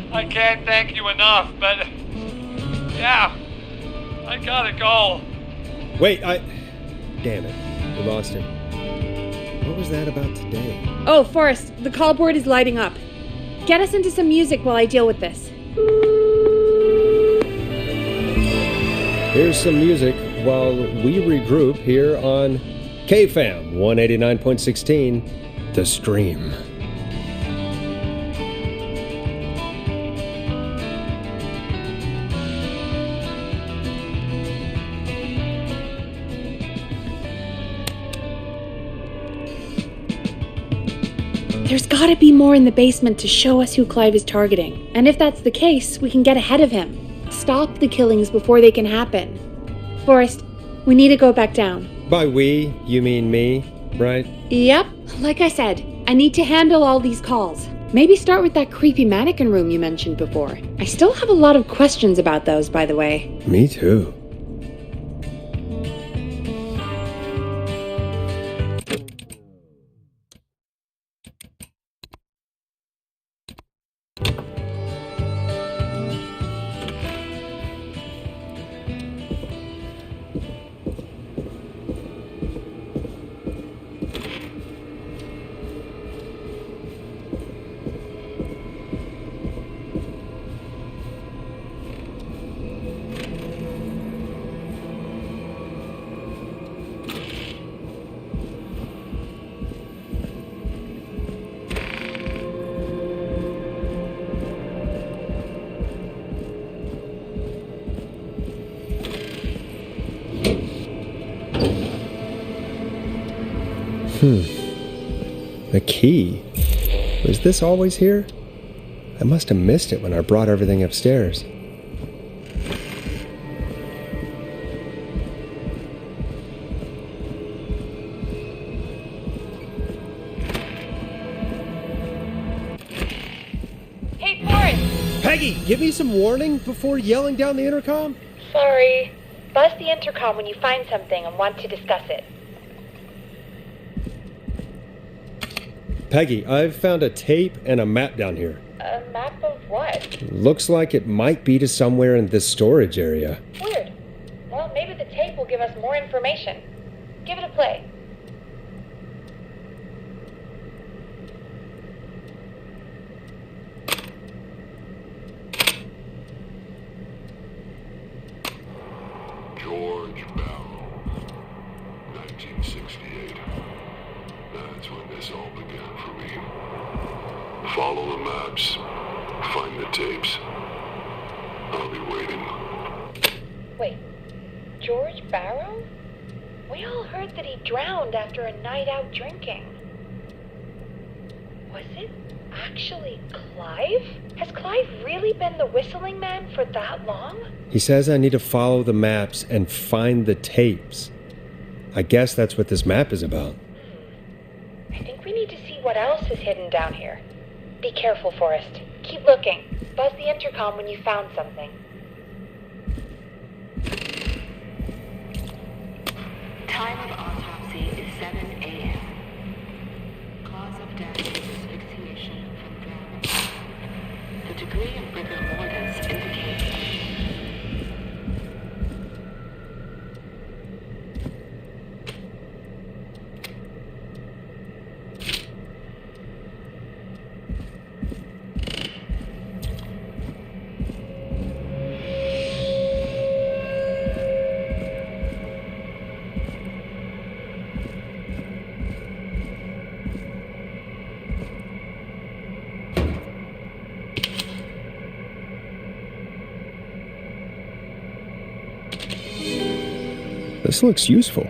I can't thank you enough, but... Yeah. I gotta go. Wait, Damn it. We lost him. What was that about today? Oh, Forrest, the call board is lighting up. Get us into some music while I deal with this. Here's some music while we regroup here on KFAM 189.16, The Stream. There's gotta be more in the basement to show us who Clive is targeting. And if that's the case, we can get ahead of him. Stop the killings before they can happen. Forrest, we need to go back down. By we, you mean me, right? Yep. Like I said, I need to handle all these calls. Maybe start with that creepy mannequin room you mentioned before. I still have a lot of questions about those, by the way. Me too. key. Was this always here? I must have missed it when I brought everything upstairs. Hey, Forrest! Peggy, give me some warning before yelling down the intercom? Sorry. Buzz the intercom when you find something and want to discuss it. Peggy, I've found a tape and a map down here. A map of what? Looks like it might be to somewhere in this storage area. Weird. Well, maybe the tape will give us more information. Give it a play. George Barrow, 1968. That's when this all began for me. Follow the maps, find the tapes. I'll be waiting. Wait, George Barrow? We all heard that he drowned after a night out drinking. Was it actually Clive? Has Clive really been the whistling man for that long? He says I need to follow the maps and find the tapes. I guess that's what this map is about. I think we need to see what else is hidden down here. Be careful, Forrest. Keep looking. Buzz the intercom when you found something. Time of autopsy is 7 a.m. Cause of death is asphyxiation from drowning. The degree of rigor mortis indicates This looks useful.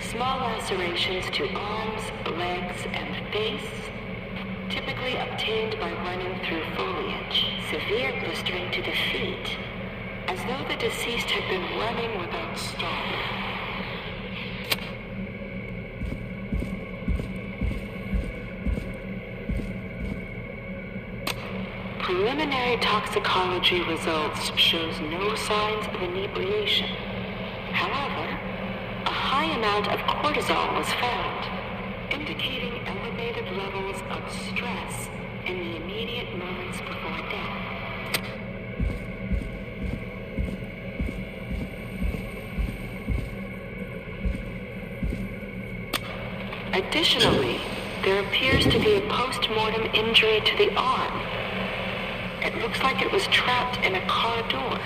small lacerations to arms, legs, and face, typically obtained by running through foliage. Severe blistering to the feet, as though the deceased had been running without stopping. Preliminary toxicology results shows no signs of inebriation. However, a high amount of cortisol was found, indicating elevated levels of stress in the immediate moments before death. Additionally, there appears to be a post-mortem injury to the arm. It looks like it was trapped in a car door.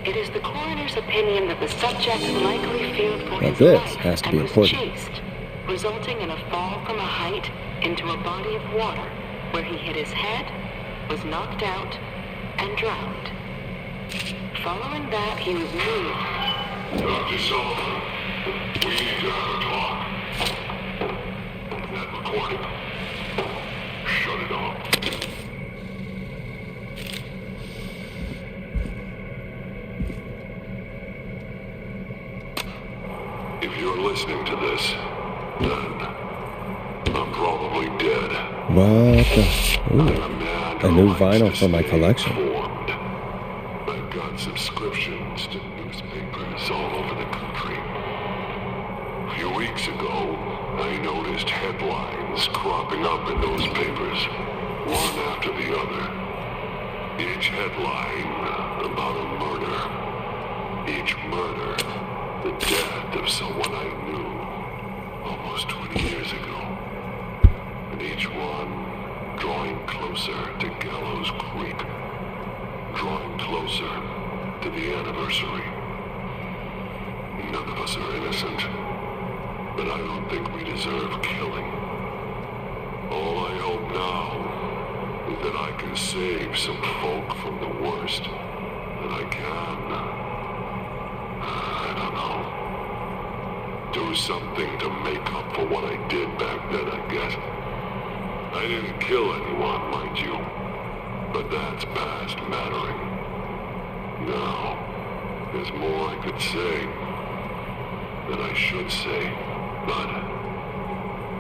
It is the coroner's opinion that the subject likely feared for his life has to and be was important. chased, resulting in a fall from a height into a body of water where he hit his head, was knocked out, and drowned. Following that, he was moved. Dr. Sullivan, we need to have a talk. That recording. Shut it off. If you're listening to this, then I'm probably dead. What the? Ooh, a new vinyl for my collection. I've got subscriptions to newspapers all over the country. A few weeks ago, I noticed headlines cropping up in those papers, one after the other. Each headline about a murder. Each murder death of someone I knew almost 20 years ago. And each one drawing closer to Gallows Creed, drawing closer to the anniversary. None of us are innocent, but I don't think we deserve killing. All I hope now is that I can save some folk from the worst that I can. I don't know. Do something to make up for what I did back then, I guess. I didn't kill anyone, mind you, but that's past mattering. Now, there's more I could say that I should say, but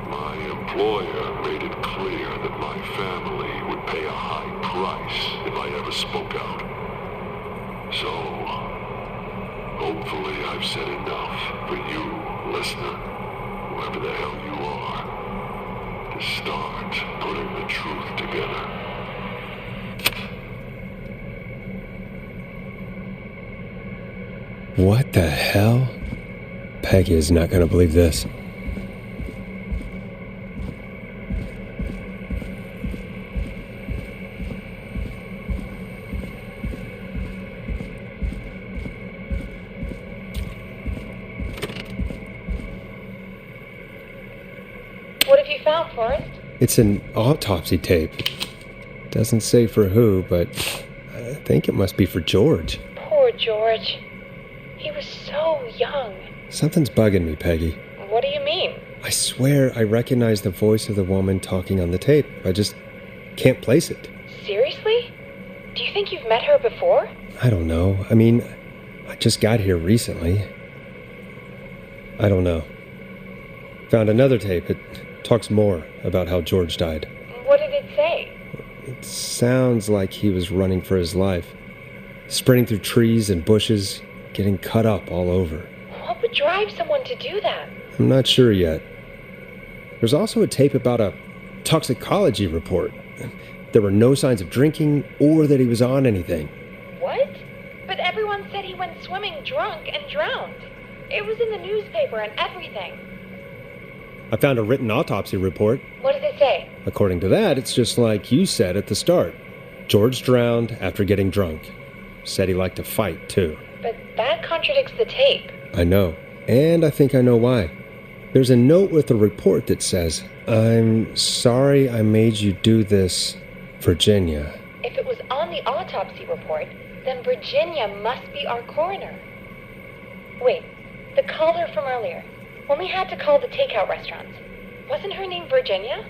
my employer made it clear that my family would pay a high price if I ever spoke out. So, hopefully I've said enough for you, listener, whoever the hell you are, to start putting the truth together. What the hell? Peggy is not going to believe this. What have you found, Forrest? It's an autopsy tape. Doesn't say for who, but I think it must be for George. Poor George. He was so young. Something's bugging me, Peggy. What do you mean? I swear I recognize the voice of the woman talking on the tape. I just can't place it. Seriously? Do you think you've met her before? I don't know. I mean, I just got here recently. I don't know. Found another tape. It talks more about how George died. What did it say? It sounds like he was running for his life. Sprinting through trees and bushes, getting cut up all over. What would drive someone to do that? I'm not sure yet. There's also a tape about a toxicology report. There were no signs of drinking or that he was on anything. What? But everyone said he went swimming drunk and drowned. It was in the newspaper and everything. I found a written autopsy report. What does it say? According to that, it's just like you said at the start. George drowned after getting drunk. Said he liked to fight, too. But that contradicts the tape. I know. And I think I know why. There's a note with the report that says, "I'm sorry I made you do this, Virginia." If it was on the autopsy report, then Virginia must be our coroner. Wait, the caller from earlier, when we had to call the takeout restaurants, wasn't her name Virginia?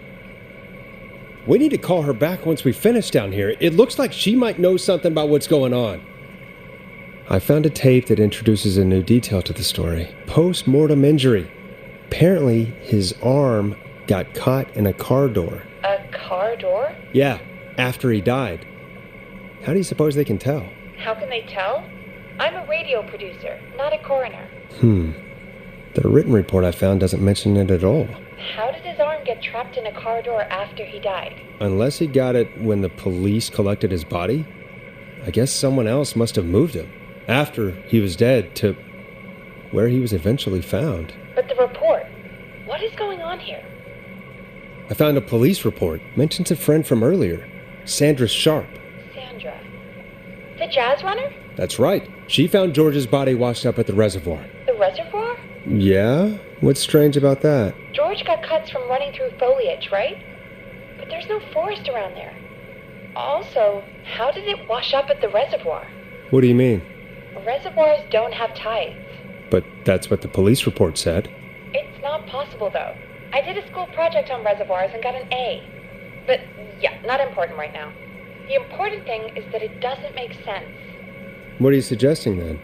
We need to call her back once we finish down here. It looks like she might know something about what's going on. I found a tape that introduces a new detail to the story. Post-mortem injury. Apparently, his arm got caught in a car door. A car door? Yeah, after he died. How do you suppose they can tell? How can they tell? I'm a radio producer, not a coroner. The written report I found doesn't mention it at all. How did his arm get trapped in a car door after he died? Unless he got it when the police collected his body, I guess someone else must have moved him after he was dead to where he was eventually found. But the report, what is going on here? I found a police report. Mentions a friend from earlier, Sandra Sharp. Sandra. The jazz runner? That's right. She found George's body washed up at the reservoir. The reservoir? Yeah? What's strange about that? George got cuts from running through foliage, right? But there's no forest around there. Also, how did it wash up at the reservoir? What do you mean? Reservoirs don't have tides. But that's what the police report said. It's not possible, though. I did a school project on reservoirs and got an A. But, yeah, not important right now. The important thing is that it doesn't make sense. What are you suggesting, then?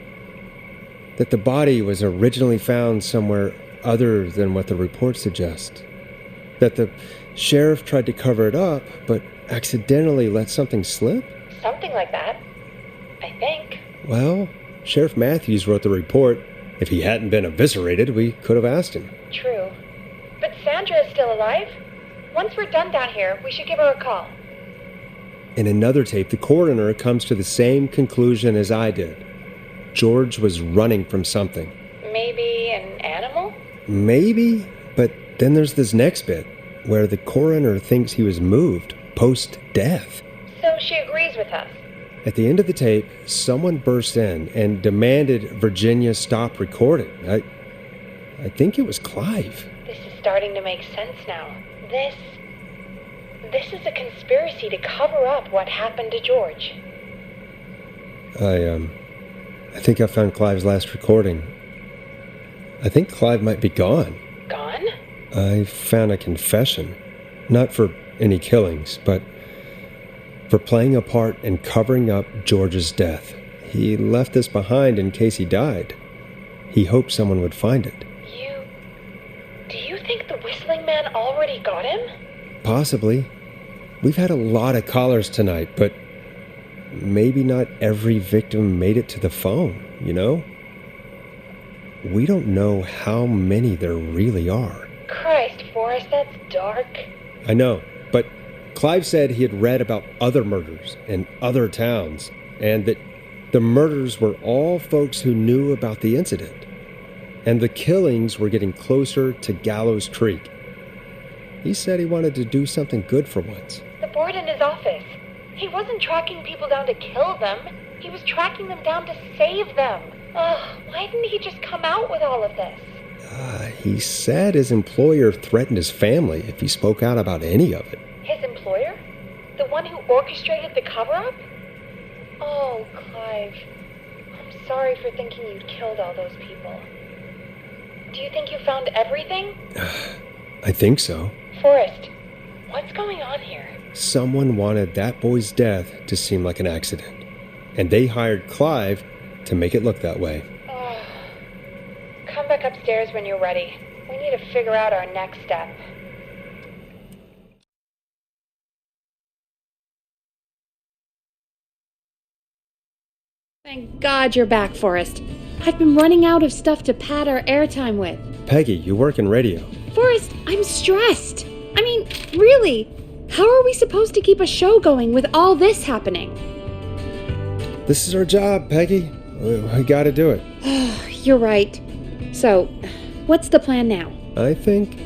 That the body was originally found somewhere other than what the report suggests? That the sheriff tried to cover it up, but accidentally let something slip? Something like that. I think. Well, Sheriff Matthews wrote the report. If he hadn't been eviscerated, we could have asked him. True. But Sandra is still alive. Once we're done down here, we should give her a call. In another tape, the coroner comes to the same conclusion as I did. George was running from something. Maybe maybe, but then there's this next bit where the coroner thinks he was moved post-death. So she agrees with us. At the end of the tape, someone burst in and demanded Virginia stop recording. I think it was Clive. This is starting to make sense now. This is a conspiracy to cover up what happened to George. I think I found Clive's last recording. I think Clive might be gone. Gone? I found a confession. Not for any killings, but for playing a part in covering up George's death. He left this behind in case he died. He hoped someone would find it. Do you think the whistling man already got him? Possibly. We've had a lot of callers tonight, but maybe not every victim made it to the phone, you know? We don't know how many there really are. Christ, Forrest, that's dark. I know, but Clive said he had read about other murders in other towns, and that the murders were all folks who knew about the incident. And the killings were getting closer to Gallows Creed. He said he wanted to do something good for once. The board in his office. He wasn't tracking people down to kill them. He was tracking them down to save them. Ugh, why didn't he just come out with all of this? He said his employer threatened his family if he spoke out about any of it. His employer? The one who orchestrated the cover-up? Oh, Clive. I'm sorry for thinking you'd killed all those people. Do you think you found everything? I think so. Forrest, what's going on here? Someone wanted that boy's death to seem like an accident, and they hired Clive to make it look that way. Come back upstairs when you're ready. We need to figure out our next step. Thank God you're back, Forrest. I've been running out of stuff to pad our airtime with. Peggy, you work in radio. Forrest, I'm stressed. I mean, really, how are we supposed to keep a show going with all this happening? This is our job, Peggy. We gotta do it. You're right. So, what's the plan now? I think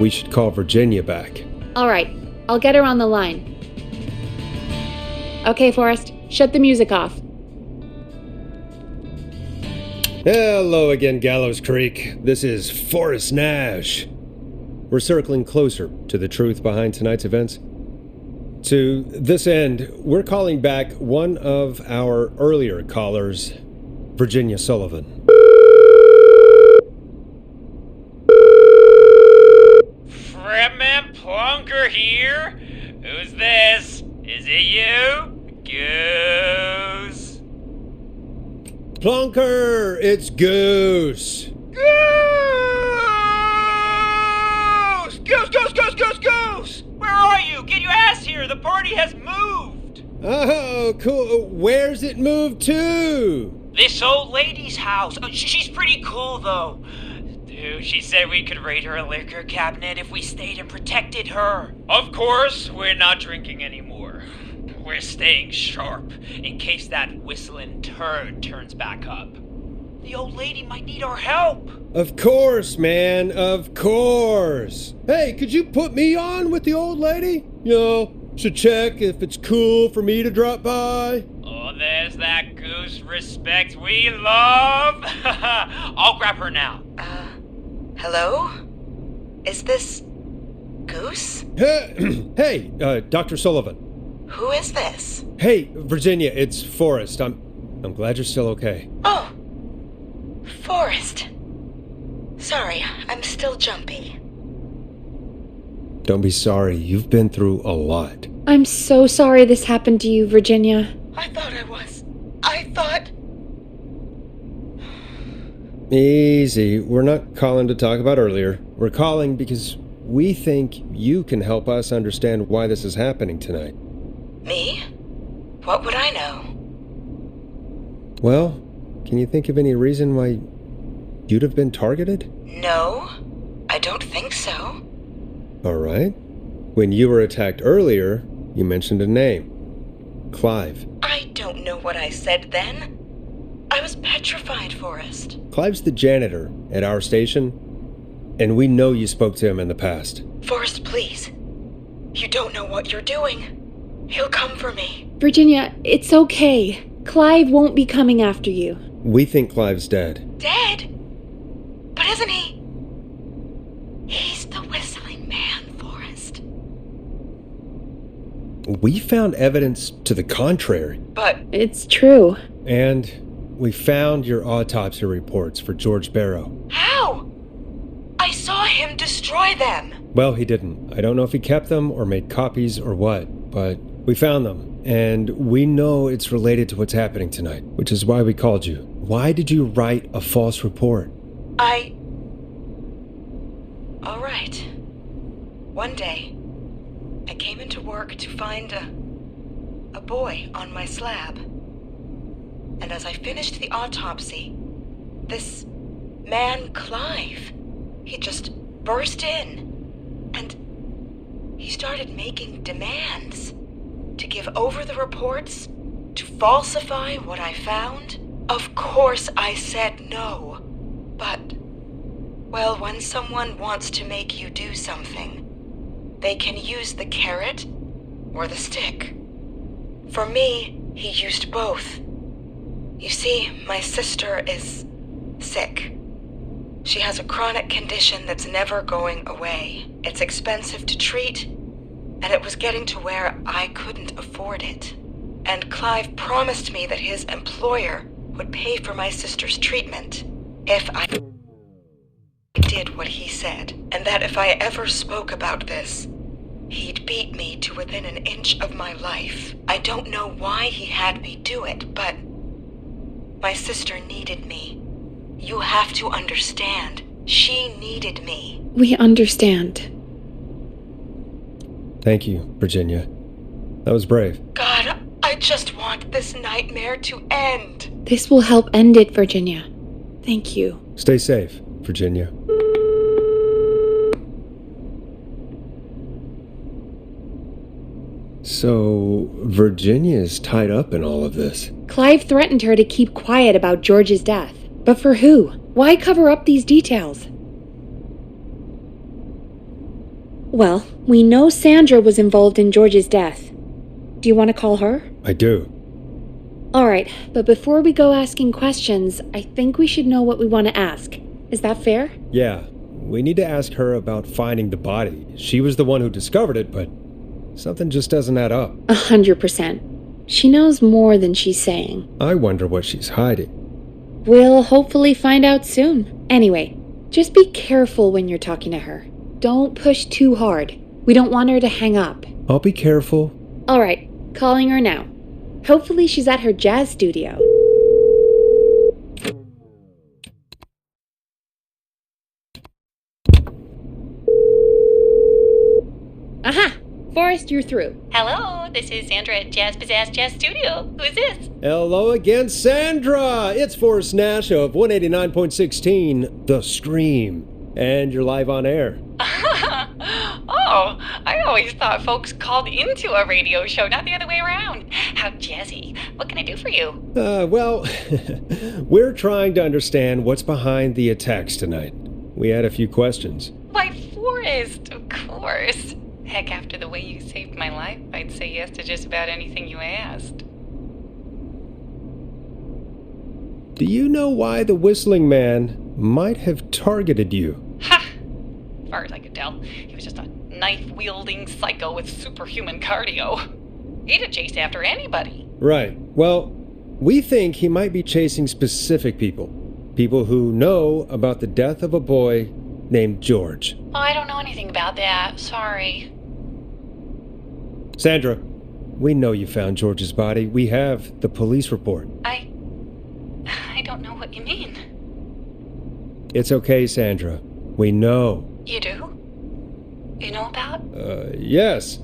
we should call Virginia back. All right, I'll get her on the line. Okay, Forrest, shut the music off. Hello again, Gallows Creek. This is Forrest Nash. We're circling closer to the truth behind tonight's events. To this end, we're calling back one of our earlier callers, Virginia Sullivan. Fretman Plunker here? Who's this? Is it you? Goose? Plunker, it's Goose. Goose! Where are you? Get your ass here! The party has moved! Oh, cool. Where's it moved to? This old lady's house. She's pretty cool, though. Dude, she said we could raid her liquor cabinet if we stayed and protected her. Of course, we're not drinking anymore. We're staying sharp in case that whistling turd turns back up. The old lady might need our help. Of course, man. Of course. Hey, could you put me on with the old lady? You know, should check if it's cool for me to drop by. Oh, there's that Goose respect we love. I'll grab her now. Hello? Is this Goose? Hey, Dr. Sullivan. Who is this? Hey, Virginia, it's Forrest. I'm glad you're still okay. Oh, Forrest. Sorry, I'm still jumpy. Don't be sorry. You've been through a lot. I'm so sorry this happened to you, Virginia. I thought I was. I thought... Easy. We're not calling to talk about earlier. We're calling because we think you can help us understand why this is happening tonight. Me? What would I know? Well, can you think of any reason why you'd have been targeted? No, I don't think so. All right. When you were attacked earlier, you mentioned a name. Clive. I don't know what I said then. I was petrified, Forrest. Clive's the janitor at our station. And we know you spoke to him in the past. Forrest, please. You don't know what you're doing. He'll come for me. Virginia, it's okay. Clive won't be coming after you. We think Clive's dead. Dead? But isn't he? He's the whistling man, Forrest. We found evidence to the contrary. But it's true. And we found your autopsy reports for George Barrow. How? I saw him destroy them. Well, he didn't. I don't know if he kept them or made copies or what, but we found them. And we know it's related to what's happening tonight, which is why we called you. Why did you write a false report? All right. One day, I came into work to find a boy on my slab. And as I finished the autopsy, this man, Clive, he just burst in. And he started making demands to give over the reports, to falsify what I found. Of course I said no. But, well, when someone wants to make you do something, they can use the carrot or the stick. For me, he used both. You see, my sister is sick. She has a chronic condition that's never going away. It's expensive to treat, and it was getting to where I couldn't afford it. And Clive promised me that his employer would pay for my sister's treatment if I did what he said, and that if I ever spoke about this, he'd beat me to within an inch of my life. I don't know why he had me do it, but my sister needed me. You have to understand. She needed me. We understand. Thank you, Virginia. That was brave. God, I just want this nightmare to end. This will help end it, Virginia. Thank you. Stay safe, Virginia. So, Virginia is tied up in all of this. Clive threatened her to keep quiet about George's death. But for who? Why cover up these details? Well, we know Sandra was involved in George's death. Do you want to call her? I do. Alright, but before we go asking questions, I think we should know what we want to ask. Is that fair? Yeah, we need to ask her about finding the body. She was the one who discovered it, but something just doesn't add up. 100%. She knows more than she's saying. I wonder what she's hiding. We'll hopefully find out soon. Anyway, just be careful when you're talking to her. Don't push too hard. We don't want her to hang up. I'll be careful. Alright, calling her now. Hopefully she's at her jazz studio. Aha! Forrest, you're through. Hello, this is Sandra at Jazz Pizzazz Jazz Studio. Who is this? Hello again, Sandra! It's Forrest Nash of 189.16, The Scream. And you're live on air. Oh, I always thought folks called into a radio show, not the other way around. How jazzy. What can I do for you? Well, we're trying to understand what's behind the attacks tonight. We had a few questions. Why, Forrest, of course. Heck, after the way you saved my life, I'd say yes to just about anything you asked. Do you know why the Whistling Man might have targeted you? Ha! As far as I could tell, he was just a knife-wielding psycho with superhuman cardio. He'd have chased after anybody. Right. Well, we think he might be chasing specific people. People who know about the death of a boy named George. Oh, I don't know anything about that. Sorry. Sandra, we know you found George's body. We have the police report. I don't know what you mean. It's okay, Sandra. We know. You do? You know about? Yes.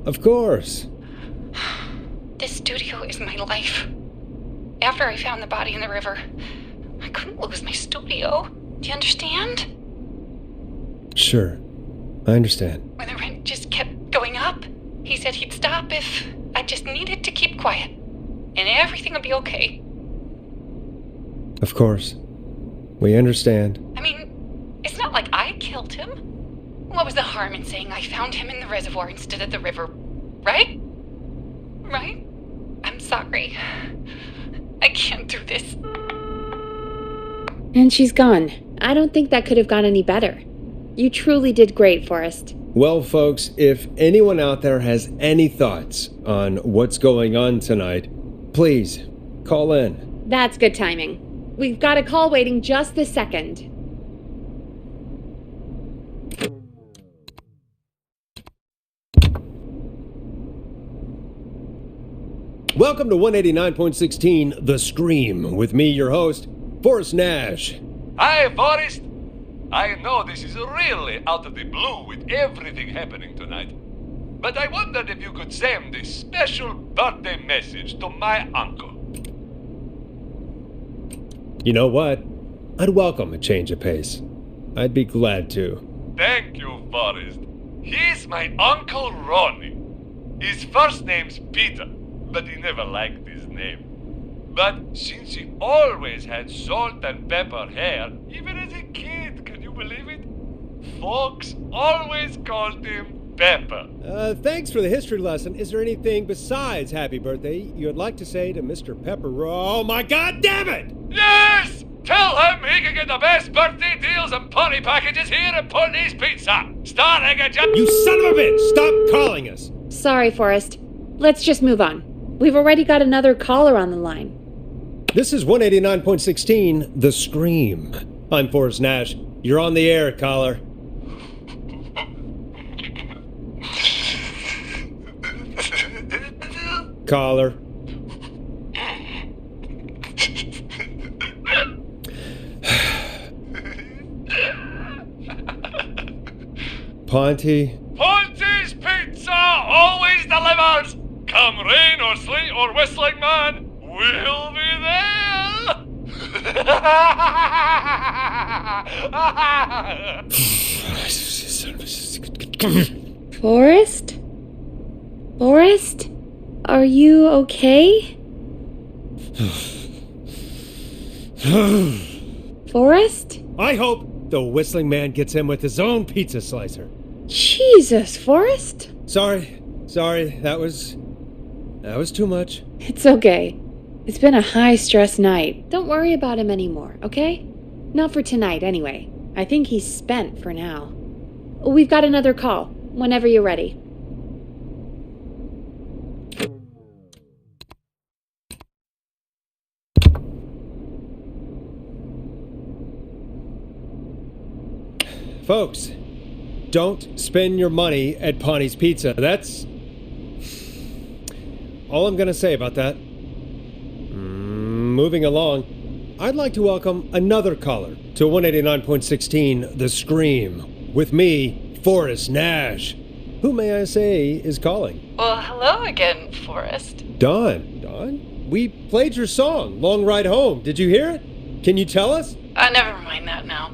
Of course. This studio is my life. After I found the body in the river, I couldn't lose my studio. Do you understand? Sure. I understand. When the rent just kept going up, he said he'd stop if I just needed to keep quiet. And everything would be okay. Of course. We understand. I mean, it's not like I killed killed him. What was the harm in saying I found him in the reservoir instead of the river, right? Right? I'm sorry. I can't do this. And she's gone. I don't think that could have gone any better. You truly did great, Forrest. Well, folks, if anyone out there has any thoughts on what's going on tonight, please call in. That's good timing. We've got a call waiting just this second. Welcome to 189.16 The Scream, with me, your host, Forrest Nash. Hi, Forrest. I know this is really out of the blue with everything happening tonight, but I wondered if you could send a special birthday message to my uncle. You know what? I'd welcome a change of pace. I'd be glad to. Thank you, Forrest. He's my Uncle Ronnie. His first name's Peter, but he never liked his name. But since he always had salt and pepper hair, even as a kid, can you believe it? Folks always called him Pepper. Thanks for the history lesson. Is there anything besides happy birthday you would like to say to Mr. Pepper? Oh my god damn it! Yes! Tell him he can get the best birthday deals and party packages here at Putney's Pizza. Starting at You son of a bitch! Stop calling us! Sorry, Forrest. Let's just move on. We've already got another caller on the line. This is 189.16 The Scream. I'm Forrest Nash. You're on the air, caller. Caller. Ponty. Ponty's Pizza always delivers. Come rain or sleet or whistling man, we'll be there. Forrest? Forrest? Are you okay? Forrest? I hope the whistling man gets in with his own pizza slicer. Jesus, Forrest? Sorry, that was too much. It's okay. It's been a high-stress night. Don't worry about him anymore, okay? Not for tonight, anyway. I think he's spent for now. We've got another call, whenever you're ready. Folks, don't spend your money at Ponty's Pizza. That's all I'm going to say about that. Moving along, I'd like to welcome another caller to 189.16 The Scream, with me, Forrest Nash. Who, may I say, is calling? Well, hello again, Forrest. Dawn, we played your song, Long Ride Home. Did you hear it? Can you tell us? Never mind that now.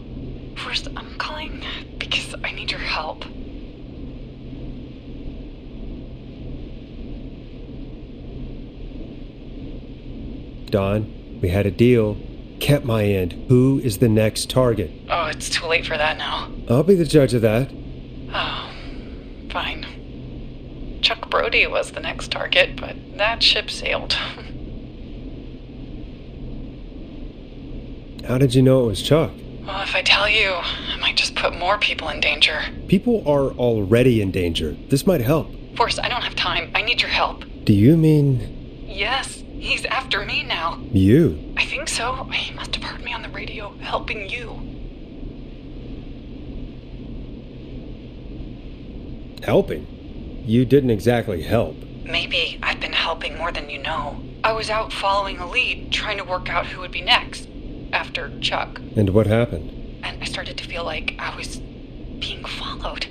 First, I'm calling because I need your help. Dawn, we had a deal. Kept my end. Who is the next target? Oh, it's too late for that now. I'll be the judge of that. Oh, fine. Chuck Brody was the next target, but that ship sailed. How did you know it was Chuck? Well, if I tell you, I might just put more people in danger. People are already in danger. This might help. Forrest, I don't have time. I need your help. Do you mean... Yes, he's after me now. You? I think so. He must have heard me on the radio, helping you. Helping? You didn't exactly help. Maybe I've been helping more than you know. I was out following a lead, trying to work out who would be next. After Chuck. And what happened? And I started to feel like I was being followed.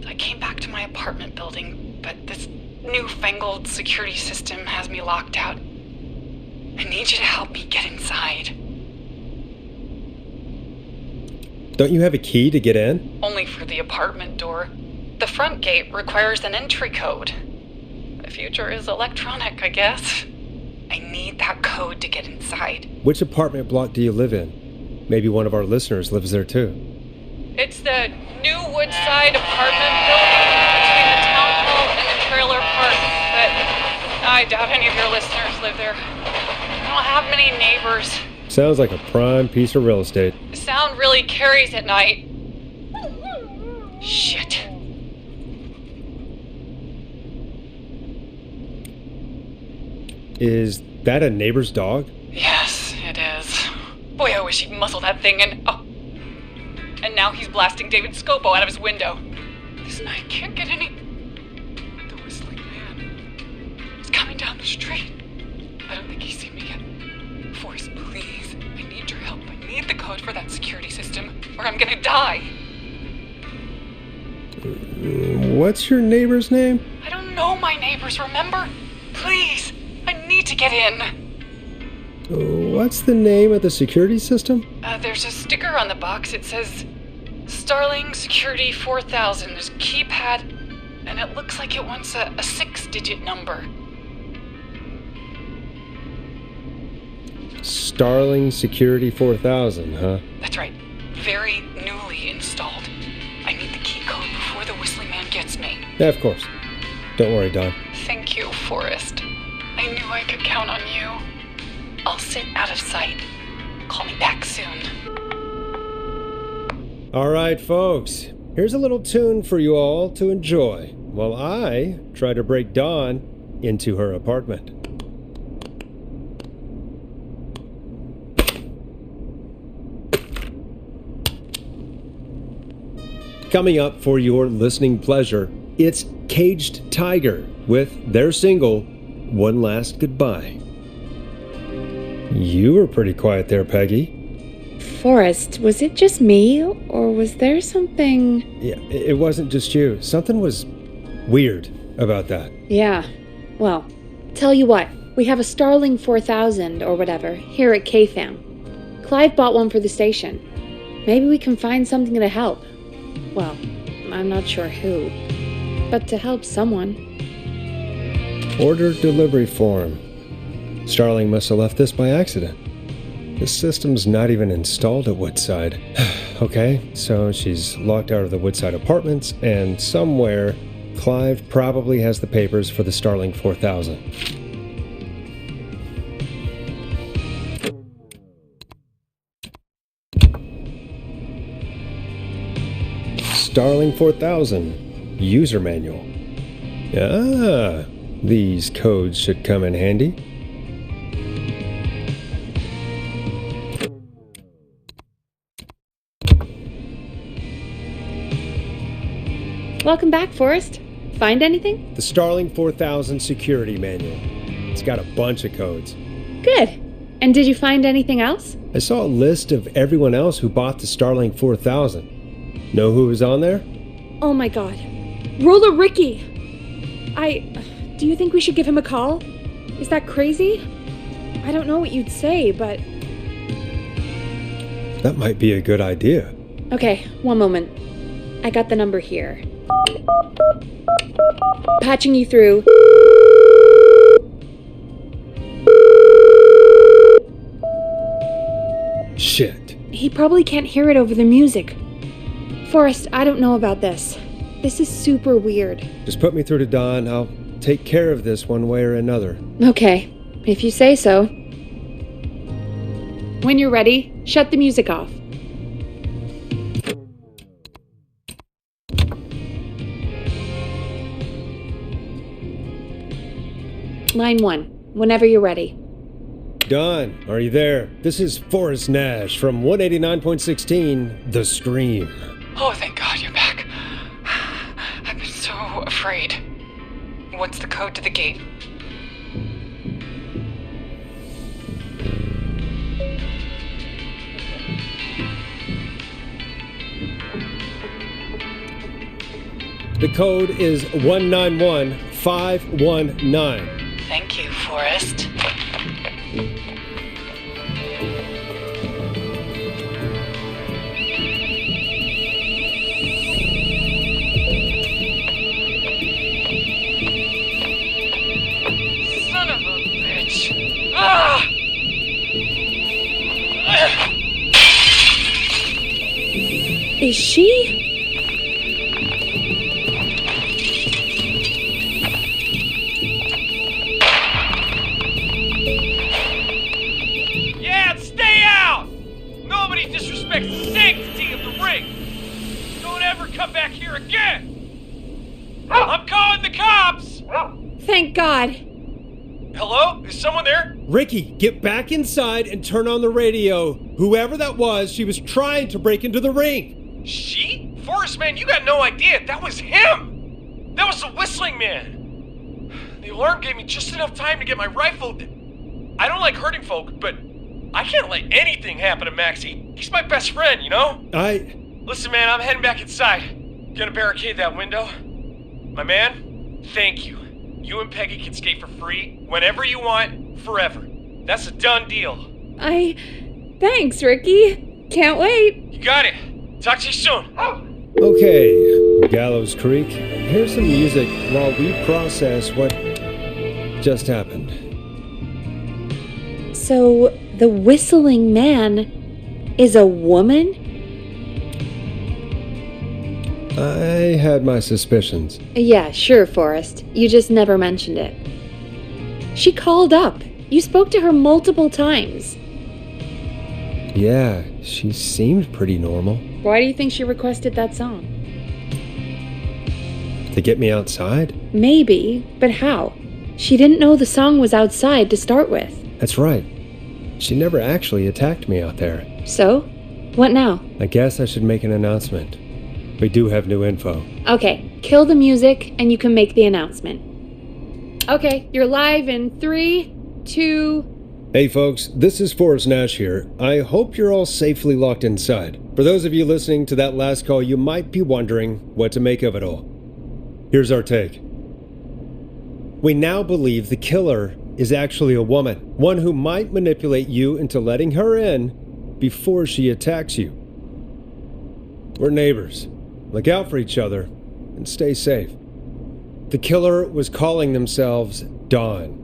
I came back to my apartment building, but this newfangled security system has me locked out. I need you to help me get inside. Don't you have a key to get in? Only for the apartment door. The front gate requires an entry code. The future is electronic, I guess. I need that code to get inside. Which apartment block do you live in? Maybe one of our listeners lives there too. It's the new Woodside apartment building between the town hall and the trailer park, but I doubt any of your listeners live there. I don't have many neighbors. Sounds like a prime piece of real estate. The sound really carries at night. Shit. Is that a neighbor's dog? Yes, it is. Boy, I wish he'd muzzle that thing and... Oh. And now he's blasting David Scopo out of his window. This night can't get any... The whistling man. He's coming down the street. I don't think he's seen me yet. Forrest, please. I need your help. I need the code for that security system, or I'm gonna die. What's your neighbor's name? I don't know my neighbors, remember? Please. I need to get in. What's the name of the security system? There's a sticker on the box. It says Starling Security 4000. There's a keypad, and it looks like it wants a 6-digit number. Starling Security 4000, huh? That's right. Very newly installed. I need the key code before the whistling man gets me. Yeah, of course. Don't worry, Don. Thank you, Forrest. I knew I could count on you. I'll sit out of sight. Call me back soon. All right, folks. Here's a little tune for you all to enjoy while I try to break Dawn into her apartment. Coming up for your listening pleasure, it's Caged Tiger with their single, One Last Goodbye. You were pretty quiet there, Peggy. Forrest, was it just me, or was there something... Yeah, it wasn't just you. Something was weird about that. Yeah. Well, tell you what, we have a Starling 4000 or whatever here at KFAM. Clive bought one for the station. Maybe we can find something to help. Well, I'm not sure who, but to help someone. Order delivery form. Starling must have left this by accident. This system's not even installed at Woodside. Okay, so she's locked out of the Woodside apartments, and somewhere, Clive probably has the papers for the Starling 4000. Starling 4000 User Manual. Ah, these codes should come in handy. Welcome back, Forrest. Find anything? The Starling 4000 Security Manual. It's got a bunch of codes. Good. And did you find anything else? I saw a list of everyone else who bought the Starling 4000. Know who was on there? Oh my god. Roller Ricky! Do you think we should give him a call? Is that crazy? I don't know what you'd say, but... That might be a good idea. Okay, one moment. I got the number here. Patching you through. Shit. He probably can't hear it over the music. Forrest, I don't know about this. This is super weird. Just put me through to Don. I'll take care of this one way or another. Okay, if you say so. When you're ready, shut the music off. Line 1, whenever you're ready. Don, are you there? This is Forrest Nash from 189.16, The Scream. Oh, thank God you're back. I've been so afraid. What's the code to the gate? The code is 191519. Thank you, Forrest. Son of a bitch. Ah! Is she... I'm calling the cops! Thank God. Hello? Is someone there? Ricky, get back inside and turn on the radio. Whoever that was, she was trying to break into the ring. She? Forrest, man, you got no idea. That was him! That was the whistling man. The alarm gave me just enough time to get my rifle. I don't like hurting folk, but I can't let anything happen to Maxie. He's my best friend, you know? Listen, man, I'm heading back inside. Gonna barricade that window. My man, thank you. You and Peggy can skate for free whenever you want, forever. That's a done deal. Thanks, Ricky. Can't wait. You got it. Talk to you soon. Okay, Gallows Creek, here's some music while we process what just happened. So, the whistling man is a woman? I had my suspicions. Yeah, sure, Forrest. You just never mentioned it. She called up. You spoke to her multiple times. Yeah, she seemed pretty normal. Why do you think she requested that song? To get me outside? Maybe, but how? She didn't know the song was outside to start with. That's right. She never actually attacked me out there. So? What now? I guess I should make an announcement. We do have new info. Okay, kill the music and you can make the announcement. Okay, you're live in 3, 2... Hey folks, this is Forrest Nash here. I hope you're all safely locked inside. For those of you listening to that last call, you might be wondering what to make of it all. Here's our take. We now believe the killer is actually a woman, one who might manipulate you into letting her in before she attacks you. We're neighbors. Look out for each other and stay safe. The killer was calling themselves Dawn.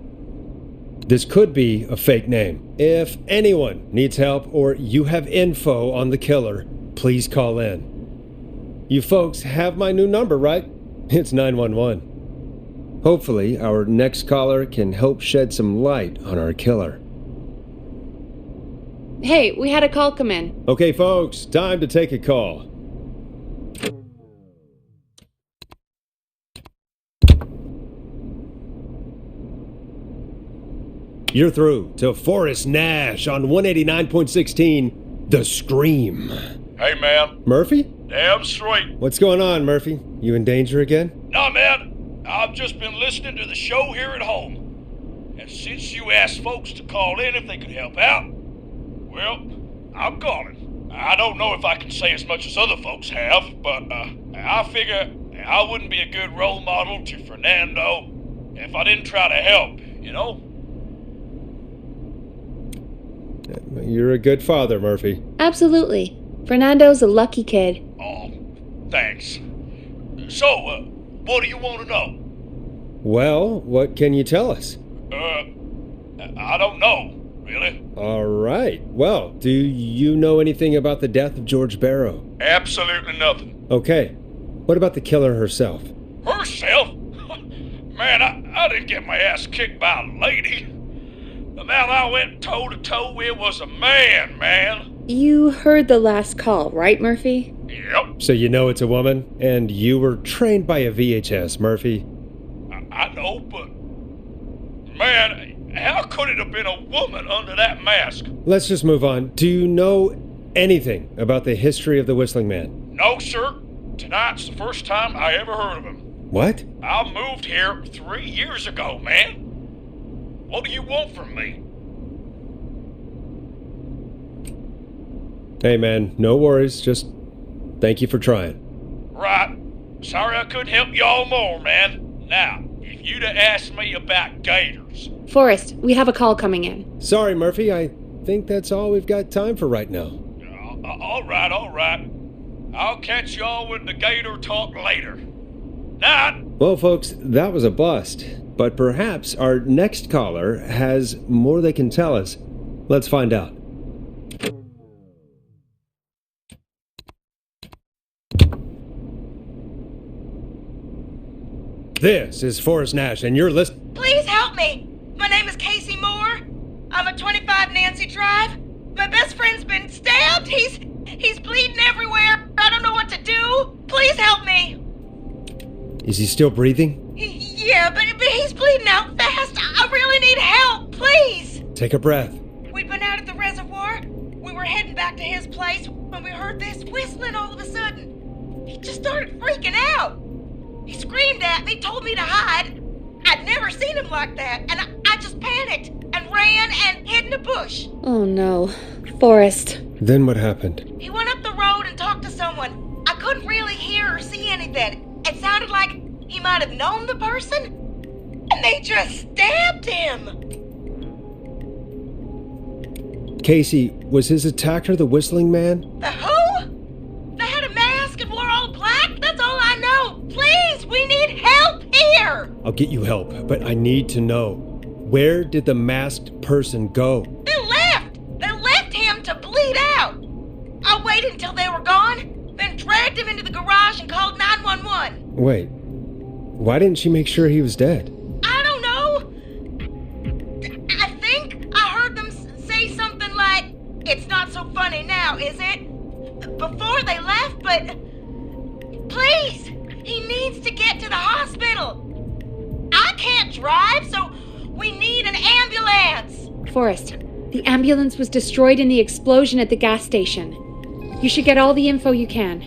This could be a fake name. If anyone needs help or you have info on the killer, please call in. You folks have my new number, right? It's 911. Hopefully, our next caller can help shed some light on our killer. Hey, we had a call come in. Okay, folks, time to take a call. You're through to Forrest Nash on 189.16, The Scream. Hey, man. Murphy? Damn straight. What's going on, Murphy? You in danger again? Nah, man. I've just been listening to the show here at home. And since you asked folks to call in if they could help out, well, I'm calling. I don't know if I can say as much as other folks have, but I figure I wouldn't be a good role model to Fernando if I didn't try to help, you know? You're a good father, Murphy. Absolutely. Fernando's a lucky kid. Oh, thanks. So, what do you want to know? Well, what can you tell us? I don't know, really. All right. Well, do you know anything about the death of George Barrow? Absolutely nothing. Okay. What about the killer herself? Herself? Man, I didn't get my ass kicked by a lady. The man I went toe-to-toe with was a man. You heard the last call, right, Murphy? Yep. So you know it's a woman, and you were trained by a VHS, Murphy. I know, but... Man, how could it have been a woman under that mask? Let's just move on. Do you know anything about the history of the Whistling Man? No, sir. Tonight's the first time I ever heard of him. What? I moved here 3 years ago, man. What do you want from me? Hey, man, no worries. Just thank you for trying. Right. Sorry I couldn't help y'all more, man. Now, if you'd have asked me about gators... Forrest, we have a call coming in. Sorry, Murphy. I think that's all we've got time for right now. All right. I'll catch y'all with the gator talk later. Night. Well, folks, that was a bust. But perhaps our next caller has more they can tell us. Let's find out. This is Forrest Nash, and you're listening. Please help me. My name is Casey Moore. I'm at 25 Nancy Drive. My best friend's been stabbed. He's bleeding everywhere. I don't know what to do. Please help me. Is he still breathing? Yeah, but he's bleeding out fast. I really need help, please. Take a breath. We'd been out at the reservoir. We were heading back to his place when we heard this whistling all of a sudden. He just started freaking out. He screamed at me, told me to hide. I'd never seen him like that, and I just panicked and ran and hid in a bush. Oh no. Forrest. Then what happened? He went up the road and talked to someone. I couldn't really hear or see anything. It sounded like he might have known the person, and they just stabbed him. Casey, was his attacker the whistling man? The who? They had a mask and wore all black? That's all I know. Please, we need help here. I'll get you help, but I need to know. Where did the masked person go? They left. They left him to bleed out. I waited until they were gone, then dragged him into the garage and called 911. Wait, why didn't she make sure he was dead? I don't know. I think I heard them say something like, "It's not so funny now, is it?" Before they left, but please, he needs to get to the hospital. I can't drive, so we need an ambulance. Forrest, the ambulance was destroyed in the explosion at the gas station. You should get all the info you can.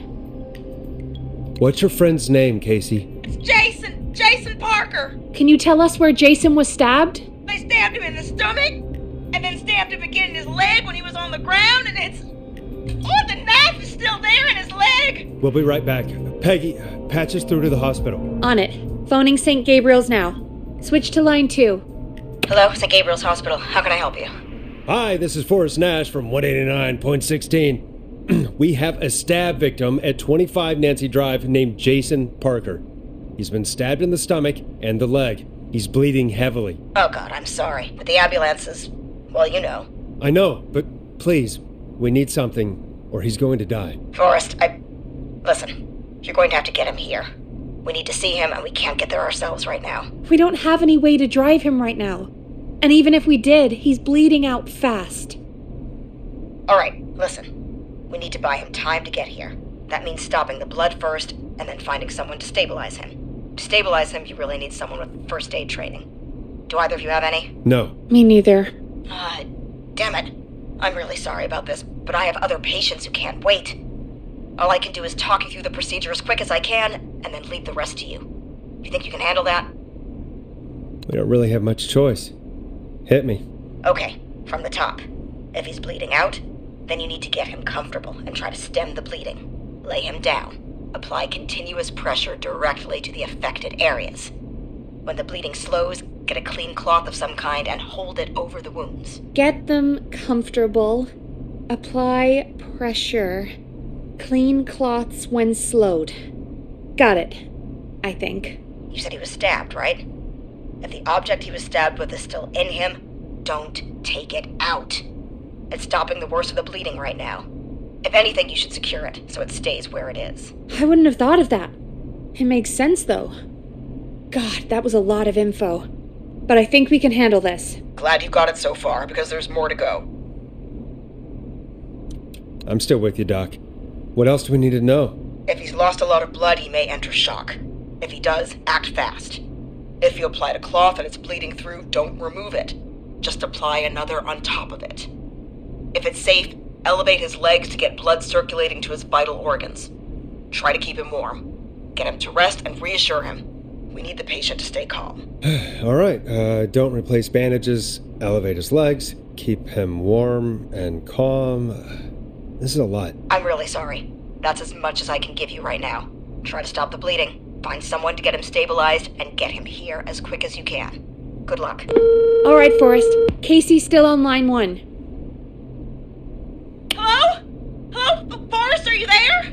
What's your friend's name, Casey? It's Jason Parker. Can you tell us where Jason was stabbed? They stabbed him in the stomach, and then stabbed him again in his leg when he was on the ground, and it's... Oh, the knife is still there in his leg. We'll be right back. Peggy, patch us through to the hospital. On it. Phoning St. Gabriel's now. Switch to line 2. Hello, St. Gabriel's Hospital. How can I help you? Hi, this is Forrest Nash from 189.16. We have a stab victim at 25 Nancy Drive named Jason Parker. He's been stabbed in the stomach and the leg. He's bleeding heavily. Oh, God, I'm sorry. But the ambulance is... well, you know. I know, but please, we need something, or he's going to die. Forrest, Listen, you're going to have to get him here. We need to see him, and we can't get there ourselves right now. We don't have any way to drive him right now. And even if we did, he's bleeding out fast. All right, listen. We need to buy him time to get here. That means stopping the blood first, and then finding someone to stabilize him. To stabilize him, you really need someone with first aid training. Do either of you have any? No. Me neither. Damn it. I'm really sorry about this, but I have other patients who can't wait. All I can do is talk you through the procedure as quick as I can, and then leave the rest to you. You think you can handle that? We don't really have much choice. Hit me. Okay, from the top. If he's bleeding out, then you need to get him comfortable and try to stem the bleeding. Lay him down. Apply continuous pressure directly to the affected areas. When the bleeding slows, get a clean cloth of some kind and hold it over the wounds. Get them comfortable. Apply pressure. Clean cloths when slowed. Got it, I think. You said he was stabbed, right? If the object he was stabbed with is still in him, don't take it out. It's stopping the worst of the bleeding right now. If anything, you should secure it so it stays where it is. I wouldn't have thought of that. It makes sense, though. God, that was a lot of info. But I think we can handle this. Glad you got it so far, because there's more to go. I'm still with you, Doc. What else do we need to know? If he's lost a lot of blood, he may enter shock. If he does, act fast. If you applied a cloth and it's bleeding through, don't remove it. Just apply another on top of it. If it's safe, elevate his legs to get blood circulating to his vital organs. Try to keep him warm. Get him to rest and reassure him. We need the patient to stay calm. All right, don't replace bandages, elevate his legs, keep him warm and calm. This is a lot. I'm really sorry. That's as much as I can give you right now. Try to stop the bleeding, find someone to get him stabilized, and get him here as quick as you can. Good luck. All right, Forrest. Casey's still on line 1. Hello? Hello? Forrest, are you there?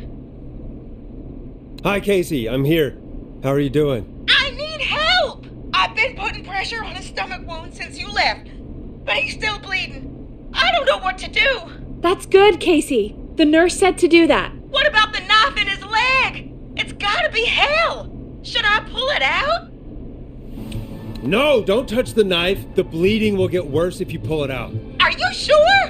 Hi, Casey. I'm here. How are you doing? I need help! I've been putting pressure on his stomach wound since you left, but he's still bleeding. I don't know what to do. That's good, Casey. The nurse said to do that. What about the knife in his leg? It's gotta be hell. Should I pull it out? No, don't touch the knife. The bleeding will get worse if you pull it out. Are you sure?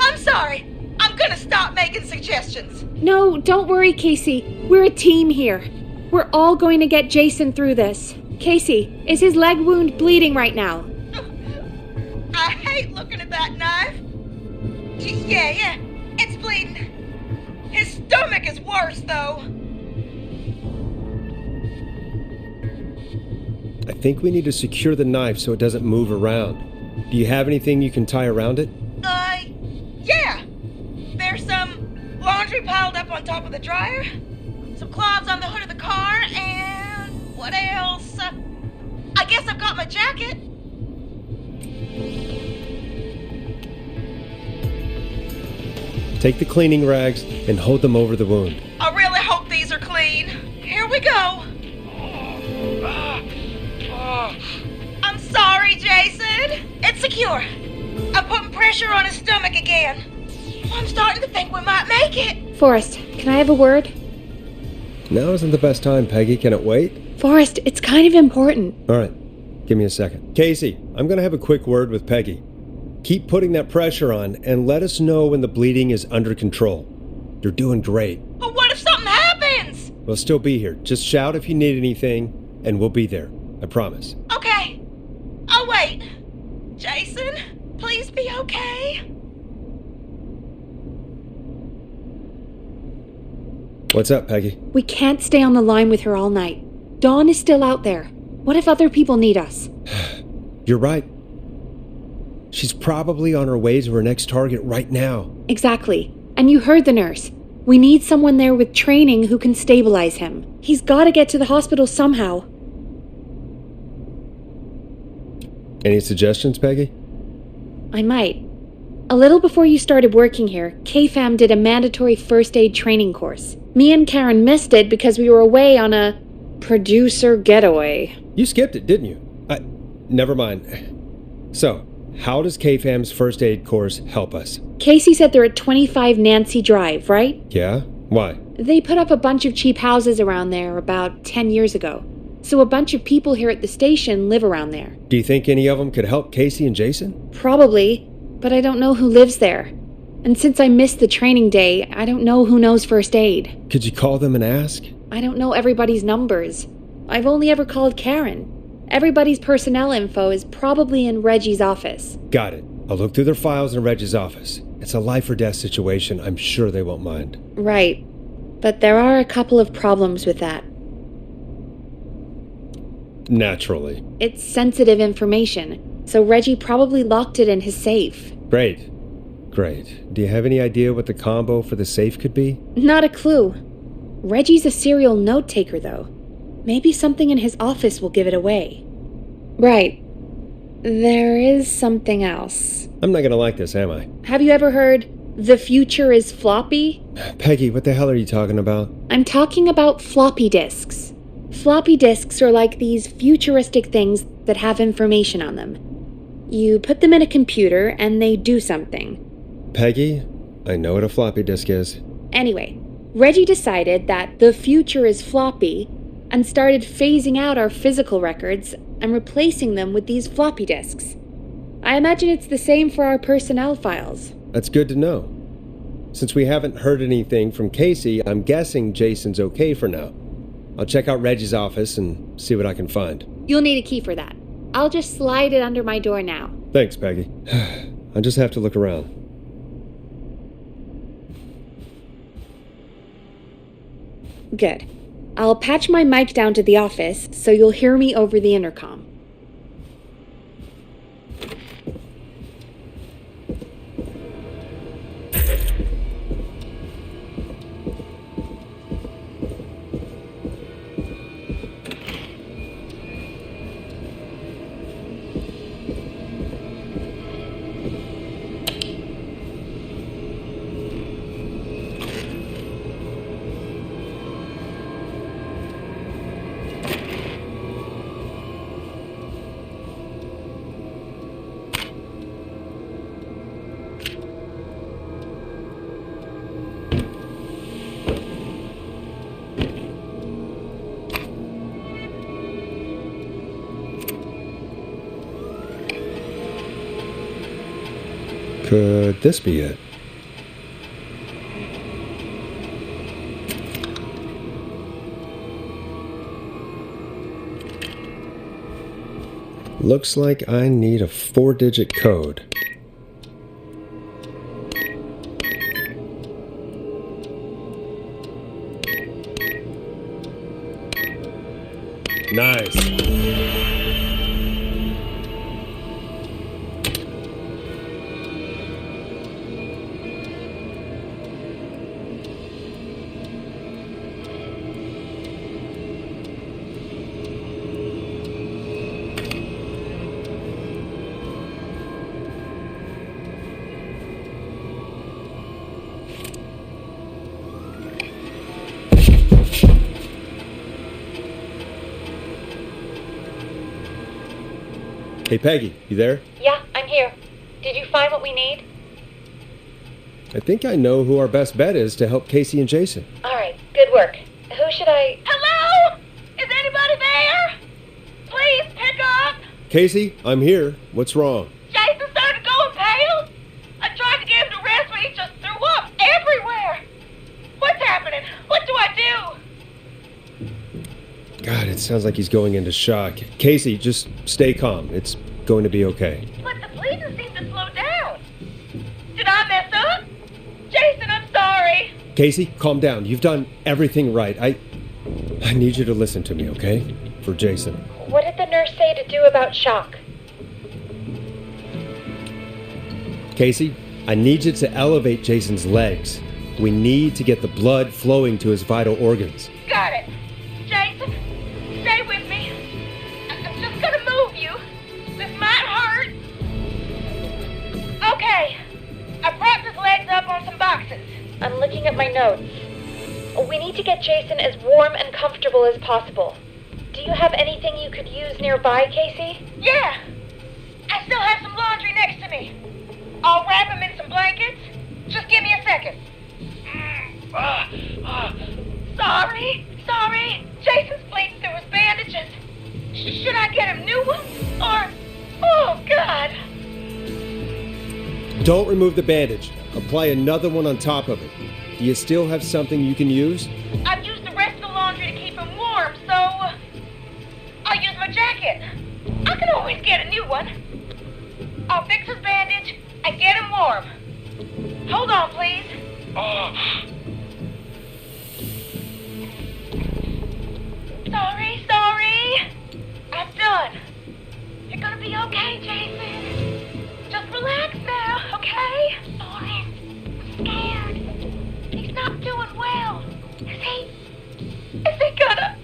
I'm sorry. I'm gonna stop making suggestions. No, don't worry, Casey. We're a team here. We're all going to get Jason through this. Casey, is his leg wound bleeding right now? I hate looking at that knife. Yeah, it's bleeding. His stomach is worse, though. I think we need to secure the knife so it doesn't move around. Do you have anything you can tie around it? Yeah. There's some laundry piled up on top of the dryer, some cloths on the hood of the car, and what else? I guess I've got my jacket. Take the cleaning rags and hold them over the wound. I really hope these are clean. Here we go. I'm sorry, Jason. It's secure. I'm putting pressure on his stomach again. I'm starting to think we might make it. Forrest, can I have a word? Now isn't the best time, Peggy. Can it wait? Forrest, it's kind of important. All right. Give me a second. Casey, I'm going to have a quick word with Peggy. Keep putting that pressure on and let us know when the bleeding is under control. You're doing great. But what if something happens? We'll still be here. Just shout if you need anything, and we'll be there. I promise. Okay. I'll wait. Jason, please be okay. What's up, Peggy? We can't stay on the line with her all night. Dawn is still out there. What if other people need us? You're right. She's probably on her way to her next target right now. Exactly. And you heard the nurse. We need someone there with training who can stabilize him. He's got to get to the hospital somehow. Any suggestions, Peggy? I might. A little before you started working here, KFAM did a mandatory first aid training course. Me and Karen missed it because we were away on a producer getaway. You skipped it, didn't you? Never mind. So, how does KFAM's first aid course help us? Casey said they're at 25 Nancy Drive, right? Yeah? Why? They put up a bunch of cheap houses around there about 10 years ago. So a bunch of people here at the station live around there. Do you think any of them could help Casey and Jason? Probably, but I don't know who lives there. And since I missed the training day, I don't know who knows first aid. Could you call them and ask? I don't know everybody's numbers. I've only ever called Karen. Everybody's personnel info is probably in Reggie's office. Got it. I'll look through their files in Reggie's office. It's a life or death situation. I'm sure they won't mind. Right. But there are a couple of problems with that. Naturally. It's sensitive information, so Reggie probably locked it in his safe. Great. Do you have any idea what the combo for the safe could be? Not a clue. Reggie's a serial note-taker, though. Maybe something in his office will give it away. Right. There is something else. I'm not gonna like this, am I? Have you ever heard, the future is floppy? Peggy, what the hell are you talking about? I'm talking about floppy disks. Floppy disks are like these futuristic things that have information on them. You put them in a computer and they do something. Peggy, I know what a floppy disk is. Anyway, Reggie decided that the future is floppy and started phasing out our physical records and replacing them with these floppy disks. I imagine it's the same for our personnel files. That's good to know. Since we haven't heard anything from Casey, I'm guessing Jason's okay for now. I'll check out Reggie's office and see what I can find. You'll need a key for that. I'll just slide it under my door now. Thanks, Peggy. I'll just have to look around. Good. I'll patch my mic down to the office so you'll hear me over the intercom. Could this be it? Looks like I need a 4-digit code. Nice. Hey, Peggy, you there? Yeah, I'm here. Did you find what we need? I think I know who our best bet is to help Casey and Jason. All right, good work. Who should I... Hello? Is anybody there? Please pick up. Casey, I'm here. What's wrong? Jason started going pale. I tried to get him to rest, but he just threw up everywhere. What's happening? What do I do? God, it sounds like he's going into shock. Casey, just stay calm. It's going to be okay. But the bleeding seems to slow down. Did I mess up? Jason, I'm sorry. Casey, calm down. You've done everything right. I need you to listen to me, okay? For Jason. What did the nurse say to do about shock? Casey, I need you to elevate Jason's legs. We need to get the blood flowing to his vital organs. Got it. Jason, stay with me. I'm just gonna move you. This might hurt. Okay. I propped his legs up on some boxes. I'm looking at my notes. We need to get Jason as warm and comfortable as possible. Do you have anything you could use nearby, Casey? Yeah. I still have some laundry next to me. I'll wrap him in some blankets. Just give me a second. Sorry. Jason's bleeding through his bandages. Should I get him new ones? Or... Oh, God. Don't remove the bandage. Apply another one on top of it. Do you still have something you can use? I've used the rest of the laundry to keep him warm, so... I'll use my jacket. I can always get a new one. I'll fix his bandage and get him warm. Hold on, please. Sorry. I'm done. You're gonna be okay, Jason. Just relax now, okay? Forrest, I'm scared. He's not doing well. Is he gonna...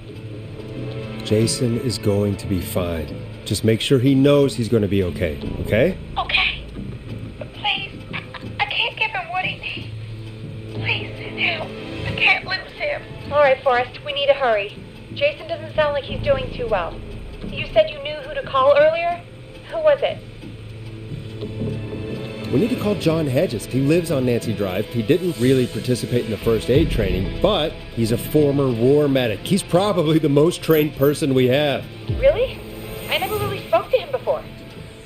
Jason is going to be fine. Just make sure he knows he's going to be okay, okay? Okay. But please, I can't give him what he needs. Please, help. I can't lose him. All right, Forrest, we need to hurry. Jason doesn't sound like he's doing too well. You said you knew who to call earlier? Who was it? We need to call John Hedges. He lives on Nancy Drive. He didn't really participate in the first aid training, but he's a former war medic. He's probably the most trained person we have. Really? I never really spoke to him before.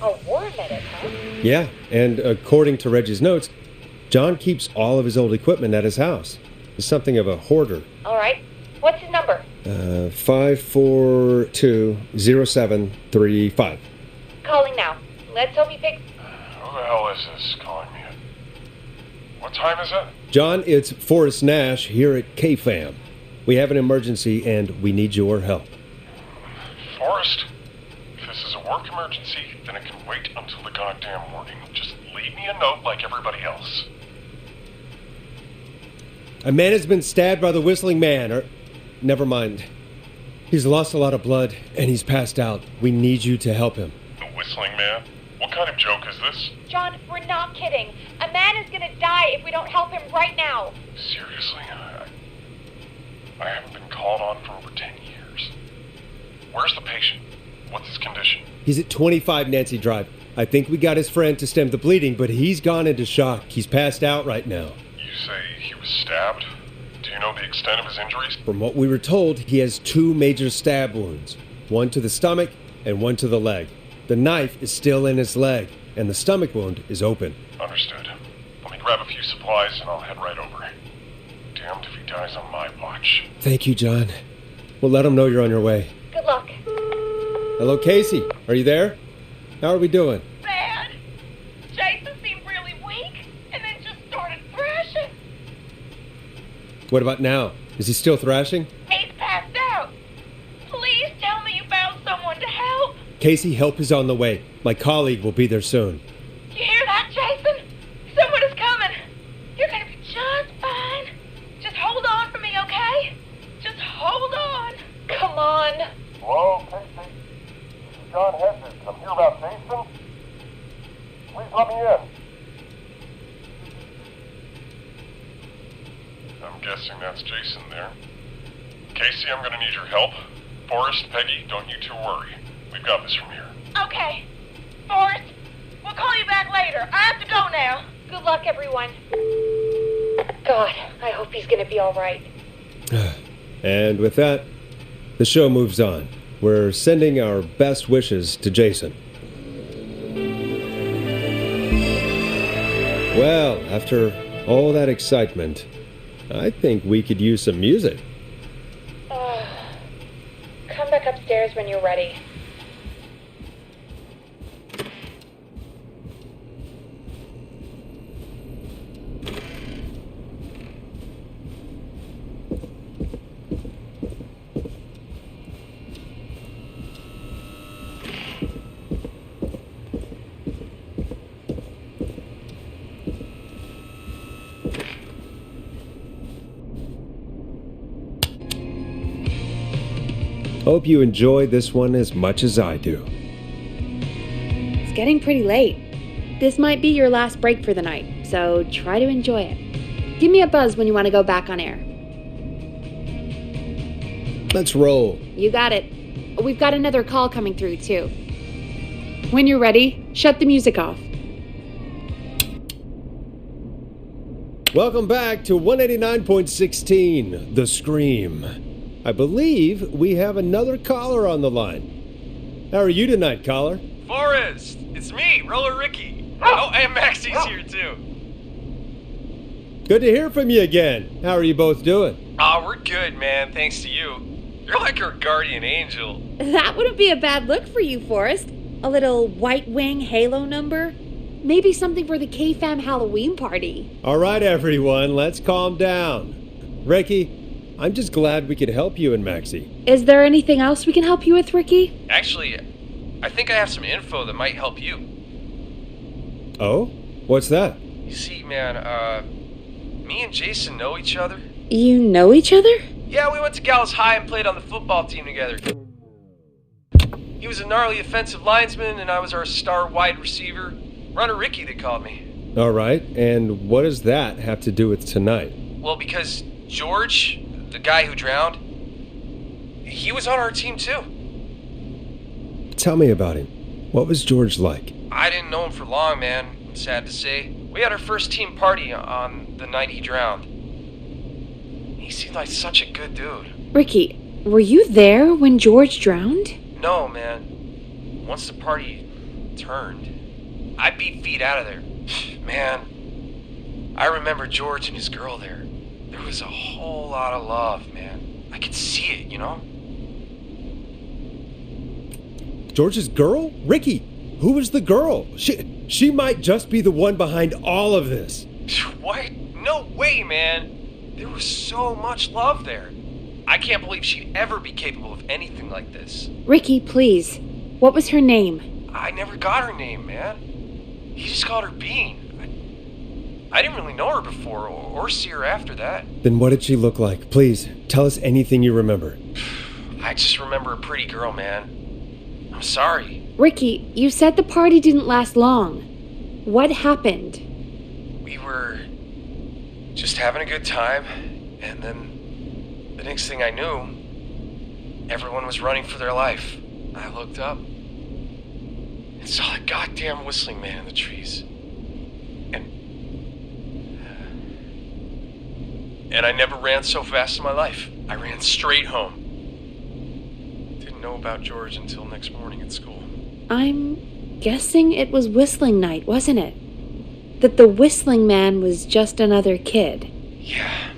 A war medic, huh? Yeah, and according to Reggie's notes, John keeps all of his old equipment at his house. He's something of a hoarder. All right. What's his number? 5420735. Calling now. Let's hope he picks... Who the hell is this calling me? What time is it? John, it's Forrest Nash here at K-Fam. We have an emergency and we need your help. Forrest, if this is a work emergency, then it can wait until the goddamn morning. Just leave me a note like everybody else. A man has been stabbed by the Whistling Man, or... Never mind. He's lost a lot of blood, and he's passed out. We need you to help him. The Whistling Man? What kind of joke is this? John, we're not kidding. A man is gonna die if we don't help him right now. Seriously? I haven't been called on for over 10 years. Where's the patient? What's his condition? He's at 25 Nancy Drive. I think we got his friend to stem the bleeding, but he's gone into shock. He's passed out right now. You say he was stabbed? Do you know the extent of his injuries? From what we were told, he has 2 major stab wounds. One to the stomach and one to the leg. The knife is still in his leg, and the stomach wound is open. Understood. Let me grab a few supplies and I'll head right over. Damned if he dies on my watch. Thank you, John. We'll let him know you're on your way. Good luck. Hello, Casey. Are you there? How are we doing? Bad. Jason seemed really weak and then just started thrashing. What about now? Is he still thrashing? He's passed out. Please tell me you found someone to help. Casey, help is on the way. My colleague will be there soon. You hear that, Jason? Someone is coming. You're gonna be just fine. Just hold on for me, okay? Just hold on. Come on. Hello, Casey. This is John Hedges. I'm here about Jason. Please let me in. I'm guessing that's Jason there. Casey, I'm gonna need your help. Forrest, Peggy, don't you two worry. We've got this from here. Okay. Forrest, we'll call you back later. I have to go now. Good luck, everyone. God, I hope he's gonna be all right. And with that, the show moves on. We're sending our best wishes to Jason. Well, after all that excitement, I think we could use some music. Come back upstairs when you're ready. Hope you enjoy this one as much as I do. It's getting pretty late. This might be your last break for the night, so try to enjoy it. Give me a buzz when you want to go back on air. Let's roll. You got it. We've got another call coming through, too. When you're ready, shut the music off. Welcome back to 189.16, The Scream. I believe we have another caller on the line. How are you tonight, caller? Forrest! It's me, Roller Ricky. Oh, and Maxie's here too. Good to hear from you again. How are you both doing? We're good, man, thanks to you. You're like our guardian angel. That wouldn't be a bad look for you, Forrest. A little White Wing Halo number? Maybe something for the K-Fam Halloween party. All right, everyone, let's calm down. Ricky, I'm just glad we could help you and Maxie. Is there anything else we can help you with, Ricky? Actually, I think I have some info that might help you. Oh? What's that? You see, man, me and Jason know each other. You know each other? Yeah, we went to Gallows High and played on the football team together. He was a gnarly offensive linesman, and I was our star wide receiver. Runner Ricky, they called me. All right, and what does that have to do with tonight? Well, because George, the guy who drowned, he was on our team too. Tell me about him. What was George like? I didn't know him for long, man. I'm sad to say. We had our first team party on the night he drowned. He seemed like such a good dude. Ricky, were you there when George drowned? No, man. Once the party turned, I beat feet out of there. Man, I remember George and his girl there. There was a whole lot of love, man. I could see it, you know? George's girl? Ricky, who was the girl? She might just be the one behind all of this. What? No way, man. There was so much love there. I can't believe she'd ever be capable of anything like this. Ricky, please. What was her name? I never got her name, man. He just called her Bean. I didn't really know her before or see her after that. Then what did she look like? Please, tell us anything you remember. I just remember a pretty girl, man. I'm sorry. Ricky, you said the party didn't last long. What happened? We were just having a good time, and then the next thing I knew, everyone was running for their life. I looked up and saw a goddamn whistling man in the trees. And I never ran so fast in my life. I ran straight home. Didn't know about George until next morning at school. I'm guessing it was whistling night, wasn't it? That the whistling man was just another kid. Yeah.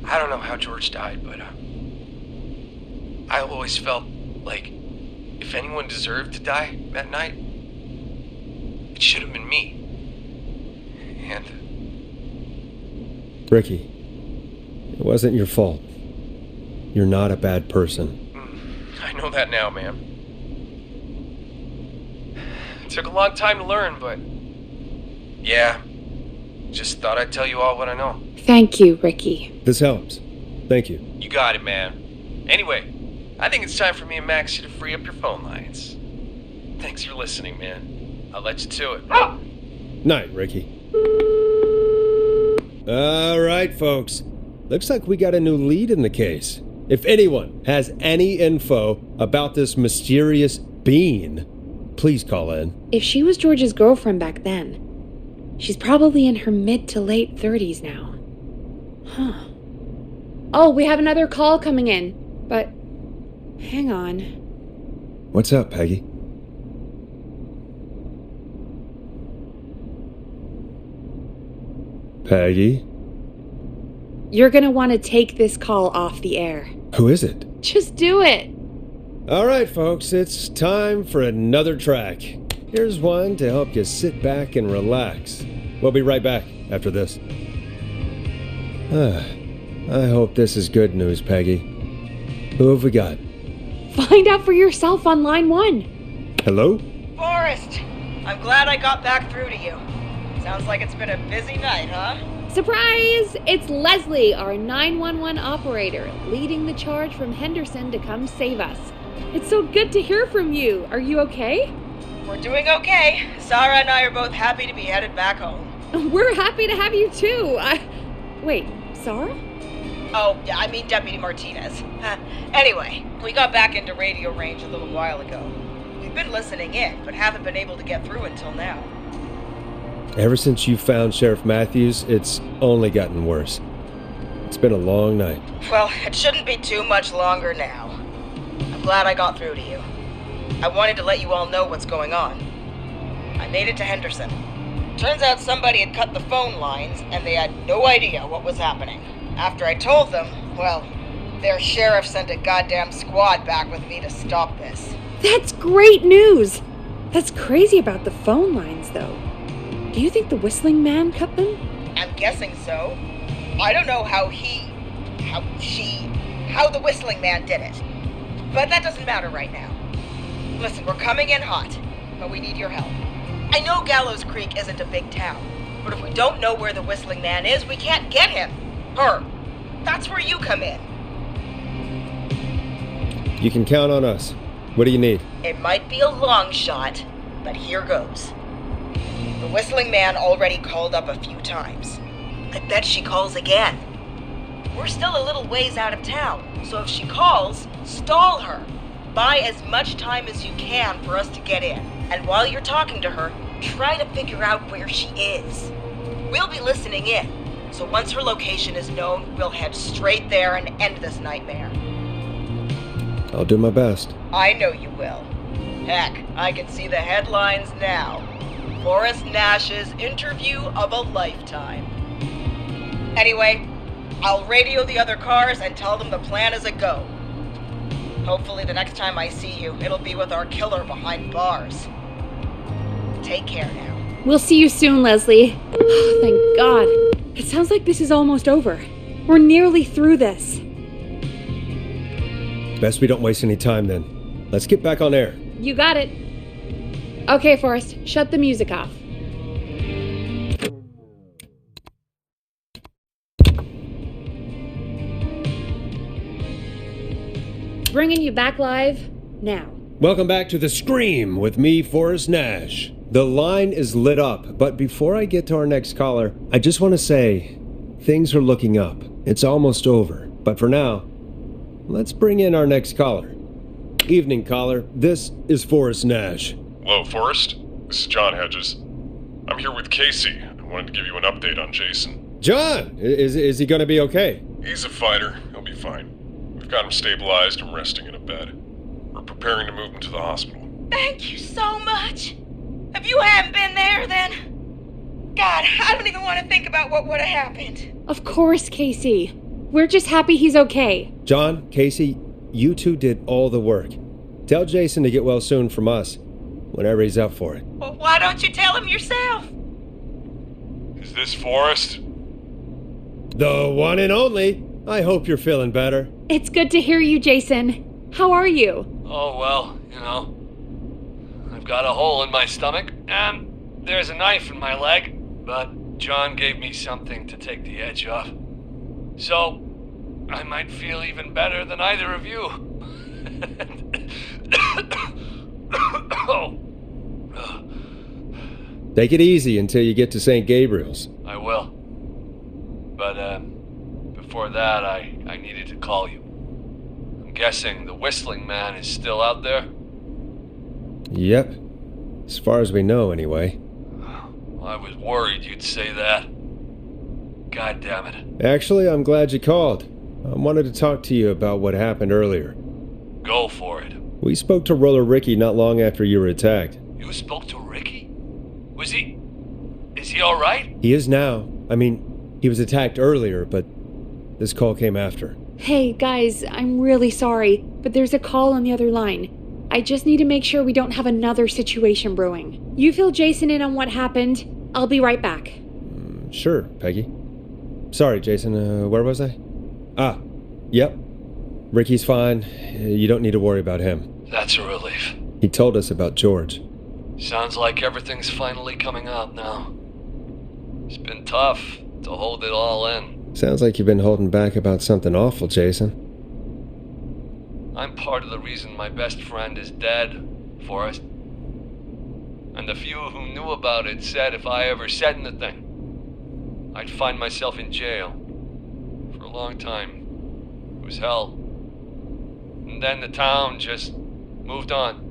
I don't know how George died, but I always felt like if anyone deserved to die that night, It should have been me. And... Ricky, it wasn't your fault. You're not a bad person. I know that now, ma'am. It took a long time to learn, but... yeah. Just thought I'd tell you all what I know. Thank you, Ricky. This helps. Thank you. You got it, man. Anyway, I think it's time for me and Maxie to free up your phone lines. Thanks for listening, man. I'll let you to it. Night, Ricky. All right, folks. Looks like we got a new lead in the case. If anyone has any info about this mysterious being, please call in. If she was George's girlfriend back then, she's probably in her mid to late 30s now. Huh. Oh, we have another call coming in, but hang on. What's up, Peggy? Peggy? You're gonna want to take this call off the air. Who is it? Just do it. All right, folks, it's time for another track. Here's one to help you sit back and relax. We'll be right back after this. I hope this is good news, Peggy. Who have we got? Find out for yourself on line 1. Hello? Forrest, I'm glad I got back through to you. Sounds like it's been a busy night, huh? Surprise! It's Leslie, our 911 operator, leading the charge from Henderson to come save us. It's so good to hear from you. Are you okay? We're doing okay. Sarah and I are both happy to be headed back home. We're happy to have you too. Wait, Sarah? Oh, yeah, I mean Deputy Martinez. Anyway, we got back into radio range a little while ago. We've been listening in, but haven't been able to get through until now. Ever since you found Sheriff Matthews, it's only gotten worse. It's been a long night. Well, it shouldn't be too much longer now. I'm glad I got through to you. I wanted to let you all know what's going on. I made it to Henderson. Turns out somebody had cut the phone lines, and they had no idea what was happening. After I told them, well, their sheriff sent a goddamn squad back with me to stop this. That's great news! That's crazy about the phone lines, though. Do you think the whistling man cut them? I'm guessing so. I don't know how the whistling man did it. But that doesn't matter right now. Listen, we're coming in hot, but we need your help. I know Gallows Creek isn't a big town, but if we don't know where the whistling man is, we can't get him. Her. That's where you come in. You can count on us. What do you need? It might be a long shot, but here goes. The whistling man already called up a few times. I bet she calls again. We're still a little ways out of town, so if she calls, stall her. Buy as much time as you can for us to get in. And while you're talking to her, try to figure out where she is. We'll be listening in, so once her location is known, we'll head straight there and end this nightmare. I'll do my best. I know you will. Heck, I can see the headlines now. Forrest Nash's interview of a lifetime. Anyway, I'll radio the other cars and tell them the plan is a go. Hopefully the next time I see you, it'll be with our killer behind bars. Take care now. We'll see you soon, Leslie. Oh, thank God. It sounds like this is almost over. We're nearly through this. Best we don't waste any time then. Let's get back on air. You got it. Okay, Forrest, shut the music off. Bringing you back live now. Welcome back to The Scream with me, Forrest Nash. The line is lit up, but before I get to our next caller, I just want to say, things are looking up. It's almost over, but for now, let's bring in our next caller. Evening, caller. This is Forrest Nash. Hello, Forrest. This is John Hedges. I'm here with Casey. I wanted to give you an update on Jason. John! Is he going to be okay? He's a fighter. He'll be fine. We've got him stabilized and resting in a bed. We're preparing to move him to the hospital. Thank you so much. If you hadn't been there, then... God, I don't even want to think about what would have happened. Of course, Casey. We're just happy he's okay. John, Casey, you two did all the work. Tell Jason to get well soon from us, whenever he's up for it. Well, why Why don't you tell him yourself? Is this Forrest? The one and only. I hope you're feeling better. It's good to hear you, Jason. How are you? Oh, well, I've got a hole in my stomach, and there's a knife in my leg, but John gave me something to take the edge off. So, I might feel even better than either of you. Take it easy until you get to St. Gabriel's. I will. But, before that, I needed to call you. I'm guessing the Whistling Man is still out there? Yep. As far as we know, anyway. I was worried you'd say that. God damn it. Actually, I'm glad you called. I wanted to talk to you about what happened earlier. Go for it. We spoke to Roller Ricky not long after you were attacked. You spoke to Ricky? Is he alright? He is now. I mean, he was attacked earlier, but this call came after. Hey, guys, I'm really sorry, but there's a call on the other line. I just need to make sure we don't have another situation brewing. You fill Jason in on what happened. I'll be right back. Sure, Peggy. Sorry, Jason, where was I? Yep. Ricky's fine. You don't need to worry about him. That's a relief. He told us about George. Sounds like everything's finally coming out now. It's been tough to hold it all in. Sounds like you've been holding back about something awful, Jason. I'm part of the reason my best friend is dead, Forrest. And the few who knew about it said if I ever said anything, I'd find myself in jail. For a long time. It was hell. And then the town just moved on.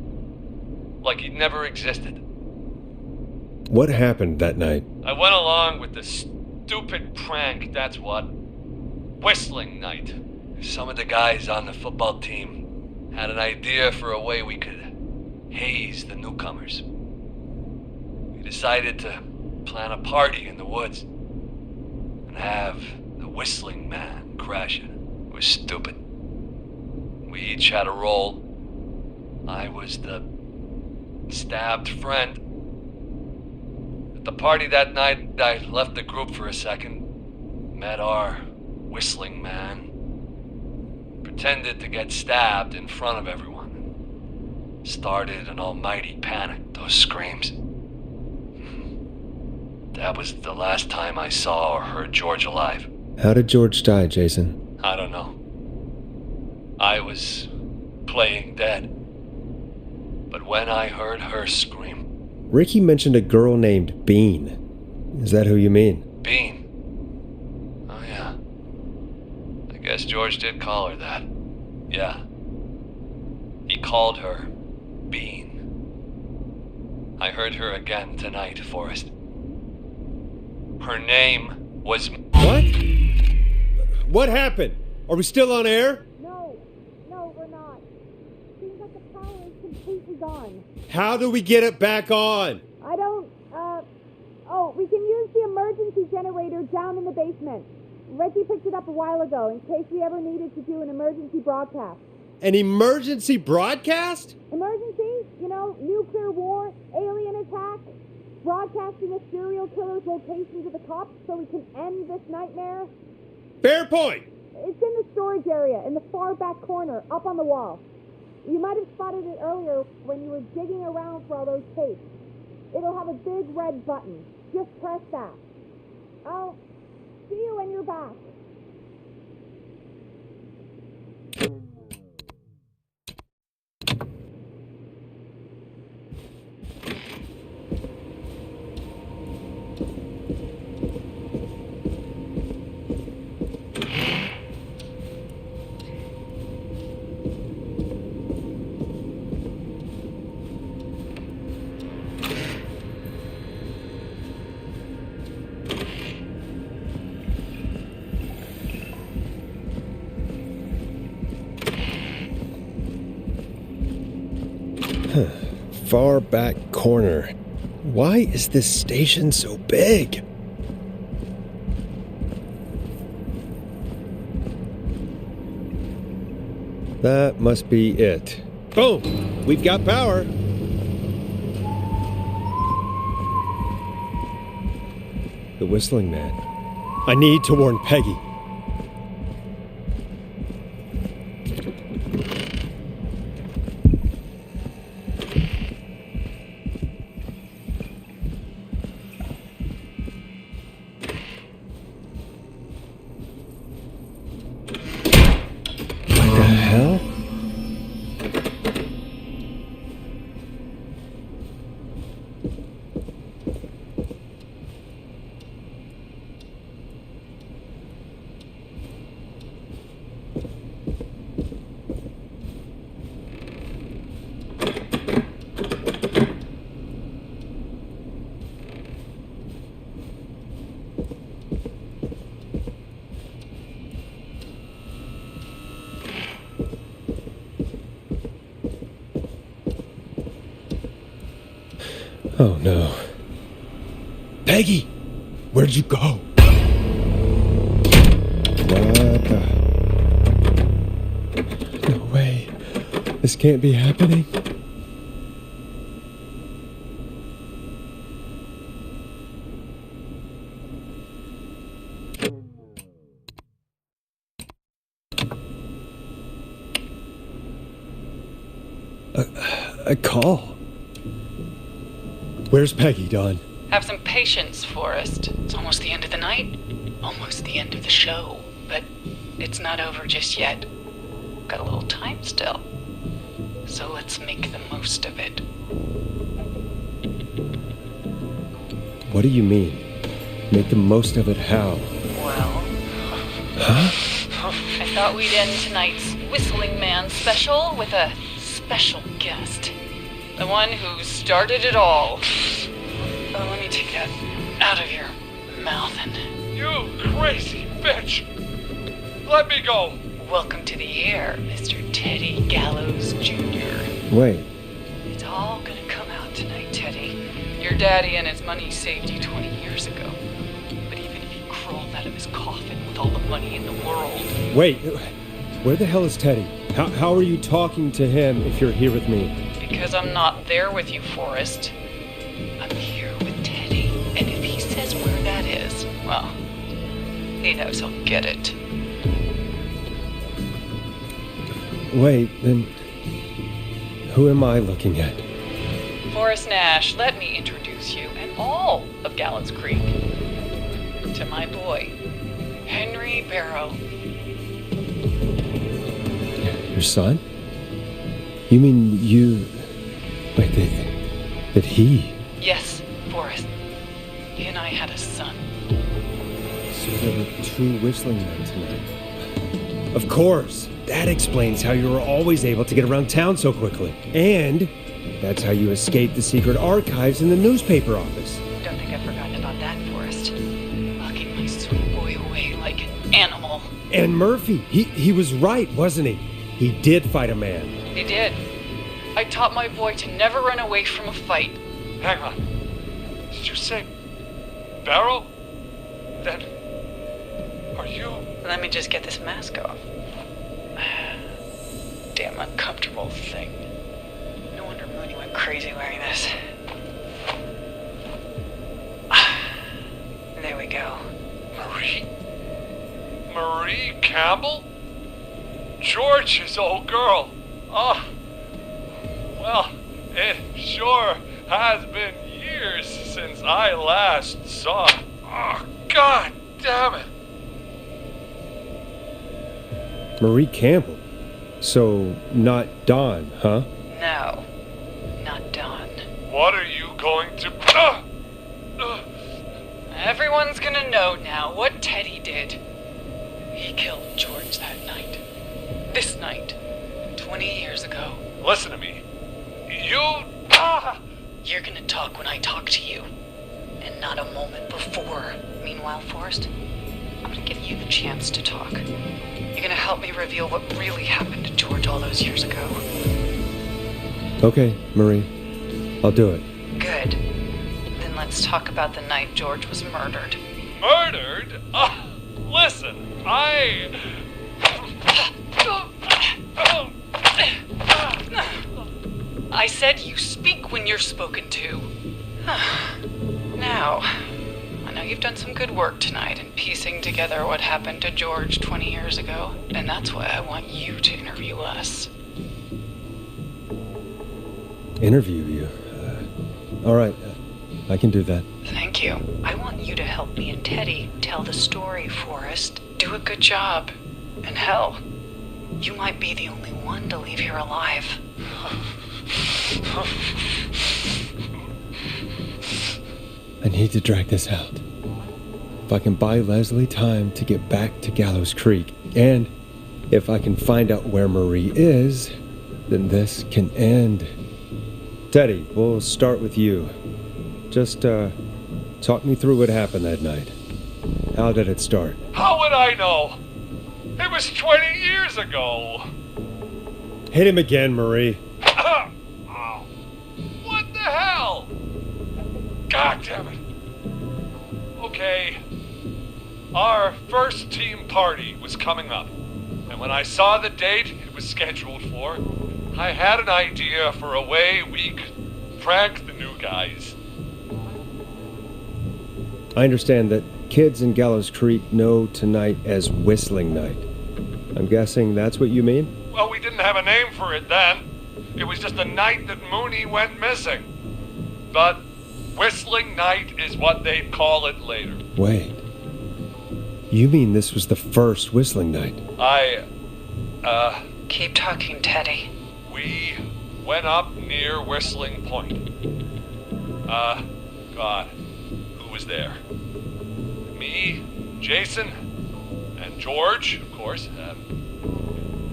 Like he'd never existed. What happened that night? I went along with the stupid prank, that's what. Whistling night. Some of the guys on the football team had an idea for a way we could haze the newcomers. We decided to plan a party in the woods and have the Whistling Man crash it. It was stupid. We each had a role. I was the stabbed friend. At the party that night, I left the group for a second, met our Whistling Man, pretended to get stabbed in front of everyone. Started an almighty panic, those screams. That was the last time I saw or heard George alive. How did George die, Jason? I don't know. I was playing dead. But when I heard her scream... Ricky mentioned a girl named Bean. Is that who you mean? Bean? Oh, yeah. I guess George did call her that. Yeah. He called her Bean. I heard her again tonight, Forrest. Her name was... What? What happened? Are we still on air? No, we're not. Seems like the power is completely gone. How do we get it back on? I don't, we can use the emergency generator down in the basement. Reggie picked it up a while ago in case we ever needed to do an emergency broadcast. An emergency broadcast? Emergency? Nuclear war, alien attack, broadcasting a serial killer's location to the cops so we can end this nightmare. Fair point! It's in the storage area, in the far back corner, up on the wall. You might have spotted it earlier when you were digging around for all those tapes. It'll have a big red button. Just press that. I'll see you when you're back. Far back corner. Why is this station so big? That must be it. Boom! We've got power. the whistling man. I need to warn Peggy. What the hell? Oh no. Peggy! Where'd you go? What the? No way. This can't be happening. A call. Where's Peggy, Don? Have some patience, Forrest. It's almost the end of the night. Almost the end of the show. But it's not over just yet. Got a little time still. So let's make the most of it. What do you mean? Make the most of it how? Well... Huh? I thought we'd end tonight's Whistling Man special with a special guest. The one who started it all. Let me take that out of your mouth and... You crazy bitch! Let me go! Welcome to the air, Mr. Teddy Gallows Jr. Wait. It's all gonna come out tonight, Teddy. Your daddy and his money saved you 20 years ago. But even if he crawled out of his coffin with all the money in the world... Wait, where the hell is Teddy? How are you talking to him if you're here with me? Because I'm not there with you, Forrest. I'm here with Teddy. And if he says where that is, well, he knows he'll get it. Wait, then who am I looking at? Forrest Nash, let me introduce you and all of Gallows Creed to my boy, Henry Barrow. Your son? You mean you... Wait, that he... Yes, Forrest. He and I had a son. So there were two whistling men tonight. Of course! That explains how you were always able to get around town so quickly. And that's how you escaped the secret archives in the newspaper office. Don't think I've forgotten about that, Forrest. Locking my sweet boy away like an animal. And Murphy, he was right, wasn't he? He did fight a man. He did. I taught my boy to never run away from a fight. Hang on. Did you say Barrow? Then... are you... Let me just get this mask off. Damn uncomfortable thing. No wonder Mooney went crazy wearing this. There we go. Marie Campbell? George's old girl. Oh. Well, it sure has been years since I last saw... Oh, God damn it. Marie Campbell? So, not Dawn, huh? No, not Dawn. What are you going to... Everyone's gonna know now what Teddy did. He killed George that night. This night. 20 years ago. Listen to me. You're gonna talk when I talk to you. And not a moment before. Meanwhile, Forrest, I'm gonna give you the chance to talk. You're gonna help me reveal what really happened to George all those years ago. Okay, Marie. I'll do it. Good. Then let's talk about the night George was murdered. Murdered? Listen, I said you speak when you're spoken to. Now, I know you've done some good work tonight in piecing together what happened to George 20 years ago, and that's why I want you to interview us. Interview you? All right, I can do that. Thank you. I want you to help me and Teddy tell the story, Forrest. Do a good job. And hell, you might be the only one to leave here alive. I need to drag this out. If I can buy Leslie time to get back to Gallows Creek, and if I can find out where Marie is, then this can end. Teddy, we'll start with you. Just, talk me through what happened that night. How did it start? How would I know? It was 20 years ago. Hit him again, Marie. What the hell? God damn it. Okay. Our first team party was coming up. And when I saw the date it was scheduled for, I had an idea for a way we could prank the new guys. I understand that kids in Gallows Creek know tonight as Whistling Night. I'm guessing that's what you mean? Well, we didn't have a name for it then. It was just the night that Mooney went missing. But Whistling Night is what they'd call it later. Wait. You mean this was the first Whistling Night? Keep talking, Teddy. We went up near Whistling Point. God, who was there? Me, Jason, and George, of course.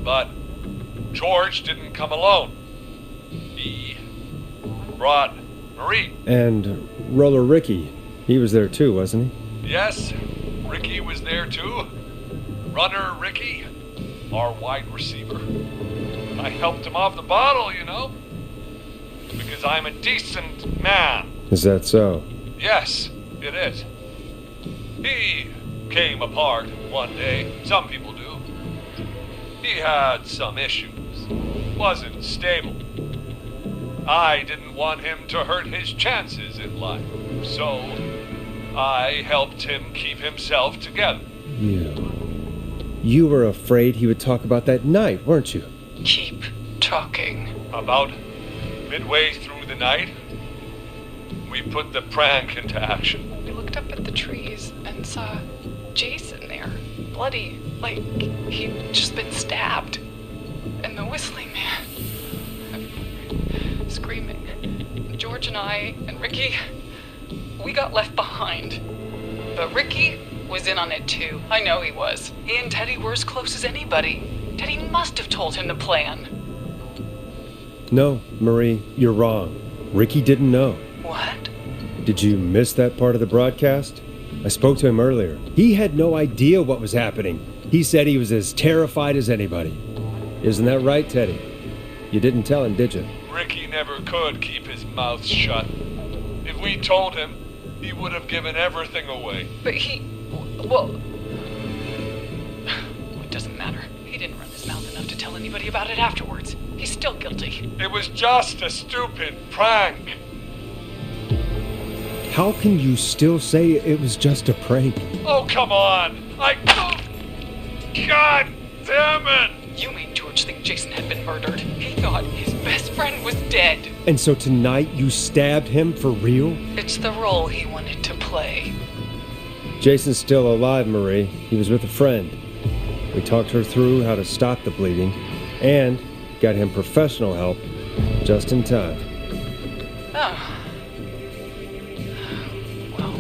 But George didn't come alone. He brought Marie. And Roller Ricky, he was there too, wasn't he? Yes, Ricky was there too. Runner Ricky, our wide receiver. I helped him off the bottle, you know. Because I'm a decent man. Is that so? Yes, it is. He came apart one day. Some people do. He had some issues. Wasn't stable. I didn't want him to hurt his chances in life. So, I helped him keep himself together. You were afraid he would talk about that night, weren't you? Keep talking. About midway through the night, we put the prank into action. We looked up at the trees and saw Jason there, bloody, like he'd just been stabbed. And the Whistling Man, screaming. George and I and Ricky, we got left behind. But Ricky was in on it too. I know he was. He and Teddy were as close as anybody. Teddy must have told him the plan. No, Marie, you're wrong. Ricky didn't know. What? Did you miss that part of the broadcast? I spoke to him earlier. He had no idea what was happening. He said he was as terrified as anybody. Isn't that right, Teddy? You didn't tell him, did you? Ricky never could keep his mouth shut. If we told him, he would have given everything away. But well, it doesn't matter. He didn't run his mouth enough to tell anybody about it afterwards. He's still guilty. It was just a stupid prank. How can you still say it was just a prank? Oh, come on. God damn it. You made George think Jason had been murdered. He thought his best friend was dead. And so tonight you stabbed him for real? It's the role he wanted to play. Jason's still alive, Marie. He was with a friend. We talked her through how to stop the bleeding and got him professional help just in time. Oh. Well,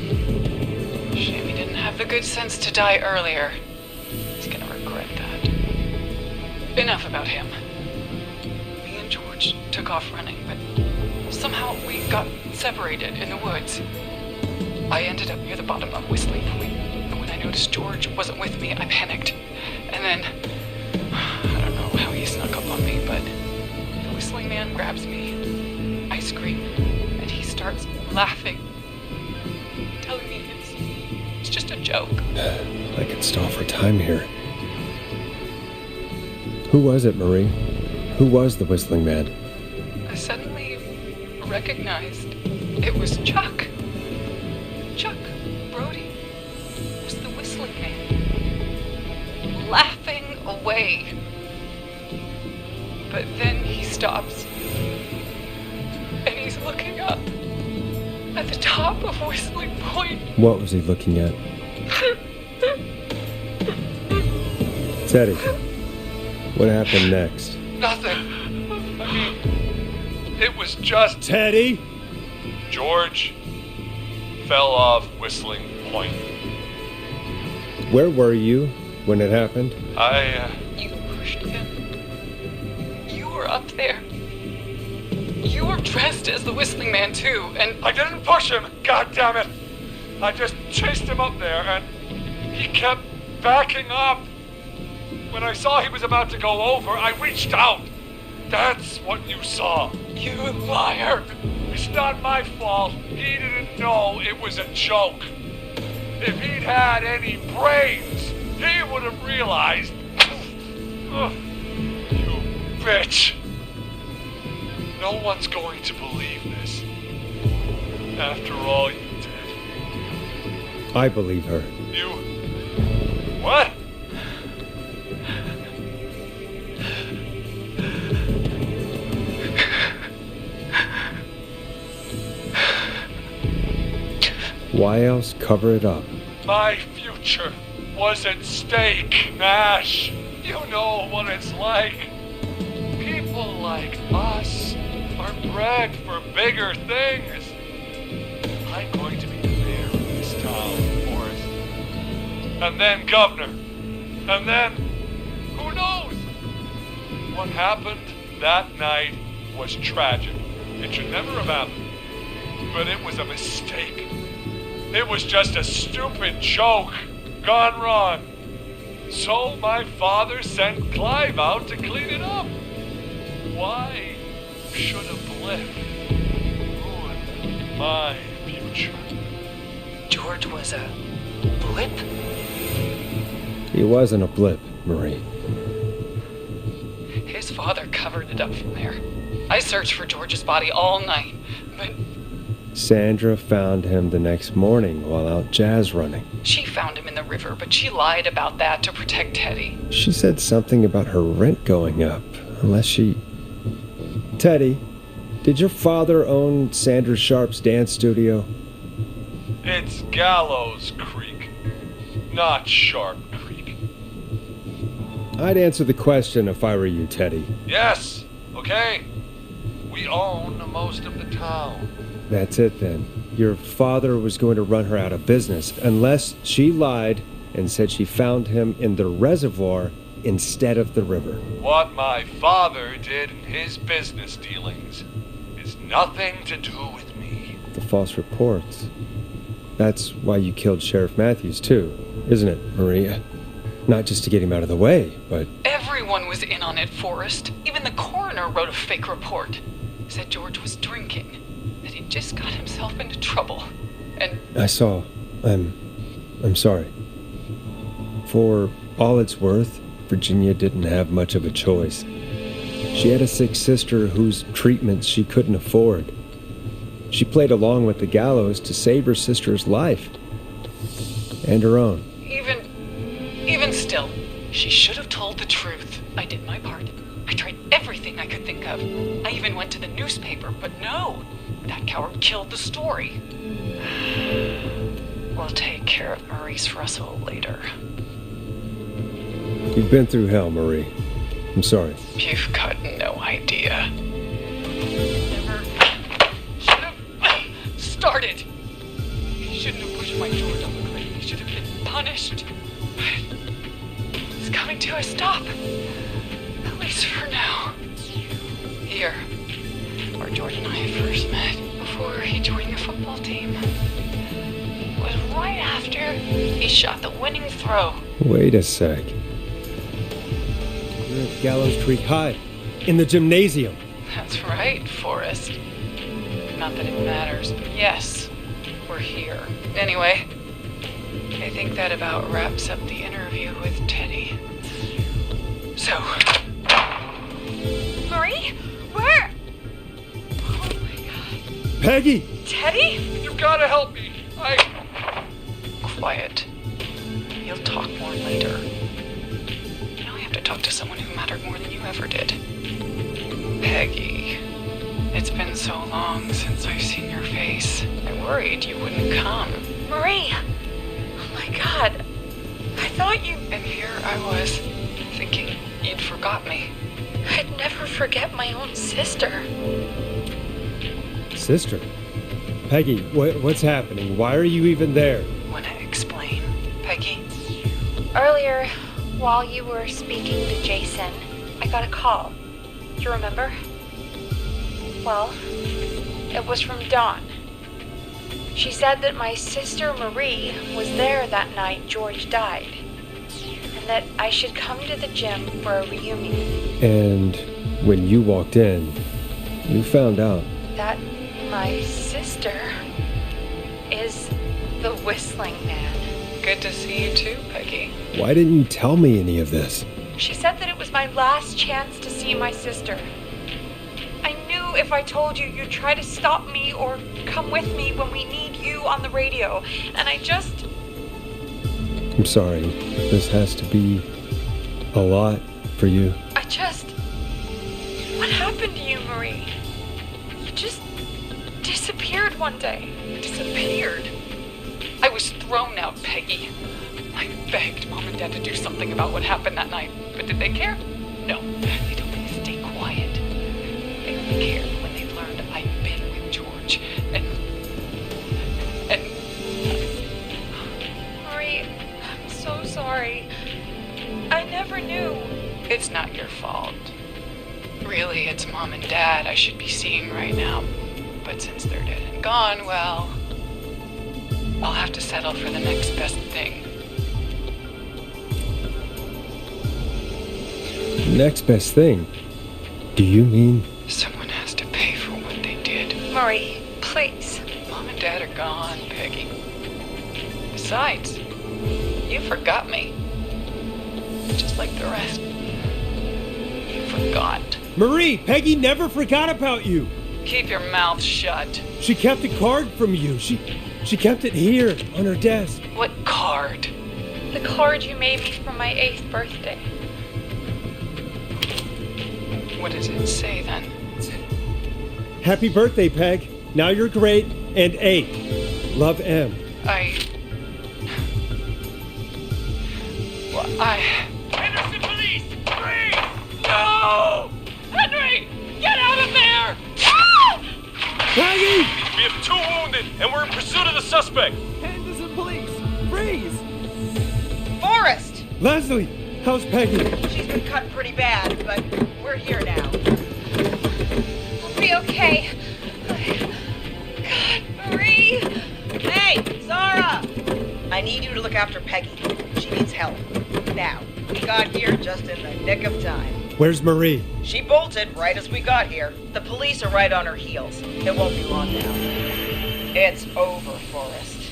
shame he didn't have the good sense to die earlier. He's gonna regret that. Enough about him. Me and George took off running, but somehow we got separated in the woods. I ended up near the bottom of Whistling Point, and when I noticed George wasn't with me, I panicked. And then, I don't know how he snuck up on me, but the Whistling Man grabs me. I scream, and he starts laughing, telling me it's just a joke. I can stall for time here. Who was it, Marie? Who was the Whistling Man? I suddenly recognized it was Chuck. Chuck Brody was the whistling man, laughing away. But then he stops, and he's looking up at the top of Whistling Point. What was he looking at? Teddy, what happened next? Nothing. I mean, it was just... Teddy? George fell off Whistling Point. Where were you when it happened? You pushed him. You were up there. You were dressed as the Whistling Man, too, and... I didn't push him, goddammit! I just chased him up there, and he kept backing up. When I saw he was about to go over, I reached out. That's what you saw. You liar! It's not my fault. He didn't know it was a joke. If he'd had any brains, he would have realized. Ugh, you bitch. No one's going to believe this. After all you did. I believe her. You... What? Why else cover it up? My future was at stake, Nash. You know what it's like. People like us are bred for bigger things. I'm going to be the mayor of this town, Forrest. And then governor. And then, who knows? What happened that night was tragic. It should never have happened. But it was a mistake. It was just a stupid joke gone wrong. So my father sent Clive out to clean it up. Why should a blip ruin my future? George was a blip? He wasn't a blip, Marie. His father covered it up from there. I searched for George's body all night, but... Sandra found him the next morning while out jazz running. She found him in the river, but she lied about that to protect Teddy. She said something about her rent going up, unless she... Teddy, did your father own Sandra Sharp's dance studio? It's Gallows Creed, not Sharp Creek. I'd answer the question if I were you, Teddy. Yes, okay. We own most of the town. That's it then. Your father was going to run her out of business, unless she lied and said she found him in the reservoir instead of the river. What my father did in his business dealings is nothing to do with me. The false reports. That's why you killed Sheriff Matthews, too, isn't it, Maria? Not just to get him out of the way, but... Everyone was in on it, Forrest. Even the coroner wrote a fake report. Said George was drinking. That he just got himself into trouble. And... I saw. I'm sorry. For all it's worth, Virginia didn't have much of a choice. She had a sick sister whose treatments she couldn't afford. She played along with the gallows to save her sister's life. And her own. Even still, she should have told the truth. I did my part. I tried everything I could think of. I even went to the newspaper, but no. That coward killed the story. We'll take care of Maurice Russell later. You've been through hell, Marie. I'm sorry. You've got no idea. Never should have started. He shouldn't have pushed my George off the cliff. He should have been punished. It's coming to a stop. At least for now. Here, where George and I first met, before he joined the football team. It was right after he shot the winning throw. Wait a sec. You're at Gallows Creed High, in the gymnasium. That's right, Forrest. Not that it matters, but yes, we're here. Anyway, I think that about wraps up the interview with Teddy. So... Marie? Where? Peggy! Teddy? You gotta help me. quiet. You'll talk more later. Now I have to talk to someone who mattered more than you ever did. Peggy. It's been so long since I've seen your face. I worried you wouldn't come. Marie! Oh my God. I thought you... And here I was, thinking you'd forgot me. I'd never forget my own sister. Sister? Peggy, what's happening? Why are you even there? Wanna explain, Peggy? Earlier, while you were speaking to Jason, I got a call. Do you remember? Well, it was from Dawn. She said that my sister Marie was there that night George died, and that I should come to the gym for a reunion. And when you walked in, you found out That my sister is the Whistling Man. Good to see you too, Peggy. Why didn't you tell me any of this? She said that it was my last chance to see my sister. I knew if I told you, you'd try to stop me or come with me when we need you on the radio. And I just... I'm sorry. This has to be a lot for you. What happened to you, Marie? You just disappeared one day. Disappeared? I was thrown out, Peggy. I begged Mom and Dad to do something about what happened that night, but did they care? No. They told me to stay quiet. They only cared when they learned I'd been with George. And... Marie, I'm so sorry. I never knew. It's not your fault. Really, it's Mom and Dad I should be seeing right now. But since they're dead and gone, well... I'll have to settle for the next best thing. Next best thing? Do you mean... Someone has to pay for what they did. Marie, please. Mom and Dad are gone, Peggy. Besides, you forgot me. Just like the rest. You forgot. Marie, Peggy never forgot about you. Keep your mouth shut. She kept a card from you. She kept it here on her desk. What card? The card you made me for my 8th birthday. What does it say then? Happy birthday, Peg. Now you're great and 8. Love, M. Henderson police! Freeze! No! Henry! Get out of there! Peggy! We have 2 wounded, and we're in pursuit of the suspect. Henderson police! Freeze! Forrest! Leslie! How's Peggy? She's been cut pretty bad, but we're here now. I'll be okay. God, Marie! Hey, Zara! I need you to look after Peggy. She needs help. Now, we got here just in the nick of time. Where's Marie? She bolted right as we got here. The police are right on her heels. It won't be long now. It's over, Forrest.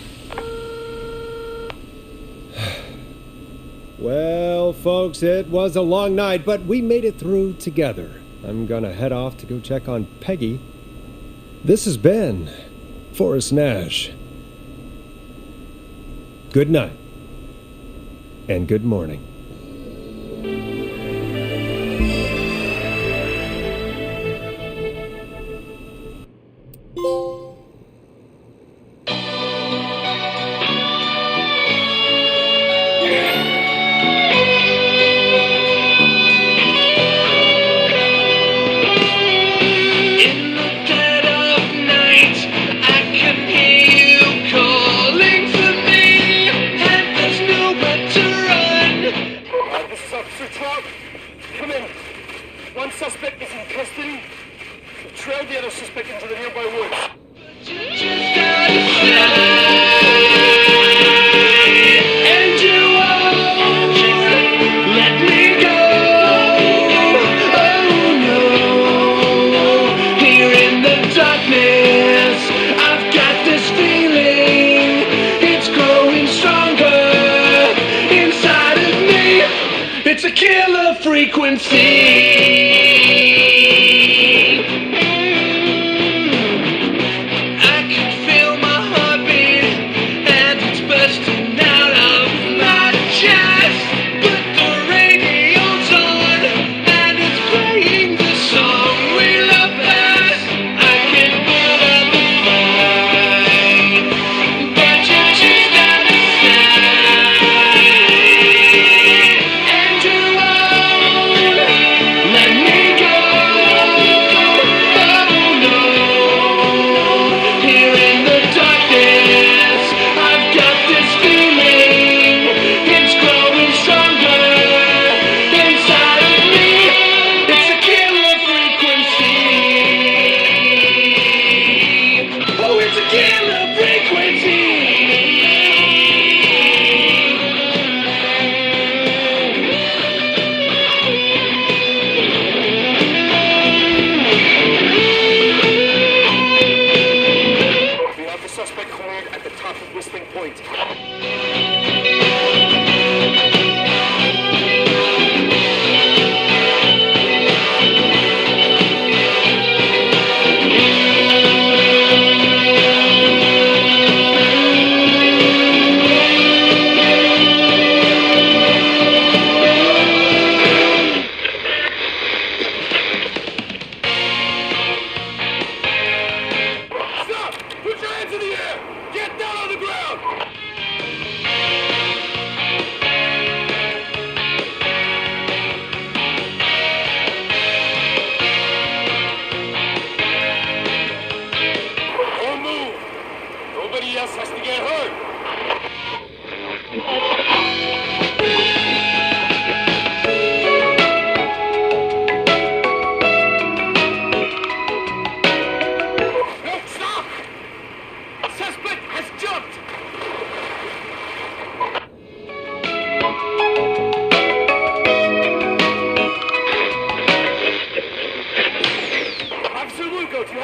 Well, folks, it was a long night, but we made it through together. I'm gonna head off to go check on Peggy. This has been Forrest Nash. Good night. And good morning. Come in. One suspect is in custody. Trail the other suspect into the nearby woods. And you won't let me go. Oh no. Here in the darkness, I've got this feeling. It's growing stronger inside of me. It's a killer frequency. I can feel my heartbeat, and it's bursting now.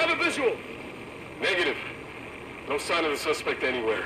have a visual. Negative. No sign of the suspect anywhere.